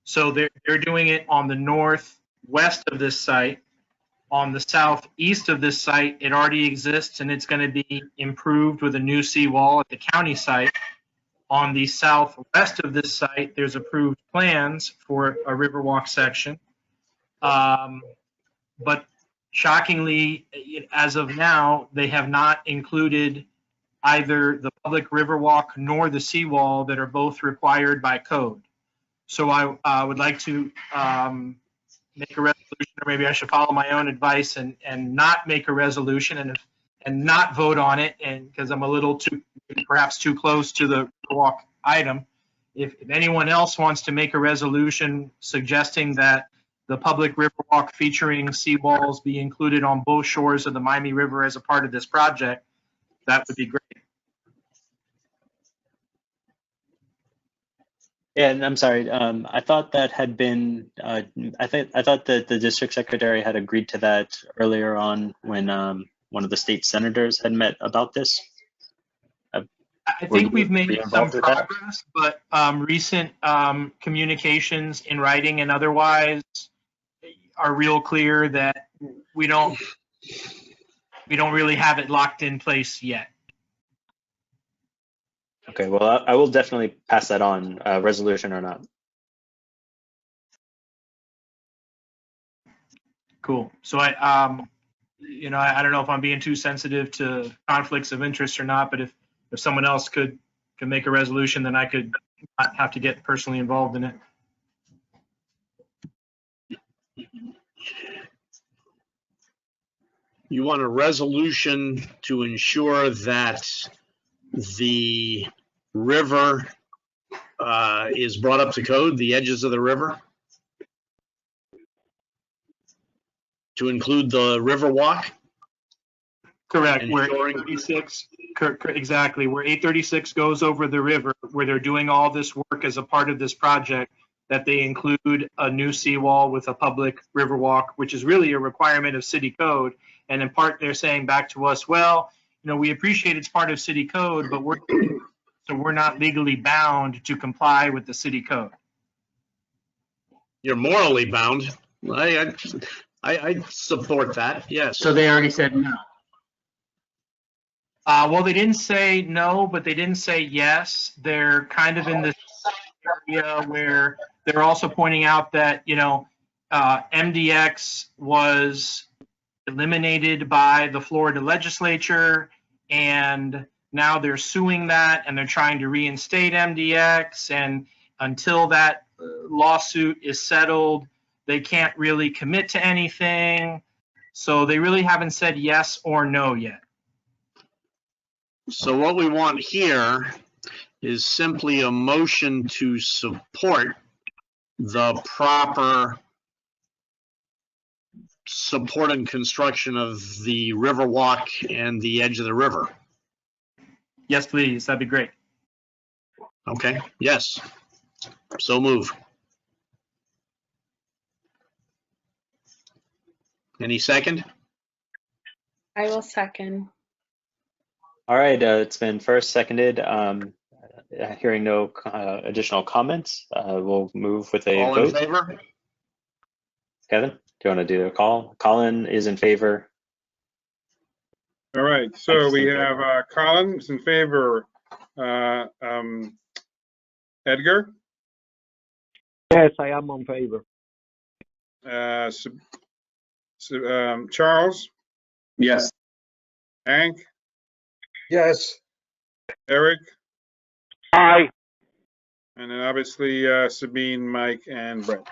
So they're doing it on the northwest of this site. On the southeast of this site, it already exists and it's going to be improved with a new seawall at the county site. On the southwest of this site, there's approved plans for a Riverwalk section. But shockingly, as of now, they have not included either the public Riverwalk nor the seawall that are both required by code. So I would like to make a resolution, or maybe I should follow my own advice and not make a resolution and not vote on it, and because I'm a little perhaps too close to the walk item. If anyone else wants to make a resolution suggesting that the public Riverwalk featuring seawalls be included on both shores of the Miami River as a part of this project, that would be great. Yeah, and I'm sorry. I thought that had been. I thought that the district secretary had agreed to that earlier on when one of the state senators had met about this. I think we've made some progress, but recent communications in writing and otherwise are real clear that we don't really have it locked in place yet. Okay, well, I will definitely pass that on, resolution or not. Cool. So I don't know if I'm being too sensitive to conflicts of interest or not, but if someone else could make a resolution, then I could not have to get personally involved in it. You want a resolution to ensure that the river is brought up to code, the edges of the river? To include the river walk? Correct. Where 836, exactly, where 836 goes over the river, where they're doing all this work as a part of this project, that they include a new seawall with a public river walk, which is really a requirement of city code. And in part, they're saying back to us, well, we appreciate it's part of city code, but we're not legally bound to comply with the city code. You're morally bound. I support that, yes. So they already said no. Well, they didn't say no, but they didn't say yes. They're kind of in this area where they're also pointing out that, MDX was eliminated by the Florida legislature, and now they're suing that, and they're trying to reinstate MDX. And until that lawsuit is settled, they can't really commit to anything. So they really haven't said yes or no yet. So what we want here is simply a motion to support the proper support and construction of the river walk and the edge of the river. Yes, please. That'd be great. Okay, yes. So move. Any second? I will second. All right, it's been first seconded. Hearing no additional comments, we'll move with a All in vote. favor? Kevin, do you want to do a call? Colin is in favor. All right, so we have Colin is in favor. Edgar, Yes, I am on favor. Charles, Yes. Hank, Yes. Eric, Aye. and then obviously Sabine, Mike, and Brett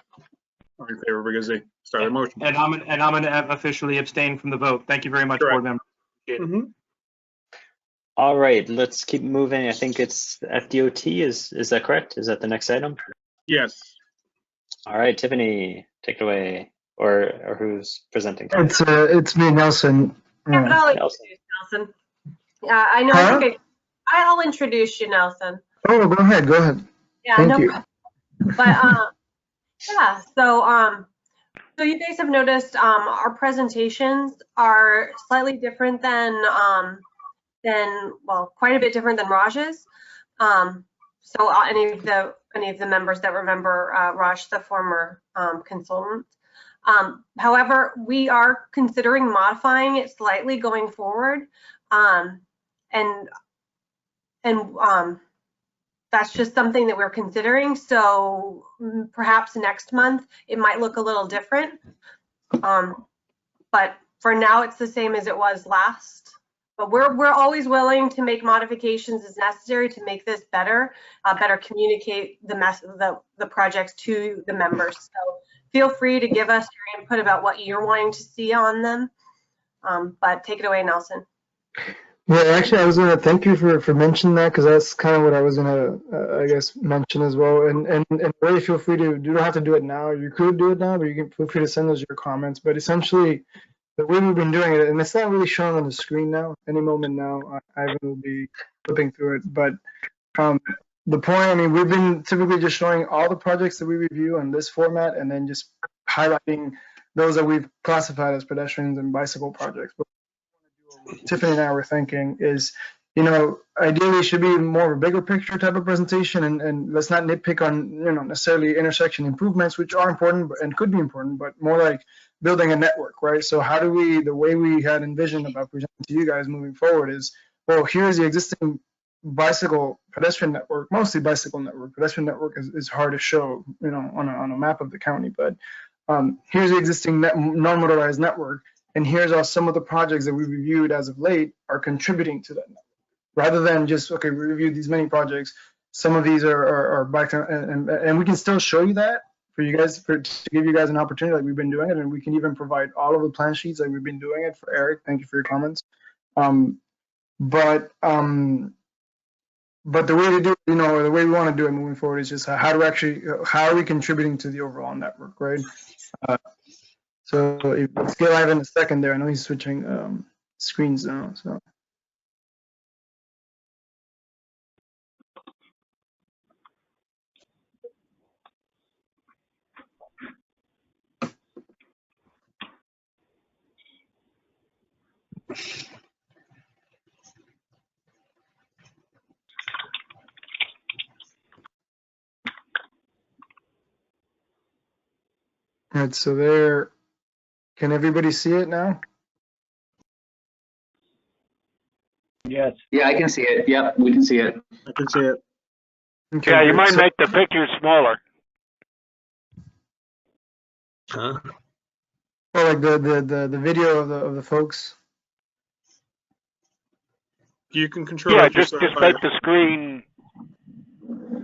are in favor because they started a motion. And I'm going to officially abstain from the vote. Thank you very much, board member. Mhm. All right, let's keep moving. I think it's FDOT. Is that correct? Is that the next item? Yes. All right, Tiffany, take it away. Or who's presenting? It's me, Nelson. Yeah, but I'll introduce Nelson. Yeah, I know. Huh? I think I'll introduce you, Nelson. Oh, go ahead. Yeah, Thank no you. problem. But yeah, so you guys have noticed our presentations are slightly different than well, quite a bit different than Raj's. So any of the members that remember Raj, the former consultant. However, we are considering modifying it slightly going forward, and that's just something that we're considering. So perhaps next month it might look a little different, but for now it's the same as it was last. But we're always willing to make modifications as necessary to make this better, better communicate the projects to the members. So feel free to give us your input about what you're wanting to see on them. But take it away, Nelson. Well, actually, I was gonna thank you for mentioning that, because that's kind of what I was gonna, I guess, mention as well. And really feel free to, you don't have to do it now. You could do it now, but you can feel free to send us your comments. But essentially, the way we've been doing it, and it's not really showing on the screen now. Any moment now, Ivan will be flipping through it. But the point, I mean, we've been typically just showing all the projects that we review in this format, and then just highlighting those that we've classified as pedestrians and bicycle projects. But Tiffany and I were thinking is, ideally it should be more of a bigger picture type of presentation, and let's not nitpick on, necessarily intersection improvements, which are important and could be important, but more like building a network, right? So how do we, the way we had envisioned about presenting to you guys moving forward is, well, here's the existing bicycle pedestrian network, mostly bicycle network. Pedestrian network is hard to show, on a map of the county, but here's the existing non-motorized network. And here's some of the projects that we reviewed as of late are contributing to that network. Rather than just, okay, we reviewed these many projects, some of these are back to, and we can still show you that for you guys, to give you guys an opportunity like we've been doing it, and we can even provide all of the plan sheets like we've been doing it for Eric. Thank you for your comments. But the way to do it, the way we want to do it moving forward is just how are we contributing to the overall network, right? So let's get live in a second there. I know he's switching screens now. So. All right, so there. Can everybody see it now? Yes. Yeah, I can see it. Yep, we can see it. I can see it. Okay, Yeah, you great. might So- make the picture smaller. Huh? Oh, like the video of the folks. You can control Yeah, it just yourself. make the screen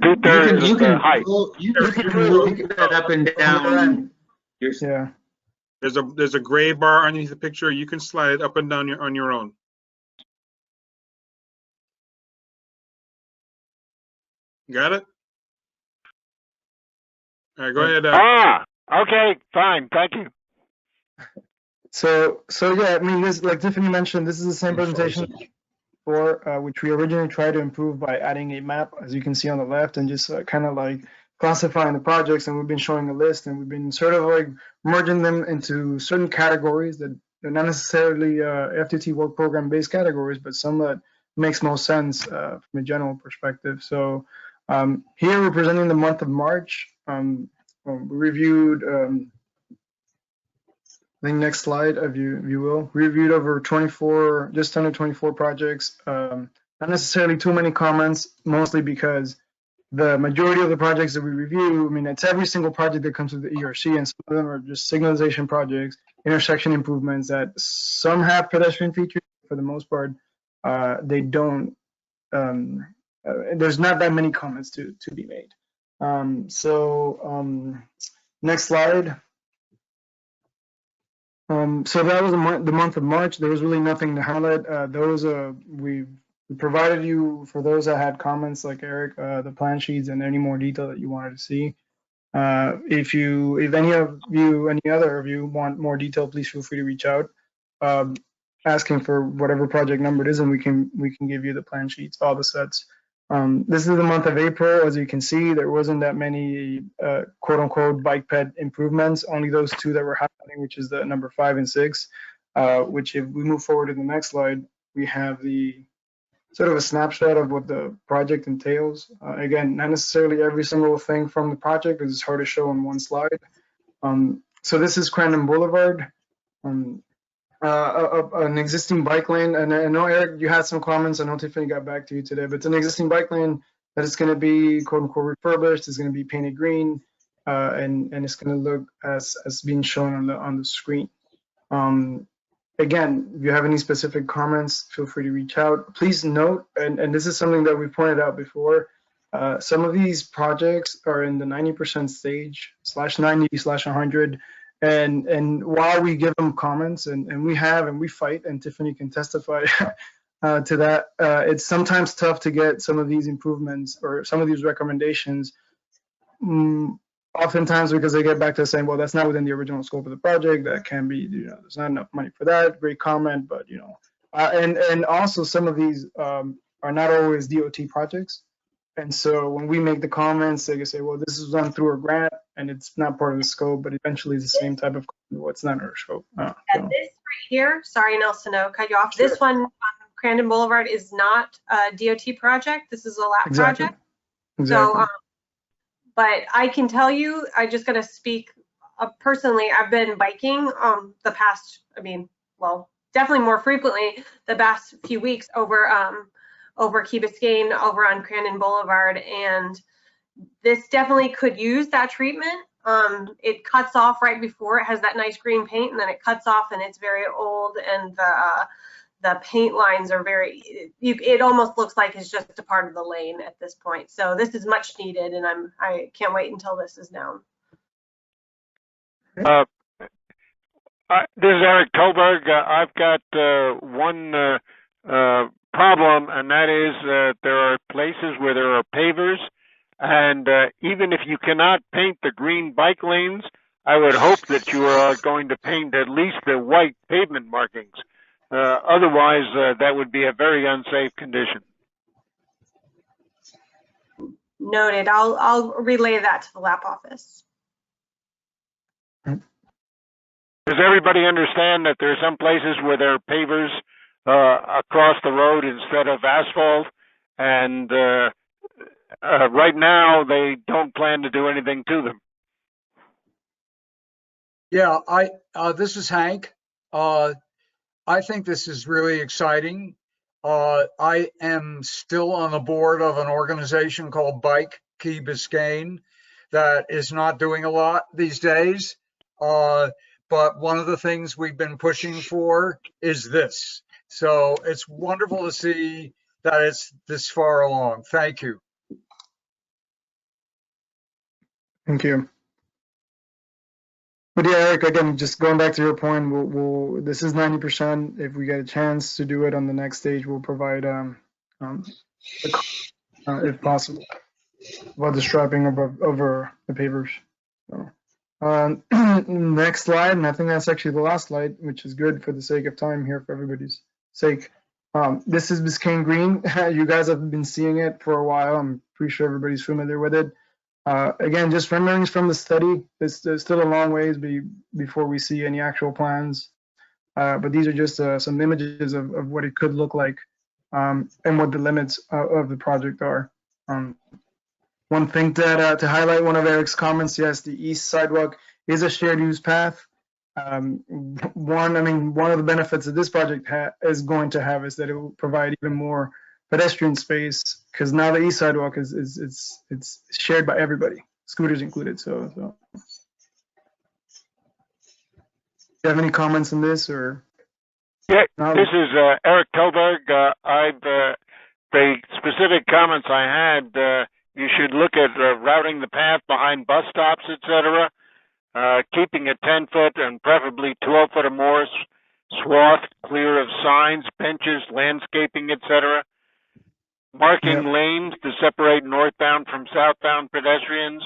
2/3 of the height. You can move that up and down. Yeah. There's a gray bar underneath the picture. You can slide it up and down on your own. Got it? All right, go ahead. Okay, fine, thank you. So yeah, I mean, this, like Tiffany mentioned, this is the same presentation for which we originally tried to improve by adding a map, as you can see on the left, and just kind of like classifying the projects. And we've been showing a list, and we've been sort of like merging them into certain categories that they're not necessarily FTT work program based categories, but some that makes most sense from a general perspective. So here we're presenting the month of March. We reviewed, I think next slide, if you will, reviewed over 24, just under 24 projects. Not necessarily too many comments, mostly because the majority of the projects that we review, I mean, it's every single project that comes with the ERC, and some of them are just signalization projects, intersection improvements that some have pedestrian features. For the most part, they don't. There's not that many comments to be made. Next slide. So that was the month of March. There was really nothing to highlight. We provided you, for those that had comments like Eric, the plan sheets and any more detail that you wanted to see. If any other of you want more detail, please feel free to reach out, asking for whatever project number it is, and we can give you the plan sheets, all the sets. This is the month of April. As you can see, there wasn't that many quote unquote bike ped improvements, only those two that were happening, which is the number 5 and 6, which if we move forward to the next slide, we have the sort of a snapshot of what the project entails. Again, not necessarily every single thing from the project, because it's hard to show on one slide. So this is Crandon Boulevard, an existing bike lane. And I know, Eric, you had some comments. I know Tiffany got back to you today, but it's an existing bike lane that is going to be quote unquote refurbished. It's going to be painted green, and it's going to look as being shown on the screen. Again, if you have any specific comments, feel free to reach out. Please note, and this is something that we pointed out before, some of these projects are in the 90% stage, /90/100. And while we give them comments, and we fight, and Tiffany can testify to that, it's sometimes tough to get some of these improvements or some of these recommendations. Oftentimes because they get back to saying, well, that's not within the original scope of the project. That can be, there's not enough money for that. Great comment, but and also some of these are not always DOT projects. And so when we make the comments, they can say, well, this is done through a grant and it's not part of the scope, but eventually it's the same type of, well, it's not our scope. This right here, sorry, Nelson, I'll cut you off. Sure. This one on Crandon Boulevard is not a DOT project. This is a LAP project. Exactly. So, but I can tell you, I just got to speak personally. I've been biking the past, definitely more frequently the past few weeks over Key Biscayne, over on Crandon Boulevard, and this definitely could use that treatment. It cuts off right before. It has that nice green paint, and then it cuts off, and it's very old, and the paint lines are it almost looks like it's just a part of the lane at this point. So this is much needed, and I can't wait until this is down. This is Eric Tolberg. I've got one problem, and that is there are places where there are pavers, and even if you cannot paint the green bike lanes, I would hope that you are going to paint at least the white pavement markings. Otherwise, that would be a very unsafe condition. Noted. I'll relay that to the LAP office. Does everybody understand that there are some places where there are pavers across the road instead of asphalt, and right now they don't plan to do anything to them? Yeah, this is Hank. I think this is really exciting. I am still on the board of an organization called Bike Key Biscayne that is not doing a lot these days. But one of the things we've been pushing for is this. So it's wonderful to see that it's this far along. Thank you. Thank you. But yeah, Eric, again, just going back to your point, this is 90%. If we get a chance to do it on the next stage, we'll provide, if possible, about the striping over the pavers. So, next slide, and I think that's actually the last slide, which is good for the sake of time here, for everybody's sake. This is Biscayne Green. You guys have been seeing it for a while. I'm pretty sure everybody's familiar with it. Again, just renderings from the study. There's still a long ways before we see any actual plans, but these are just some images of what it could look like and what the limits of the project are. One thing that to highlight one of Eric's comments, yes, the east sidewalk is a shared use path. One of the benefits that this project is going to have is that it will provide even more pedestrian space, because now the east sidewalk it's shared by everybody, scooters included. So do you have any comments on this, or? Yeah, this is Eric Telberg. The specific comments I had, you should look at routing the path behind bus stops, etc. Keeping a 10-foot and preferably 12-foot or more swath clear of signs, benches, landscaping, etc. Marking lanes to separate northbound from southbound pedestrians.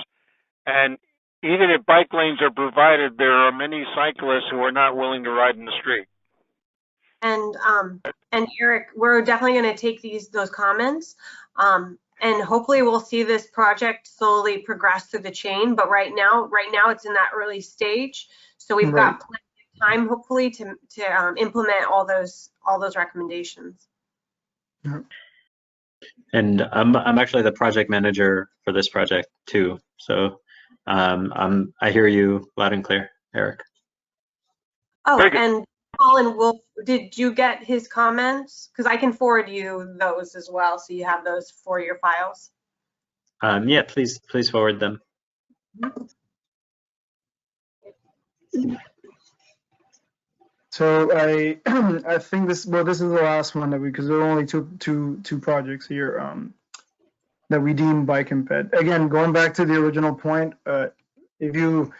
And even if bike lanes are provided, there are many cyclists who are not willing to ride in the street. And Eric, we're definitely going to take those comments, and hopefully we'll see this project slowly progress through the chain. But right now it's in that early stage, so we've got plenty of time, hopefully, to implement all those recommendations. And I'm actually the project manager for this project too, so I hear you loud and clear, Eric. Oh, and Colin, did you get his comments? Because I can forward you those as well, so you have those for your files. Yeah, please forward them. So I think this is the last one because there are only two projects here that we deem bike and ped. Again, going back to the original point, if you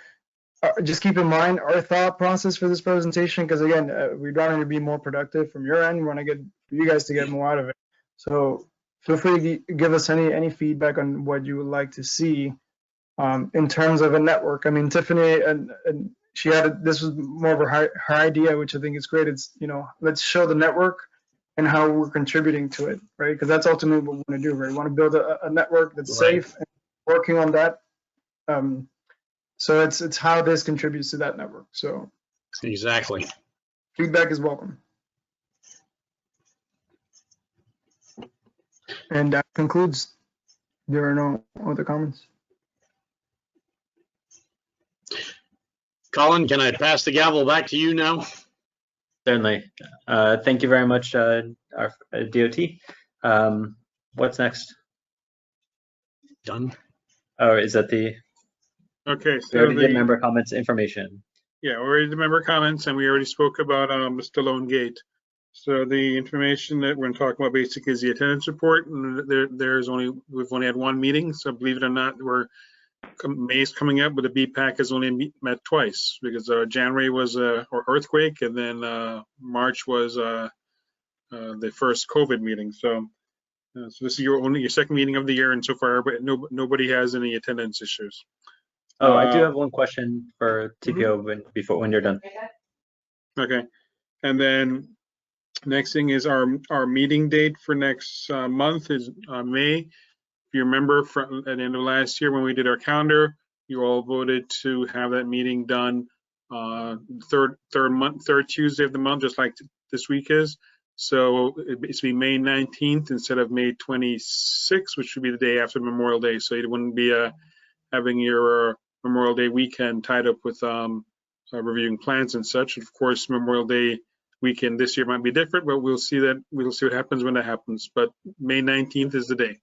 just keep in mind our thought process for this presentation, because again, we'd rather be more productive from your end. We want to get you guys to get more out of it. So feel free to give us any feedback on what you would like to see in terms of a network. I mean, Tiffany and she had this was more of her idea, which I think is great. It's, let's show the network and how we're contributing to it, right? Because that's ultimately what we want to do, right? We want to build a network that's safe and working on that. So it's how this contributes to that network. So exactly, feedback is welcome. And that concludes. There are no other comments. Colin, can I pass the gavel back to you now? Certainly. Thank you very much, our DOT. What's next? Done. Oh, is that the? Okay, we already did member comments information. Yeah, we already did member comments, and we already spoke about Stallone Gate. So the information that we're going to talk about basically is the attendance report, and we've only had one meeting. So believe it or not, May's coming up, but the BPAC has only met twice because January was an earthquake, and then March was the first COVID meeting. So this is your second meeting of the year, and so far, but nobody has any attendance issues. Oh, I do have one question for TPO when you're done. Okay, and then next thing is our meeting date for next month is May. If you remember from at the end of last year when we did our calendar, you all voted to have that meeting done third Tuesday of the month, just like this week is. So it's be May 19th instead of May 26th, which would be the day after Memorial Day. So you wouldn't be having your Memorial Day weekend tied up with reviewing plans and such. Of course, Memorial Day weekend this year might be different, but we'll see what happens when that happens. But May 19th is the day.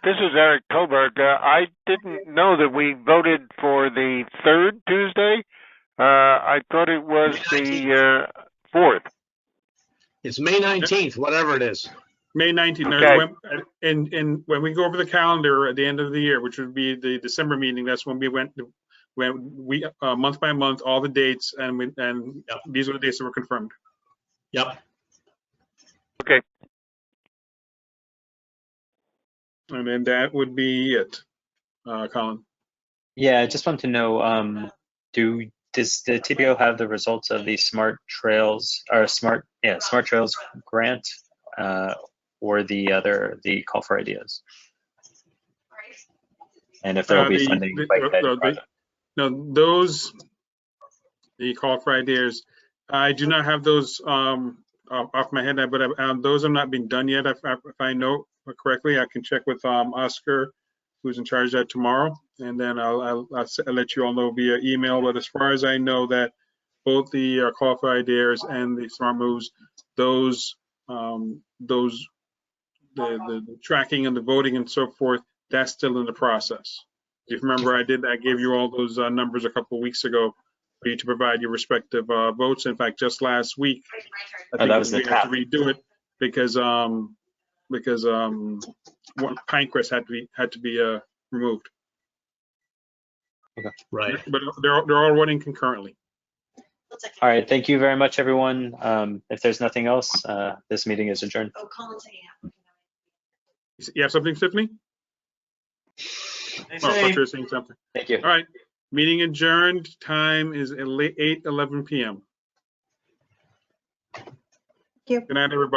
This is Eric Koberg. I didn't know that we voted for the third Tuesday. I thought it was the fourth. It's May 19th, whatever it is. May 19th. Okay. And when we go over the calendar at the end of the year, which would be the December meeting, that's when we went month by month, all the dates, and these are the dates that were confirmed. Yep. Okay. And then that would be it, Colin. Yeah, I just want to know, does the TPO have the results of the Smart Trails grant, or the call for ideas? And if there will be funding No, the call for ideas, I do not have those off my head, but those have not been done yet. If I know correctly, I can check with Oscar, who's in charge of that tomorrow, and then I'll let you all know via email. But as far as I know, that both the qualified dares and the smart moves, the tracking and the voting and so forth, that's still in the process. If you remember, I gave you all those numbers a couple of weeks ago for you to provide your respective votes. In fact, just last week, I think we had to redo it because Pinecrest had to be removed. Okay. Right. But they're all running concurrently. All right. Thank you very much, everyone. If there's nothing else, this meeting is adjourned. You have something, Tiffany? I thought you were saying something. Thank you. All right. Meeting adjourned. Time is 8:11 p.m. Thank you. Good night, everybody.